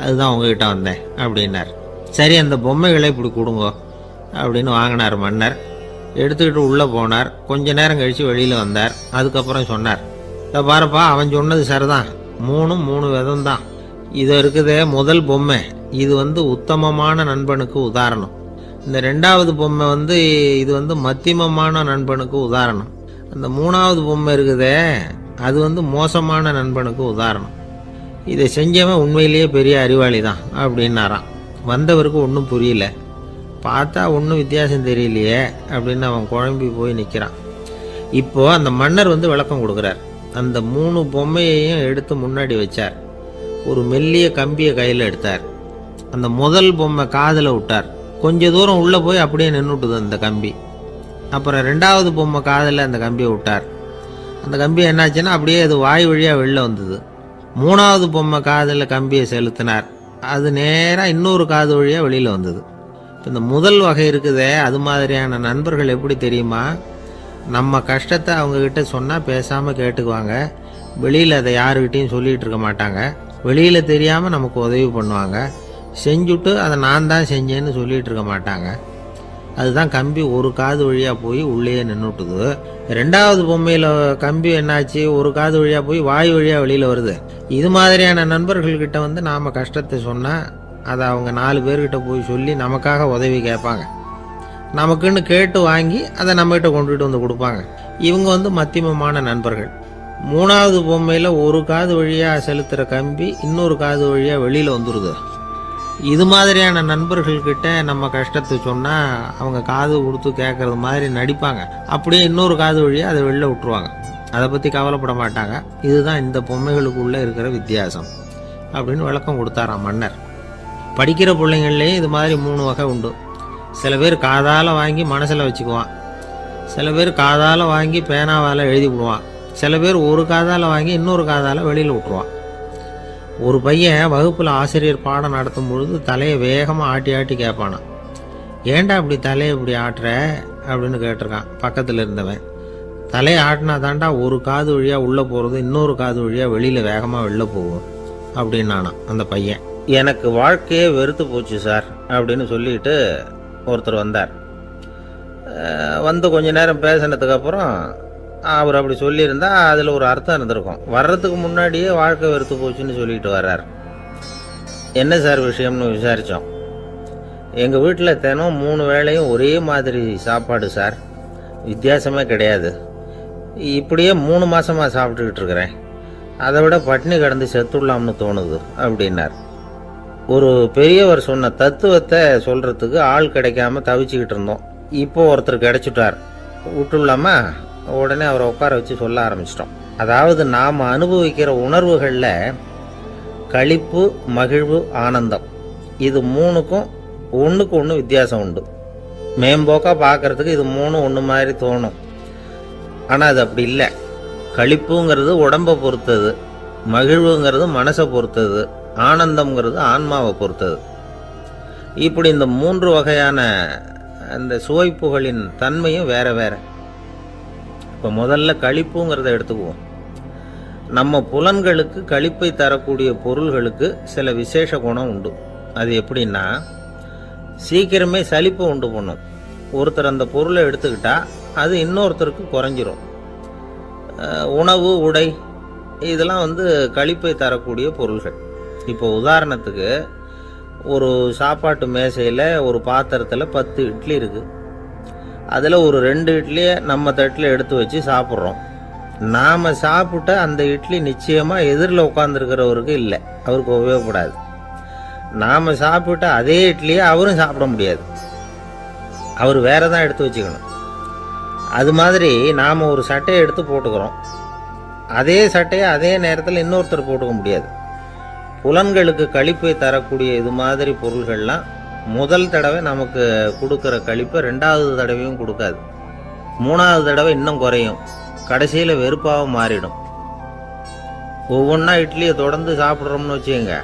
S2: அதுதான் உங்ககிட்ட வந்தேன் அப்படின்னார். சரி, அந்த பொம்மைகளை இப்படி கொடுங்க
S1: அப்படின்னு வாங்கினார் மன்னர். எடுத்துக்கிட்டு உள்ளே போனார். கொஞ்ச நேரம் கழித்து வெளியில் வந்தார். அதுக்கப்புறம் சொன்னார், இதை பாருப்பா, அவன் சொன்னது சரிதான், 3 விதம் தான். இது இருக்குதே முதல் பொம்மை, இது உத்தமமான நண்பனுக்கு உதாரணம். இந்த 2வது பொம்மை இது மத்தியமமான நண்பனுக்கு உதாரணம். அந்த 3வது பொம்மை இருக்குதே அது மோசமான நண்பனுக்கு உதாரணம். இதை செஞ்சவன் உண்மையிலேயே பெரிய அறிவாளி தான் அப்படின்னாராம். வந்தவருக்கு ஒன்றும் புரியல. பார்த்தா ஒன்றும் வித்தியாசம் தெரியலையே அப்படின்னு அவன் குழம்பி போய் நிற்கிறான். இப்போது அந்த மன்னர் விளக்கம் கொடுக்குறார். அந்த 3 பொம்மையையும் எடுத்து முன்னாடி வச்சார். ஒரு மெல்லிய கம்பியை கையில் எடுத்தார். அந்த முதல் பொம்மை காதில் விட்டார். கொஞ்ச தூரம் உள்ளே போய் அப்படியே நின்றுட்டுது அந்த கம்பி. அப்புறம் 2வது பொம்மை காதில் அந்த கம்பியை விட்டார். அந்த கம்பி என்னாச்சுன்னா அப்படியே அது வாய் வழியாக வெளில வந்தது. 3வது பொம்மை காதில் கம்பியை செலுத்தினார். அது நேராக இன்னொரு காது வழியாக வெளியில் வந்தது. இந்த முதல் வகை இருக்குதே, அது மாதிரியான நண்பர்கள் எப்படி தெரியுமா? நம்ம கஷ்டத்தை அவங்கக்கிட்ட சொன்னால் பேசாமல் கேட்டுக்குவாங்க. வெளியில் அதை யாருக்கிட்டையும் சொல்லிகிட்டு இருக்க மாட்டாங்க. வெளியில் தெரியாமல் நமக்கு உதவி பண்ணுவாங்க. செஞ்சுட்டு அதை நான் தான் செஞ்சேன்னு சொல்லிகிட்டு இருக்க மாட்டாங்க. அதுதான் கம்பி ஒரு காது வழியாக போய் உள்ளே நின்றுட்டுது. 2வது பொம்மையில் கம்பி என்னாச்சு, ஒரு காது வழியாக போய் வாய் வழியாக வெளியில் வருது. இது மாதிரியான நண்பர்கள்கிட்ட நாம் கஷ்டத்தை சொன்னால் அதை அவங்க 4 பேர்கிட்ட போய் சொல்லி நமக்காக உதவி கேட்பாங்க. நமக்குன்னு கேட்டு வாங்கி அதை நம்மகிட்ட கொண்டுகிட்டு கொடுப்பாங்க. இவங்க மத்தியமமான நண்பர்கள். 3வது பொம்மையில் ஒரு காது வழியாக செலுத்துகிற கம்பி இன்னொரு காது வழியாக வெளியில் வந்துடுது. இது மாதிரியான நண்பர்கள்கிட்ட நம்ம கஷ்டத்தை சொன்னால் அவங்க காது கொடுத்து கேட்குறது மாதிரி நடிப்பாங்க. அப்படியே இன்னொரு காது வழியாக அதை வெளில விட்டுருவாங்க. அதை பற்றி கவலைப்பட மாட்டாங்க. இதுதான் இந்த பொம்மைகளுக்குள்ளே இருக்கிற வித்தியாசம் அப்படின்னு விளக்கம் கொடுத்தாராம் மன்னர். படிக்கிற பிள்ளைங்கள்லேயும் இது மாதிரி 3 வகை உண்டு. சில பேர் காதால் வாங்கி மனசில் வச்சுக்குவான். சில பேர் காதால் வாங்கி பேனாவால் எழுதி விடுவான். சில பேர் ஒரு காதால் வாங்கி இன்னொரு காதால் வெளியில் விட்டுருவான். ஒரு பையன் வகுப்பில் ஆசிரியர் பாடம் நடத்தும் பொழுது தலையை வேகமாக ஆட்டி ஆட்டி கேட்பானான். ஏன்டா இப்படி தலையை இப்படி ஆட்டுற அப்படின்னு கேட்டிருக்கான் பக்கத்தில் இருந்தவன். தலையை ஆட்டினா தாண்டா ஒரு காது வழியாக உள்ளே போகிறது, இன்னொரு காது வழியாக வெளியில் வேகமாக வெளில போகும் அப்படின்னானான் அந்த பையன். எனக்கு வாழ்க்கையே வெறுத்து போச்சு சார் அப்படின்னு சொல்லிட்டு ஒருத்தர் வந்தார். கொஞ்ச நேரம் பேசினதுக்கப்புறம் அவர் அப்படி சொல்லியிருந்தா அதில் ஒரு அர்த்தம் இருந்திருக்கும். வர்றதுக்கு முன்னாடியே வாழ்க்கை வெறுத்து போச்சுன்னு சொல்லிட்டு வர்றார். என்ன சார் விஷயம்னு விசாரித்தோம். எங்கள் வீட்டில் தினம் 3 வேளையும் ஒரே மாதிரி சாப்பாடு சார், வித்தியாசமே கிடையாது. இப்படியே 3 மாதமாக சாப்பிட்டுக்கிட்டு இருக்கிறேன். அதை விட பட்டினி கிடந்து செத்துடலாம்னு தோணுது அப்படின்னார். ஒரு பெரியவர் சொன்ன தத்துவத்தை சொல்கிறதுக்கு ஆள் கிடைக்காம தவிச்சுக்கிட்டு இருந்தோம். இப்போ ஒருத்தர் கிடைச்சிட்டார். விட்டுலாமா? உடனே அவரை உட்கார வச்சு சொல்ல ஆரம்பிச்சிட்டோம். அதாவது நாம் அனுபவிக்கிற உணர்வுகளில் களிப்பு, மகிழ்வு, ஆனந்தம், இது 3க்கும் ஒன்றுக்கு ஒன்று வித்தியாசம் உண்டு. மேம்போக்காக பார்க்குறதுக்கு இது 3 ஒன்று மாதிரி தோணும். ஆனால் அது அப்படி இல்லை. களிப்புங்கிறது உடம்பை பொறுத்தது, மகிழ்வுங்கிறது மனசை பொறுத்தது, ஆனந்தம்ங்கிறது ஆன்மாவை பொறுத்தது. இப்படி இந்த 3 வகையான அந்த சுவைப்புகளின் தன்மையும் வேற வேற. இப்போ முதல்ல களிப்புங்கிறத எடுத்துக்குவோம். நம்ம புலன்களுக்கு களிப்பை தரக்கூடிய பொருள்களுக்கு சில விசேஷ குணம் உண்டு. அது எப்படின்னா, சீக்கிரமே சலிப்பை உண்டு பண்ணும். ஒருத்தர் அந்த பொருளை எடுத்துக்கிட்டா அது இன்னொருத்தருக்கு குறைஞ்சிரும். உணவு, உடை, இதெல்லாம் களிப்பை தரக்கூடிய பொருள்கள். இப்போ உதாரணத்துக்கு, ஒரு சாப்பாட்டு மேசையில் ஒரு பாத்திரத்தில் 10 இட்லி இருக்குது. அதில் ஒரு 2 இட்லியை நம்ம தட்டில் எடுத்து வச்சு சாப்பிட்றோம். நாம் சாப்பிட்ட அந்த இட்லி நிச்சயமாக எதிரில் உட்காந்துருக்கிறவருக்கு இல்லை, அவருக்கு உபயோகப்படாது. நாம் சாப்பிட்ட அதே இட்லியை அவரும் சாப்பிட முடியாது, அவர் வேற தான் எடுத்து வச்சுக்கணும். அது மாதிரி நாம் ஒரு சட்டையை எடுத்து போட்டுக்கிறோம். அதே சட்டையை அதே நேரத்தில் இன்னொருத்தர் போட்டுக்க முடியாது. புலன்களுக்கு களிப்பை தரக்கூடிய இது மாதிரி பொருள்கள்லாம் முதல் தடவை நமக்கு கொடுக்குற களிப்பை 2வது தடவையும் கொடுக்காது. 3வது தடவை இன்னும் குறையும். கடைசியில் வெறுப்பாக மாறிடும். ஒவ்வொன்றா இட்லியை தொடர்ந்து சாப்பிட்றோம்னு வச்சுக்கோங்க,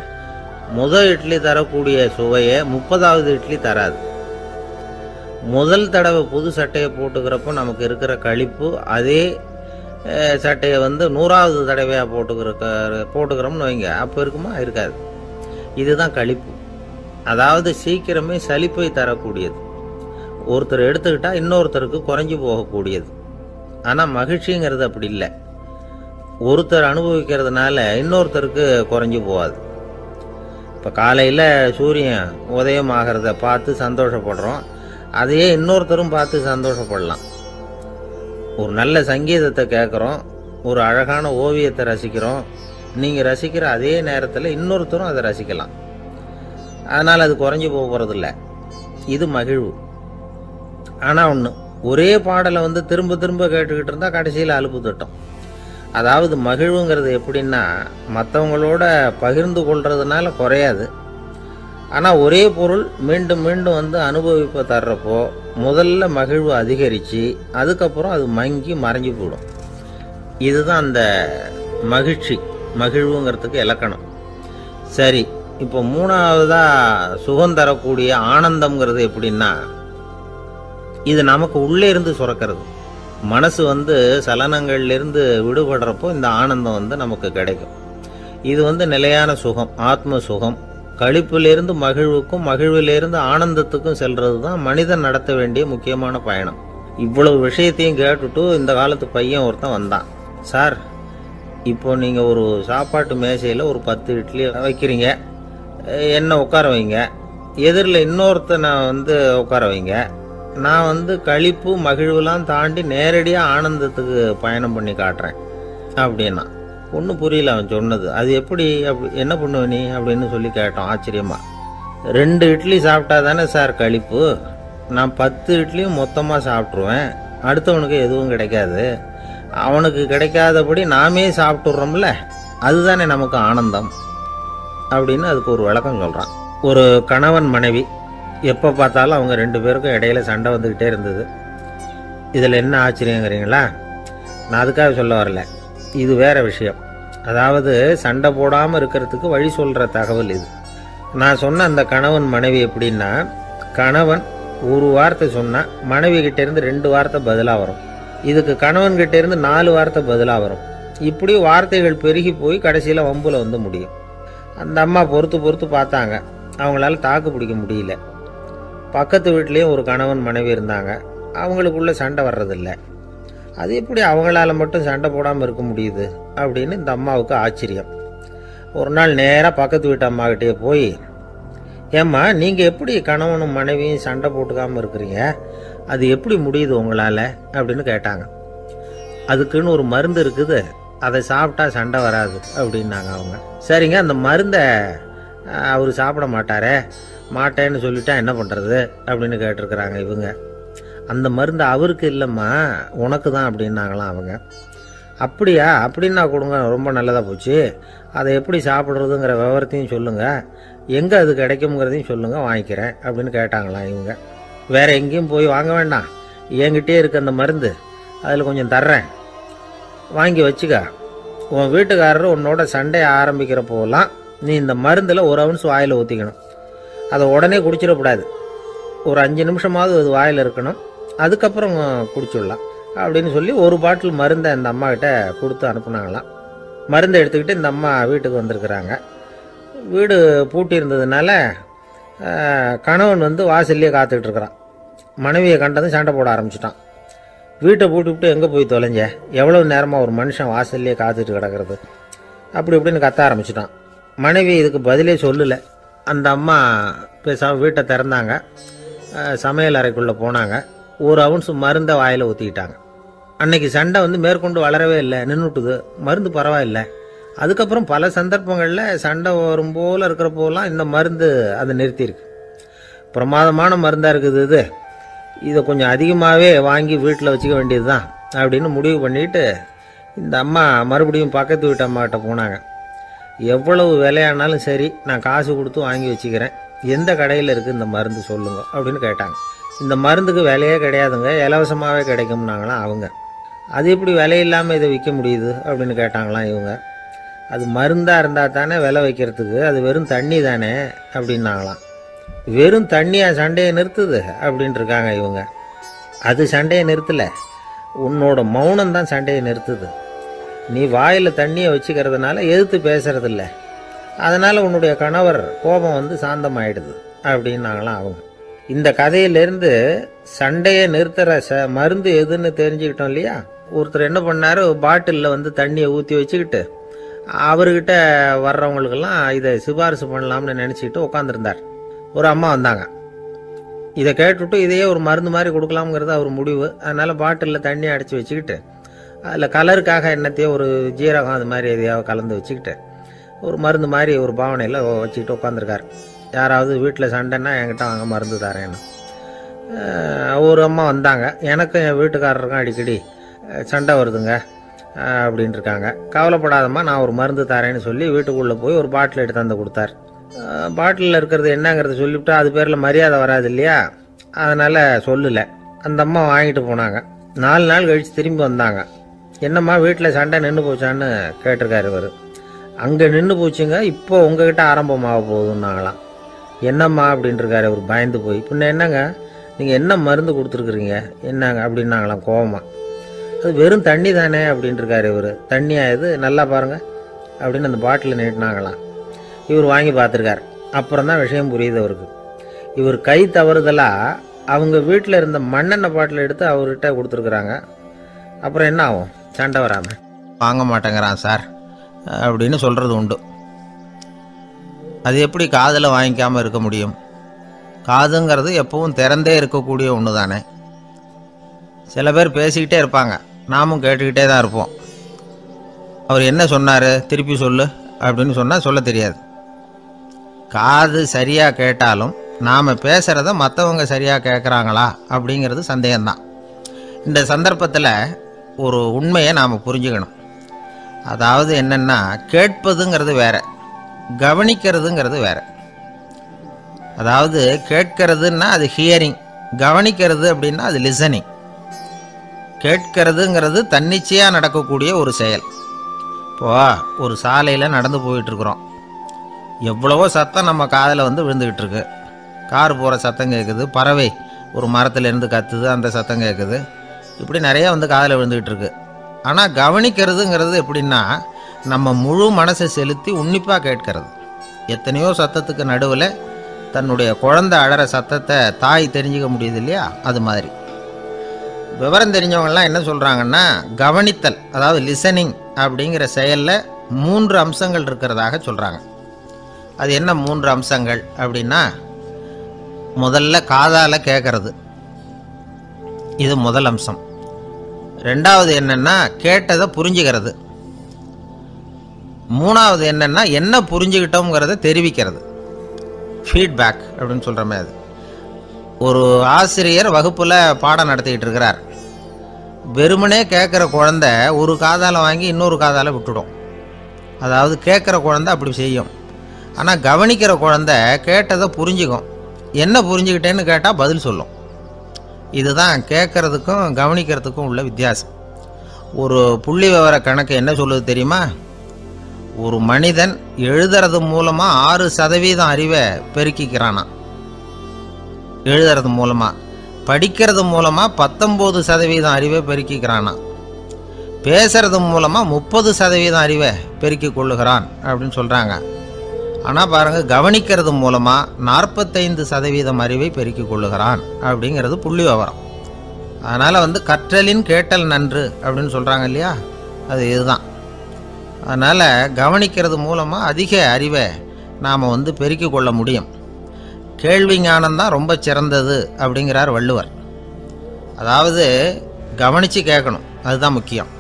S1: முதல் இட்லி தரக்கூடிய சுவையை 30வது இட்லி தராது. முதல் தடவை புது சட்டையை போட்டுக்கிறப்போ நமக்கு இருக்கிற களிப்பு அதே சட்டையை 100வது தடவையாக போட்டுக்கிறோம்னு வைங்க, அப்போ இருக்குமா? இருக்காது. இதுதான் களிப்பு. அதாவது சீக்கிரமே சலிப்பை தரக்கூடியது.
S2: ஒருத்தர் எடுத்துக்கிட்டால் இன்னொருத்தருக்கு குறைஞ்சி போகக்கூடியது. ஆனால் மகிழ்ச்சிங்கிறது அப்படி இல்லை. ஒருத்தர் அனுபவிக்கிறதுனால இன்னொருத்தருக்கு குறைஞ்சி போகாது. இப்போ காலையில் சூரியன் உதயம் ஆகிறத பார்த்து சந்தோஷப்படுறோம், அதையே இன்னொருத்தரும் பார்த்து சந்தோஷப்படலாம். ஒரு நல்ல சங்கீதத்தை கேட்குறோம், ஒரு அழகான ஓவியத்தை ரசிக்கிறோம், நீங்கள் ரசிக்கிற அதே நேரத்தில் இன்னொருத்தரும் அதை ரசிக்கலாம். அதனால் அது குறைஞ்சி போகிறதில்ல. இது மகிழ்வு. ஆனால் ஒன்று, ஒரே பாடலை திரும்ப திரும்ப கேட்டுக்கிட்டு இருந்தால் கடைசியில் அலுப்பு தட்டும். அதாவது மகிழ்வுங்கிறது எப்படின்னா, மற்றவங்களோட பகிர்ந்து கொள்றதுனால குறையாது. ஆனால் ஒரே பொருள் மீண்டும் மீண்டும் அனுபவிப்ப தர்றப்போ முதல்ல மகிழ்வு அதிகரித்து அதுக்கப்புறம் அது மங்கி மறைஞ்சு போயிடும். இதுதான் அந்த மகிழ்வுங்கிறதுக்கு இலக்கணம். சரி, இப்போ மூணாவதாக சுகம் தரக்கூடிய ஆனந்தம்ங்கிறது எப்படின்னா, இது நமக்கு உள்ளே இருந்து சுரக்கிறது. மனசு சலனங்கள்லேருந்து விடுபடுறப்போ இந்த ஆனந்தம் நமக்கு கிடைக்கும். இது நிலையான சுகம், ஆத்ம சுகம். களிப்பிலிருந்து மகிழ்வுக்கும் மகிழ்விலிருந்து ஆனந்தத்துக்கும் செல்றது தான் மனிதன் நடத்த வேண்டிய முக்கியமான பயணம். இவ்வளவு விஷயத்தையும் கேட்டுட்டு இந்த காலத்து பையன் ஒருத்தன் வந்தான். சார், இப்போ நீங்கள் ஒரு சாப்பாட்டு மேசையில் ஒரு 10 இட்லி வைக்கிறீங்க, என்ன உட்கார வைங்க, எதிரில் இன்னொருத்தனை உட்கார வைங்க, நான் களிப்பு மகிழ்வுலாம் தாண்டி நேரடியாக ஆனந்தத்துக்கு பயணம் பண்ணி காட்டுறேன் அப்படின்னா. ஒன்றும் புரியல அவன் சொன்னது. அது எப்படி, அப்படி என்ன பண்ணுவ நீ அப்படின்னு சொல்லி கேட்டோம் ஆச்சரியமா. 2 இட்லி சாப்பிட்டா தானே சார் களிப்பு, நான் 10 இட்லியும் மொத்தமாக சாப்பிட்ருவேன், அடுத்தவனுக்கு எதுவும் கிடைக்காது, அவனுக்கு கிடைக்காதபடி நாமே சாப்பிட்டுடுறோம்ல, அதுதானே நமக்கு ஆனந்தம் அப்படின்னு அதுக்கு ஒரு விளக்கம் சொல்கிறான். ஒரு கணவன் மனைவி எப்போ பார்த்தாலும் அவங்க 2 பேருக்கும் இடையில சண்டை வந்துக்கிட்டே இருந்தது. இதில் என்ன ஆச்சரியங்கிறீங்களா? நான் அதுக்காக சொல்ல வரல, இது வேற விஷயம். அதாவது சண்டை போடாமல் இருக்கிறதுக்கு வழி சொல்கிற தகவல் இது. நான் சொன்ன அந்த கணவன் மனைவி எப்படின்னா, கணவன் ஒரு வார்த்தை சொன்னால் மனைவி கிட்டேருந்து 2 வார்த்தை பதிலாக வரும், இதுக்கு கணவன் கிட்டேருந்து 4 வார்த்தை பதிலாக வரும். இப்படி வார்த்தைகள் பெருகி போய் கடைசியில் வம்புல முடியும். அந்த அம்மா பொறுத்து பார்த்தாங்க, அவங்களால தாக்கு பிடிக்க முடியல. பக்கத்து வீட்லேயும் ஒரு கணவன் மனைவி இருந்தாங்க, அவங்களுக்குள்ள சண்டை வர்றதில்லை. அது எப்படி அவங்களால மட்டும் சண்டை போடாமல் இருக்க முடியுது அப்படின்னு இந்த அம்மாவுக்கு ஆச்சரியம். ஒரு நாள் நேராக பக்கத்து வீட்டு அம்மாக்கிட்டே போய், ஏம்மா, நீங்கள் எப்படி கணவனும் மனைவியும் சண்டை போட்டுக்காமல் இருக்கிறீங்க, அது எப்படி முடியுது உங்களால் அப்படின்னு கேட்டாங்க. அதுக்குன்னு ஒரு மருந்து இருக்குது, அதை சாப்பிட்டா சண்டை வராது அப்படின்னாங்க அவங்க. சரிங்க, அந்த மருந்தை அவர் சாப்பிட மாட்டேன்னு சொல்லிட்டா என்ன பண்ணுறது அப்படின்னு கேட்டிருக்கிறாங்க இவங்க. அந்த மருந்து அவருக்கு இல்லைம்மா, உனக்கு தான் அப்படின்னாங்களாம் அவங்க. அப்படியா, அப்படின்னா கொடுங்க, ரொம்ப நல்லதாக போச்சு, அதை எப்படி சாப்பிட்றதுங்கிற விவரத்தையும் சொல்லுங்கள், எங்கே அது கிடைக்குங்கிறதையும் சொல்லுங்கள், வாங்கிக்கிறேன் அப்படின்னு கேட்டாங்களாம் இவங்க. வேறு எங்கேயும் போய் வாங்க வேண்டாம், என்கிட்டே இருக்க அந்த மருந்து, அதில் கொஞ்சம் தர்றேன், வாங்கி வச்சுக்க. உன் வீட்டுக்காரர் உன்னோட சண்டையை ஆரம்பிக்கிறப்போலாம் நீ இந்த மருந்தில் 1 ounce வாயில் ஊற்றிக்கணும். அதை உடனே குடிச்சிடக்கூடாது, ஒரு 5 நிமிஷமாவது அது வாயில் இருக்கணும், அதுக்கப்புறம் குடிச்சிடலாம் அப்படின்னு சொல்லி ஒரு பாட்டில் மருந்தை இந்த அம்மா கிட்ட கொடுத்து அனுப்புனாங்களாம். மருந்தை எடுத்துக்கிட்டு இந்த அம்மா வீட்டுக்கு வந்திருக்கிறாங்க. வீடு பூட்டி இருந்ததுனால கணவன் வாசல்லையே காத்துக்கிட்டு இருக்கிறான். மனைவியை கண்டதும் சண்டை போட ஆரம்பிச்சிட்டான். வீட்டை பூட்டி விட்டு எங்கே போய் தொலைஞ்ச, எவ்வளவு நேரமாக ஒரு மனுஷன் வாசல்லையே காத்துட்டு கிடக்கிறது அப்படி இப்படின்னு கத்த ஆரம்பிச்சிட்டான். மனைவி இதுக்கு பதிலே சொல்லலை. அந்த அம்மா பேசாமல் வீட்டை திறந்தாங்க, சமையல் அறைக்குள்ளே போனாங்க, 1 ounce மருந்தை வாயில் ஊற்றிக்கிட்டாங்க. அன்னைக்கு சண்டை மேற்கொண்டு வளரவே இல்லை, நின்றுட்டுது. மருந்து பரவாயில்லை. அதுக்கப்புறம் பல சந்தர்ப்பங்களில் சண்டை வரும் போல் இருக்கிறப்போலாம் இந்த மருந்து அதை நிறுத்தியிருக்கு. பிரமாதமான மருந்தாக இருக்குது இதை கொஞ்சம் அதிகமாகவே வாங்கி வீட்டில் வச்சுக்க வேண்டியது தான் அப்படின்னு முடிவு பண்ணிட்டு இந்த அம்மா மறுபடியும் பக்கத்து வீட்டு அம்மாக்கிட்ட போனாங்க. எவ்வளவு விலையானாலும் சரி, நான் காசு கொடுத்து வாங்கி வச்சுக்கிறேன், எந்த கடையில் இருக்குது இந்த மருந்து சொல்லுங்க அப்படின்னு கேட்டாங்க. இந்த மருந்துக்கு விலையே கிடையாதுங்க, இலவசமாகவே கிடைக்கும்னாங்களாம் அவங்க. அது எப்படி விலை இல்லாமல் இதை விற்க முடியுது அப்படின்னு கேட்டாங்களாம் இவங்க. அது மருந்தாக இருந்தால் தானே விலை வைக்கிறதுக்கு, அது வெறும் தண்ணி தானே அப்படின்னாங்களாம். வெறும் தண்ணியாக சண்டையை நிறுத்துது அப்படின்ட்டு இருக்காங்க இவங்க. அது சண்டையை நிறுத்தலை, உன்னோட மௌனம் தான் சண்டையை நிறுத்துது. நீ வாயில் தண்ணியை வச்சுக்கிறதுனால எதிர்த்து பேசுறதில்ல, அதனால் உன்னுடைய கணவர் கோபம் சாந்தமாயிடுது அப்படின்னாங்களாம் அவங்க. இந்த கதையிலேருந்து சண்டையை நிறுத்துற மருந்து எதுன்னு தெரிஞ்சுக்கிட்டோம் இல்லையா. ஒருத்தர் என்ன பண்ணார், பாட்டிலில் வந்து தண்ணியை ஊற்றி வச்சுக்கிட்டு அவர்கிட்ட வர்றவங்களுக்கெல்லாம் இதை சிபாரிசு பண்ணலாம்னு நினச்சிக்கிட்டு உட்காந்துருந்தார். ஒரு அம்மா வந்தாங்க. இதை கேட்டுவிட்டு இதையே ஒரு மருந்து மாதிரி கொடுக்கலாம்ங்கிறது அவர் முடிவு. அதனால் பாட்டிலில் தண்ணியை அடைச்சி வச்சுக்கிட்டு அதில் கலருக்காக என்னத்தையோ ஒரு ஜீரகம் அது மாதிரி எதையாவது கலந்து வச்சுக்கிட்டு ஒரு மருந்து மாதிரி ஒரு பாவனையில் வச்சுக்கிட்டு உட்காந்துருக்கார். யாராவது வீட்டில் சண்டைன்னா என்கிட்ட வாங்க மருந்து தரேன்னு. ஒரு அம்மா வந்தாங்க. எனக்கும் என் வீட்டுக்காரருக்கும் அடிக்கடி சண்டை வருதுங்க அப்படின்ட்டு இருக்காங்க. கவலைப்படாதம்மா, நான் ஒரு மருந்து தரேன்னு சொல்லி வீட்டுக்குள்ளே போய் ஒரு பாட்டில் எடுத்து வந்து கொடுத்தார். பாட்டிலில் இருக்கிறது என்னங்கிறத சொல்லிவிட்டு அது பேரில் மரியாதை வராது இல்லையா, அதனால் சொல்லலை. அந்த அம்மா வாங்கிட்டு போனாங்க. 4 நாள் கழித்து திரும்பி வந்தாங்க. என்னம்மா வீட்டில் சண்டை நின்று போச்சான்னு கேட்டிருக்காரு இவர். அங்கே நின்று போச்சுங்க, இப்போ உங்ககிட்ட ஆரம்பமாக போகுதுன்னாங்களாம். என்னம்மா அப்படின்ட்டுருக்காரு அவர் பயந்து போய். பின்ன என்னங்க, நீங்கள் என்ன மருந்து கொடுத்துருக்குறீங்க என்னங்க அப்படின்னாங்களாம் கோவமாக. அது வெறும் தண்ணி தானே அப்படின்ட்டுருக்காரு இவர். தண்ணியாக இது, நல்லா பாருங்கள் அப்படின்னு அந்த பாட்டில் நீட்டினாங்களாம். இவர் வாங்கி பார்த்துருக்கார். அப்புறம் தான் விஷயம் புரியுது அவருக்கு. இவர் கை தவறுதலாக அவங்க வீட்டில் இருந்த மண்ணெண்ணெய் பாட்டில் எடுத்து அவர்கிட்ட கொடுத்துருக்குறாங்க. அப்புறம் என்ன ஆகும், சண்டை வராமல்.
S1: வாங்க மாட்டேங்கிறான் சார் அப்படின்னு சொல்கிறது உண்டு. அது எப்படி காதில் வாங்கிக்காமல் இருக்க முடியும்? காதுங்கிறது எப்பவும் திறந்தே இருக்கக்கூடிய ஒன்று தானே. சில பேர் பேசிக்கிட்டே இருப்பாங்க, நாமும் கேட்டுக்கிட்டே தான் இருப்போம். அவர் என்ன சொன்னார் திருப்பி சொல்லு அப்படின்னு சொன்னால் சொல்ல தெரியாது. காது சரியாக கேட்டாலும் நாம் பேசுகிறத மற்றவங்க சரியாக கேட்குறாங்களா அப்படிங்கிறது சந்தேகம்தான். இந்த சந்தர்ப்பத்தில் ஒரு உண்மையை நாம் புரிஞ்சுக்கணும். அதாவது என்னென்னா, கேட்பதுங்கிறது வேற, கவனிக்கிறதுங்கிறது வேற. அதாவது கேட்கறதுன்னா அது ஹியரிங், கவனிக்கிறது அப்படின்னா அது லிசனிங். கேட்கறதுங்கிறது தன்னிச்சையாக நடக்கக்கூடிய ஒரு செயல். இப்போது ஒரு சாலையில் நடந்து போயிட்டுருக்குறோம். எவ்வளவோ சத்தம் நம்ம காதில் வந்து விழுந்துக்கிட்டு இருக்கு. கார் போகிற சத்தம் கேட்குது, பறவை ஒரு மரத்துலேருந்து கத்துது, அந்த சத்தம் கேட்குது. இப்படி நிறையா வந்து காதில் விழுந்துக்கிட்டு இருக்கு. ஆனால் கவனிக்கிறதுங்கிறது எப்படின்னா, நம்ம முழு மனசை செலுத்தி உன்னிப்பாக கேட்கறது. எத்தனையோ சத்தத்துக்கு நடுவில் தன்னுடைய குழந்தை அழற சத்தத்தை தாய் தெரிஞ்சுக்க முடியுது இல்லையா, அது மாதிரி. விவரம் தெரிஞ்சவங்கலாம் என்ன சொல்கிறாங்கன்னா, கவனித்தல் அதாவது லிசனிங் அப்படிங்கிற செயலில் 3 அம்சங்கள் இருக்கிறதாக சொல்கிறாங்க. அது என்ன 3 அம்சங்கள் அப்படின்னா, முதல்ல காதால் கேட்கறது, இது முதல் அம்சம். ரெண்டாவது என்னென்னா கேட்டதை புரிஞ்சுக்கிறது. மூணாவது என்னென்னா என்ன புரிஞ்சுக்கிட்டோங்கிறத தெரிவிக்கிறது, ஃபீட்பேக் அப்படின்னு சொல்கிற மாதிரி. ஒரு ஆசிரியர் வகுப்பில் பாடம் நடத்திக்கிட்டு இருக்கிறார். வெறுமனே கேட்குற குழந்தை ஒரு காதால் வாங்கி இன்னொரு காதால் விட்டுடும். அதாவது கேட்குற குழந்தை அப்படி செய்யும். ஆனால் கவனிக்கிற குழந்தை கேட்டதை புரிஞ்சுக்கும். என்ன புரிஞ்சுக்கிட்டேன்னு கேட்டால் பதில் சொல்லும். இதுதான் கேட்குறதுக்கும் கவனிக்கிறதுக்கும் உள்ள வித்தியாசம். ஒரு புள்ளி விவர கணக்கு என்ன சொல்லுது தெரியுமா? ஒரு மனிதன் எழுதுறது மூலமாக 6% அறிவை பெருக்கிக்கிறானா. எழுதுறது மூலமாக. படிக்கிறது மூலமாக 19% அறிவை பெருக்கிக்கிறானா. பேசுறது மூலமாக 30% அறிவை பெருக்கி கொள்ளுகிறான் அப்படின்னு சொல்கிறாங்க. ஆனால் பாருங்கள், கவனிக்கிறது மூலமாக 45% அறிவை பெருக்கி கொள்ளுகிறான் அப்படிங்கிறது புள்ளி விவரம். அதனால் வந்து கற்றலின் கேட்டல் நன்று அப்படின்னு சொல்கிறாங்க இல்லையா, அது இதுதான். அதனால் கவனிக்கிறது மூலமாக அதிக அறிவை நாம் வந்து பெருக்கி கொள்ள முடியும். கேள்வி ஞானம்தான் ரொம்ப சிறந்தது அப்படிங்கிறார் வள்ளுவர். அதாவது கவனித்து கேட்கணும், அதுதான் முக்கியம்.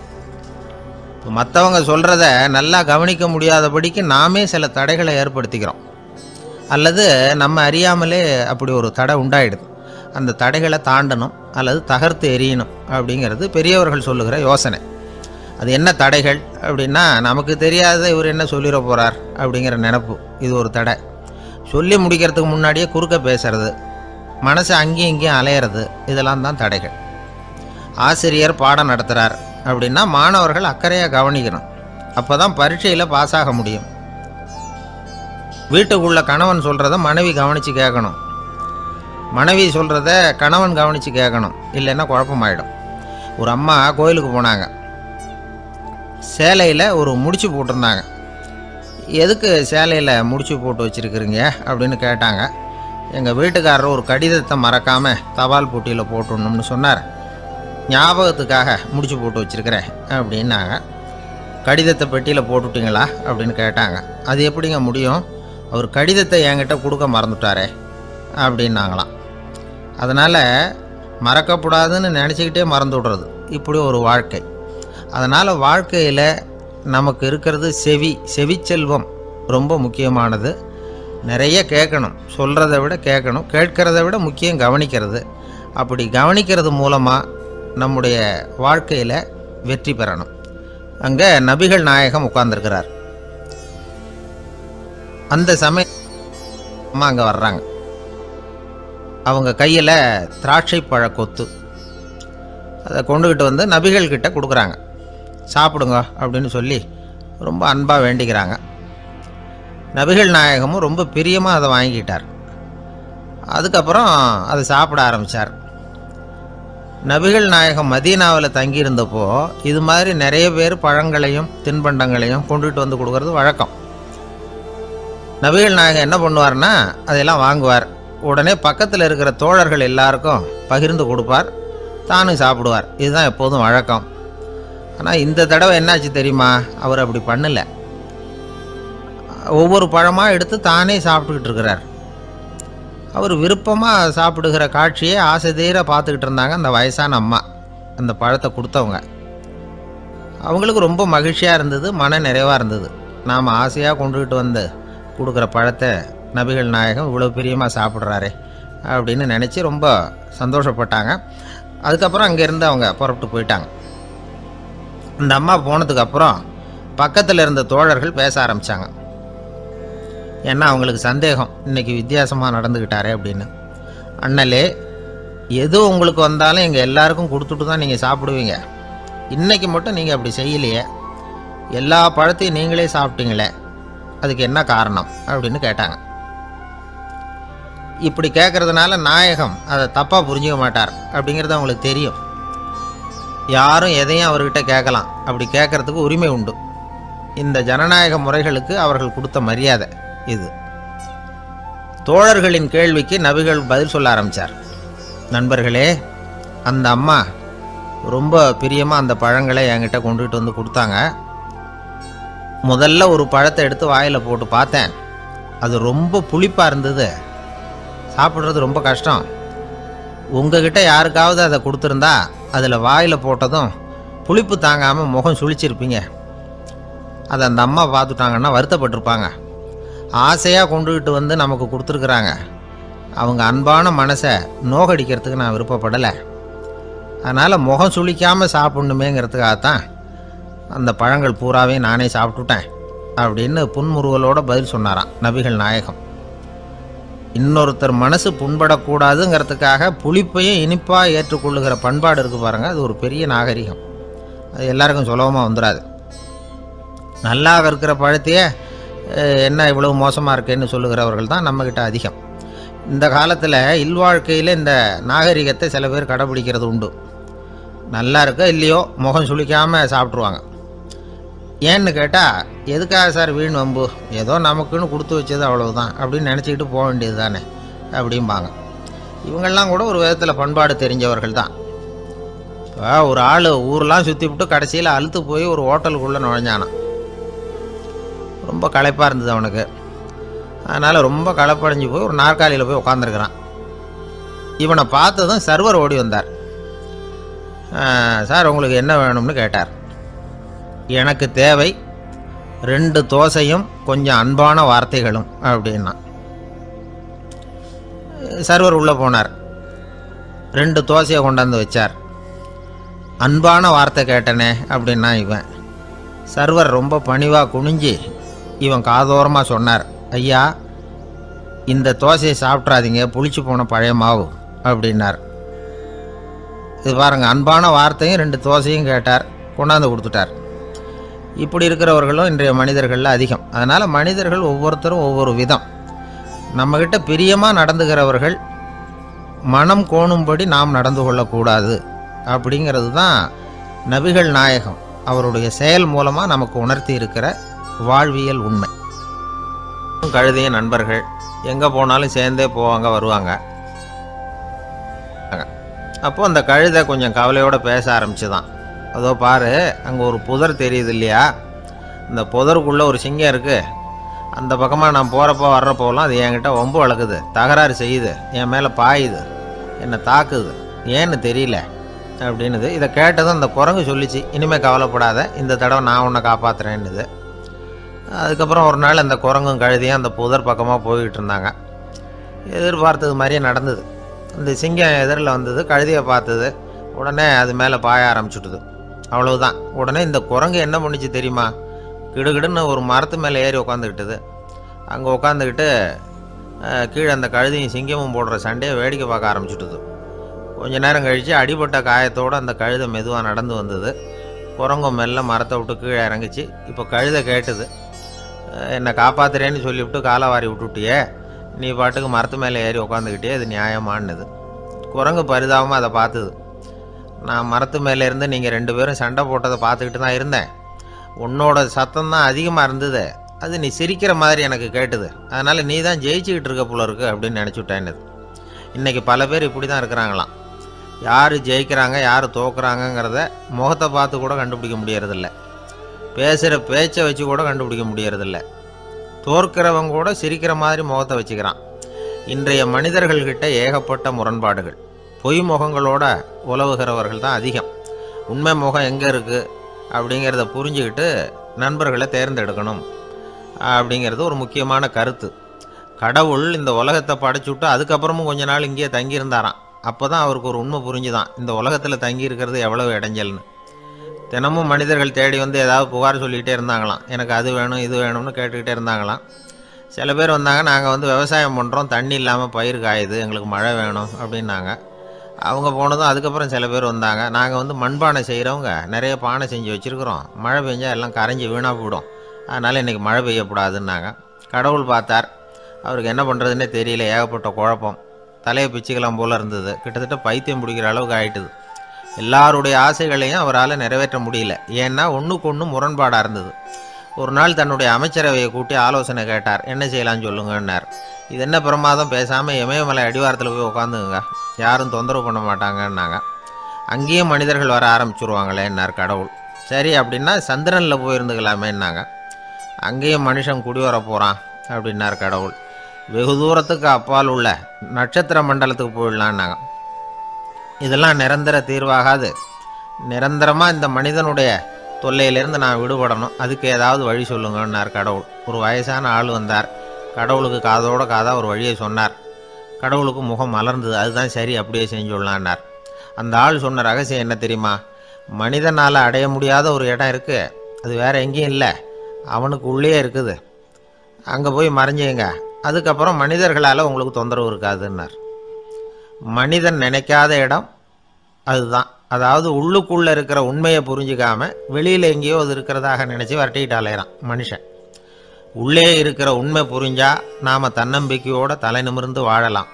S1: இப்போ மற்றவங்க சொல்கிறத நல்லா கவனிக்க முடியாதபடிக்கு நாமே சில தடைகளை ஏற்படுத்திக்கிறோம். அல்லது நம்ம அறியாமலே அப்படி ஒரு தடை உண்டாயிடுது. அந்த தடைகளை தாண்டணும் அல்லது தகர்த்து எறியணும் அப்படிங்கிறது பெரியவர்கள் சொல்லுகிற யோசனை. அது என்ன தடைகள் அப்படின்னா, நமக்கு தெரியாத இவர் என்ன சொல்லிட போகிறார் அப்படிங்கிற நினப்பு, இது ஒரு தடை. சொல்லி முடிக்கிறதுக்கு முன்னாடியே குறுக்க பேசுறது, மனசு அங்கேயும் இங்கேயும் அலையிறது, இதெல்லாம் தான் தடைகள். ஆசிரியர் பாடம் நடத்துகிறார் அப்படின்னா மாணவர்கள் அக்கறையாக கவனிக்கணும். அப்போ தான் பரீட்சையில் பாஸ் ஆக முடியும். வீட்டுக்குள்ள கணவன் சொல்கிறத மனைவி கவனித்து கேட்கணும், மனைவி சொல்கிறத கணவன் கவனித்து கேட்கணும், இல்லைன்னா குழப்பமாயிடும். ஒரு அம்மா கோயிலுக்கு போனாங்க. சேலையில் ஒரு முடிச்சு போட்டிருந்தாங்க. எதுக்கு சேலையில் முடிச்சு போட்டு வச்சுருக்குறீங்க அப்படின்னு கேட்டாங்க. எங்கள் வீட்டுக்காரர் ஒரு கடிதத்தை மறக்காமல் தபால் போட்டியில் போட்டுடணும்னு சொன்னார். ஞாபகத்துக்காக முடிச்சு போட்டு வச்சுருக்கிறேன் அப்படின்னாங்க. கடிதத்தை பெட்டியில் போட்டுட்டிங்களா அப்படின்னு கேட்டாங்க. அது எப்படிங்க முடியும், அவர் கடிதத்தை என்கிட்ட கொடுக்க மறந்துட்டாரே அப்படின்னாங்களாம். அதனால் மறக்கப்படாதுன்னு நினச்சிக்கிட்டே மறந்து விடுறது இப்படி ஒரு வாழ்க்கை. அதனால் வாழ்க்கையில் நமக்கு இருக்கிறது செவிச்செல்வம் ரொம்ப முக்கியமானது. நிறைய கேட்கணும், சொல்கிறத விட கேட்கணும், கேட்கிறத விட முக்கியம் கவனிக்கிறது. அப்படி கவனிக்கிறது மூலமாக நம்முடைய வாழ்க்கையில் வெற்றி பெறணும். அங்கே நபிகள் நாயகம் உட்கார்ந்துருக்கிறார். அந்த சமயம் அம்மா அங்கே வர்றாங்க. அவங்க கையில் திராட்சை பழ கொத்து அதை கொண்டுக்கிட்டு வந்து நபிகள்கிட்ட கொடுக்குறாங்க. சாப்பிடுங்க அப்படின்னு சொல்லி ரொம்ப அன்பாக வேண்டிக்கிறாங்க. நபிகள் நாயகமும் ரொம்ப பிரியமாக அதை வாங்கிக்கிட்டார். அதுக்கப்புறம் அதை சாப்பிட ஆரம்பித்தார். நபிகள் நாயகம் மதீனாவில் தங்கியிருந்தப்போ இது மாதிரி நிறைய பேர் பழங்களையும் தின்பண்டங்களையும் கொண்டுகிட்டு வந்து கொடுக்கறது வழக்கம். நபிகள் நாயகம் என்ன பண்ணுவார்னா அதெல்லாம் வாங்குவார். உடனே பக்கத்தில் இருக்கிற தோழர்கள் எல்லாருக்கும் பகிர்ந்து கொடுப்பார், தானும் சாப்பிடுவார். இதுதான் எப்போதும் வழக்கம். ஆனால் இந்த தடவை என்னாச்சு தெரியுமா, அவர் அப்படி பண்ணலை. ஒவ்வொரு பழமாக எடுத்து தானே சாப்பிட்டுக்கிட்டு இருக்கிறார். அவர் விருப்பமாக சாப்பிடுகிற காட்சியை ஆசை தீர பார்த்துக்கிட்டு இருந்தாங்க அந்த வயசான அம்மா, அந்த பழத்தை கொடுத்தவங்க. அவங்களுக்கு ரொம்ப மகிழ்ச்சியாக இருந்தது, மன நிறைவாக இருந்தது. நாம் ஆசையாக கொண்டுகிட்டு வந்து கொடுக்குற பழத்தை நபிகள் நாயகம் இவ்வளோ பிரியமாக சாப்பிட்றாரே அப்படின்னு நினச்சி ரொம்ப சந்தோஷப்பட்டாங்க. அதுக்கப்புறம் அங்கேருந்து அவங்க புறப்பட்டு போயிட்டாங்க. இந்த அம்மா போனதுக்கப்புறம் பக்கத்தில் இருந்த தோழர்கள் பேச ஆரம்பித்தாங்க. ஏன்னா அவங்களுக்கு சந்தேகம், இன்றைக்கி வித்தியாசமாக நடந்துக்கிட்டாரே அப்படின்னு. அண்ணலே, எது உங்களுக்கு வந்தாலும் எங்கள் எல்லாருக்கும் கொடுத்துட்டு தான் நீங்கள் சாப்பிடுவீங்க. இன்றைக்கி மட்டும் நீங்கள் அப்படி செய்யலையே, எல்லா பழத்தையும் நீங்களே சாப்பிட்டீங்களே, அதுக்கு என்ன காரணம் அப்படின்னு கேட்டாங்க. இப்படி கேட்குறதுனால நாயகம் அதை தப்பாக புரிஞ்சிக்க மாட்டார் அப்படிங்கிறது அவங்களுக்கு தெரியும். யாரும் எதையும் அவர்கிட்ட கேட்கலாம், அப்படி கேட்குறதுக்கு உரிமை உண்டு. இந்த ஜனநாயக முறைகளுக்கு அவர்கள் கொடுத்த மரியாதை இது. தோழர்களின் கேள்விக்கு நபிகள் பதில் சொல்ல ஆரம்பித்தார். நண்பர்களே, அந்த அம்மா ரொம்ப பிரியமாக அந்த பழங்களை என்கிட்ட கொண்டுகிட்டு வந்து கொடுத்தாங்க. முதல்ல ஒரு பழத்தை எடுத்து வாயில் போட்டு பார்த்தேன். அது ரொம்ப புளிப்பாக இருந்தது, சாப்பிட்றது ரொம்ப கஷ்டம். உங்ககிட்ட யாருக்காவது அதை கொடுத்துருந்தா அதில் வாயில் போட்டதும் புளிப்பு தாங்காமல் முகம் சுழிச்சிருப்பீங்க. அதை அந்த அம்மா பார்த்துட்டாங்கன்னா வருத்தப்பட்டிருப்பாங்க. ஆசையாக கொண்டுகிட்டு வந்து நமக்கு கொடுத்துருக்குறாங்க. அவங்க அன்பான மனசை நோகடிக்கிறதுக்கு நான் விருப்பப்படலை. அதனால் முகம் சுளிக்காமல் சாப்பிட்ணுமேங்கிறதுக்காகத்தான் அந்த பழங்கள் பூராவே நானே சாப்பிட்டுட்டேன் அப்படின்னு புன்முறுவலோடு பதில் சொன்னாராம் நபிகள் நாயகம். இன்னொருத்தர் மனசு புண்படக்கூடாதுங்கிறதுக்காக புளிப்பையும் இனிப்பாக ஏற்றுக்கொள்ளுகிற பண்பாடு இருக்குது பாருங்கள், அது ஒரு பெரிய நாகரிகம். அது எல்லாருக்கும் சுலபமாக வந்துடாது. நல்லா இருக்கிற பழத்தையே என்ன இவ்வளவு மோசமாக இருக்கேன்னு சொல்லுகிறவர்கள் தான் நம்மக்கிட்ட அதிகம். இந்த காலத்தில் இல்வாழ்க்கையில் இந்த நாகரிகத்தை சில பேர் கடைப்பிடிக்கிறது உண்டு. நல்லா இருக்க இல்லையோ முகம் சுளிக்காமல் சாப்பிட்ருவாங்க. ஏன்னு கேட்டால், எதுக்காக சார் வீண் வம்பு, ஏதோ நமக்குன்னு கொடுத்து வச்சது அவ்வளவுதான் அப்படின்னு நினச்சிக்கிட்டு போக வேண்டியது தானே அப்படிம்பாங்க. இவங்கெல்லாம் கூட ஒரு விதத்தில் பண்பாடு தெரிஞ்சவர்கள் தான். இப்போ ஒரு ஆள் ஊரெலாம் சுற்றி விட்டு கடைசியில் அழுத்து போய் ஒரு ஹோட்டலுக்குள்ளே நுழைஞ்சானான். ரொம்ப களைப்பாக இருந்தது அவனுக்கு. அதனால் ரொம்ப களைப்படைஞ்சு போய் ஒரு நாற்காலியில் போய் உட்காந்துருக்கிறான். இவனை பார்த்ததும் சர்வர் ஓடி வந்தார். சார் உங்களுக்கு என்ன வேணும்னு கேட்டார். எனக்கு தேவை 2 தோசையும் கொஞ்சம் அன்பான வார்த்தைகளும் அப்படின்னா. சர்வர் உள்ளே போனார், 2 தோசையை கொண்டாந்து வச்சார். அன்பான வார்த்தை கேட்டனே அப்படின்னா இவன். சர்வர் ரொம்ப பணிவாக குனிஞ்சு இவன் காதோரமாக சொன்னார், ஐயா இந்த தோசையை சாப்பிட்றாதீங்க, புளிச்சு போன பழைய மாவு அப்படின்னார். இது பாருங்கள், அன்பான வார்த்தையும் 2 தோசையும் கேட்டார், கொண்டாந்து கொடுத்துட்டார். இப்படி இருக்கிறவர்களும் இன்றைய மனிதர்களில் அதிகம். அதனால் மனிதர்கள் ஒவ்வொருத்தரும் ஒவ்வொரு விதம். நம்மக்கிட்ட பிரியமாக நடந்துகிறவர்கள் மனம் கோணும்படி நாம் நடந்து கொள்ளக்கூடாது அப்படிங்கிறது தான் நபிகள் நாயகம் அவருடைய செயல் மூலமாக நமக்கு உணர்த்தி இருக்கிற வாழ்வியல் உண்மை. கழுதிய நண்பர்கள் எங்கே போனாலும் சேர்ந்தே போவாங்க வருவாங்க. அப்போது அந்த கழுதை கொஞ்சம் கவலையோடு பேச ஆரம்பிச்சுதான். அதோ பாரு, அங்கே ஒரு புதர் தெரியுது இல்லையா, இந்த புதருக்குள்ளே ஒரு சிங்கம் இருக்குது. அந்த பக்கமாக நான் போகிறப்போ வர்றப்போலாம் அது என்கிட்ட வம்பு வளர்க்குது, தகராறு செய்யுது, என் மேலே பாயுது, என்னை தாக்குது, ஏன்னு தெரியல அப்படின்னுது. இதை கேட்டதும் அந்த குரங்கு சொல்லிச்சு, இனிமேல் கவலைப்படாத, இந்த தடவை நான் உன்னை காப்பாற்றுறேன்னுது. அதுக்கப்புறம் ஒரு நாள் அந்த குரங்கும் கழுதியும் அந்த புதர் பக்கமாக போய்கிட்டு இருந்தாங்க. எதிர்பார்த்தது மாதிரியே நடந்தது. இந்த சிங்கம் எதிரில் வந்தது, கழுதியை பார்த்தது, உடனே அது மேலே பாய ஆரம்பிச்சுட்டுது. அவ்வளவுதான். உடனே இந்த குரங்கு என்ன பண்ணிச்சு தெரியுமா, கிடுகிடுன்னு ஒரு மரத்து மேலே ஏறி உட்காந்துக்கிட்டது. அங்கே உட்காந்துக்கிட்டு கீழே அந்த கழுதியும் சிங்கமும் போடுற சண்டையை வேடிக்கை பார்க்க ஆரம்பிச்சுட்டுது. கொஞ்ச நேரம் கழித்து அடிபட்ட காயத்தோடு அந்த கழுதை மெதுவாக நடந்து வந்தது. குரங்கும் மெல்ல மரத்தை விட்டு கீழே இறங்கிச்சு. இப்போ கழுதை கேட்டுது, என்னை காப்பாற்றுறேன்னு சொல்லிவிட்டு காலை வாரி விட்டுட்டியே, நீ பாட்டுக்கு மரத்து மேலே ஏறி உட்காந்துக்கிட்டே, இது நியாயமானது. குரங்கு பரிதாபமாக அதை பார்த்துது. நான் மரத்து மேலே இருந்து நீங்கள் 2 பேரும் சண்டை போட்டதை பார்த்துக்கிட்டு தான் இருந்தேன். உன்னோட சத்தம் தான் அதிகமாக இருந்தது, அது நீ சிரிக்கிற மாதிரி எனக்கு கேட்டுது, அதனால் நீ தான் ஜெயிச்சுக்கிட்டு இருக்க போல இருக்கு அப்படின்னு நினச்சிவிட்டேன்னு. இன்றைக்கி பல பேர் இப்படி தான் இருக்கிறாங்களாம். யார் ஜெயிக்கிறாங்க யார் தோக்குறாங்கங்கிறத முகத்தை பார்த்து கூட கண்டுபிடிக்க முடியறதில்ல, பேசுகிற பேச்சை வச்சு கூட கண்டுபிடிக்க முடியறதில்ல. தோற்கிறவங்க கூட சிரிக்கிற மாதிரி முகத்தை வச்சுக்கிறான். இன்றைய மனிதர்கள்கிட்ட ஏகப்பட்ட முரண்பாடுகள். பொய் முகங்களோட உலவுகிறவர்கள் தான் அதிகம். உண்மை முகம் எங்கே இருக்குது அப்படிங்கிறத புரிஞ்சுக்கிட்டு நண்பர்களை தேர்ந்தெடுக்கணும் அப்படிங்கிறது ஒரு முக்கியமான கருத்து. கடவுள் இந்த உலகத்தை படைச்சுட்டு அதுக்கப்புறமும் கொஞ்ச நாள் இங்கேயே தங்கியிருந்தாராம். அப்போ தான் அவருக்கு ஒரு உண்மை புரிஞ்சுதான், இந்த உலகத்தில் தங்கியிருக்கிறது எவ்வளவு இடைஞ்சல்னு. தினமும் மனிதர்கள் தேடி வந்து ஏதாவது புகார் சொல்லிக்கிட்டே இருந்தாங்களாம். எனக்கு அது வேணும் இது வேணும்னு கேட்டுக்கிட்டே இருந்தாங்களாம். சில பேர் வந்தாங்க, நாங்கள் வந்து விவசாயம் பண்ணுறோம், தண்ணி இல்லாமல் பயிர் காயுது, எங்களுக்கு மழை வேணும் அப்படின்னாங்க. அவங்க போனதும் அதுக்கப்புறம் சில பேர் வந்தாங்க, நாங்கள் வந்து மண்பானை செய்கிறவங்க, நிறைய பானை செஞ்சு வச்சுருக்குறோம், மழை பெஞ்சால் எல்லாம் கரைஞ்சி வீணாக போயிடும், அதனால் இன்றைக்கி மழை பெய்யக்கூடாதுன்னாங்க. கடவுள் பார்த்தார், அவருக்கு என்ன பண்ணுறதுன்னே தெரியல, ஏகப்பட்ட குழப்பம், தலையை பிச்சுக்கலாம் போல் இருந்தது, கிட்டத்தட்ட பைத்தியம் பிடிக்கிற அளவுக்கு ஆகிட்டுது. எல்லாருடைய ஆசைகளையும் அவரால் நிறைவேற்ற முடியல, ஏன்னா ஒன்றுக்கு ஒன்று முரண்பாடாக இருந்தது. ஒரு நாள் தன்னுடைய அமைச்சரவையை கூட்டி ஆலோசனை கேட்டார், என்ன செய்யலான்னு சொல்லுங்கன்னார். இது என்ன பிரமாதம், பேசாமல் இமயமலை அடிவாரத்தில் போய் உட்காந்துங்க, யாரும் தொந்தரவு பண்ண மாட்டாங்கன்னாங்க. அங்கேயும் மனிதர்கள் வர ஆரம்பிச்சுருவாங்களேன்னார் கடவுள். சரி அப்படின்னா சந்திரனில் போயிருந்துக்கலாமேன்னாங்க. அங்கேயும் மனுஷன் குடி வர போகிறான் அப்படின்னார் கடவுள். வெகு தூரத்துக்கு அப்பால் உள்ள நட்சத்திர மண்டலத்துக்கு போயிடலான்னாங்க. இதெல்லாம் நிரந்தர தீர்வாகாது, நிரந்தரமாக இந்த மனிதனுடைய தொல்லையிலேருந்து நான் விடுபடணும், அதுக்கு ஏதாவது வழி சொல்லுங்கன்னார் கடவுள். ஒரு வயசான ஆள் வந்தார், கடவுளுக்கு காதோட காதாக ஒரு வழியை சொன்னார். கடவுளுக்கு முகம் மலர்ந்தது, அதுதான் சரி, அப்படியே செஞ்சுடலான்னார். அந்த ஆள் சொன்ன ரகசியம் என்ன தெரியுமா, மனிதனால் அடைய முடியாத ஒரு இடம் இருக்குது, அது வேறு எங்கேயும் இல்லை, அவனுக்கு உள்ளே இருக்குது, அங்கே போய் மறைஞ்சிங்க, அதுக்கப்புறம் மனிதர்களால் உங்களுக்கு தொந்தரவு இருக்காதுன்னார். மனிதன் நினைக்காத இடம் அதுதான். அதாவது உள்ளுக்குள்ளே இருக்கிற உண்மையை புரிஞ்சிக்காமல் வெளியில் எங்கேயோ அது இருக்கிறதாக நினச்சி வரட்டிக்கிட்டு அலையிறான் மனுஷன். உள்ளே இருக்கிற உண்மை புரிஞ்சால் நாம் தன்னம்பிக்கையோடு தலை நிமிர்ந்து வாழலாம்.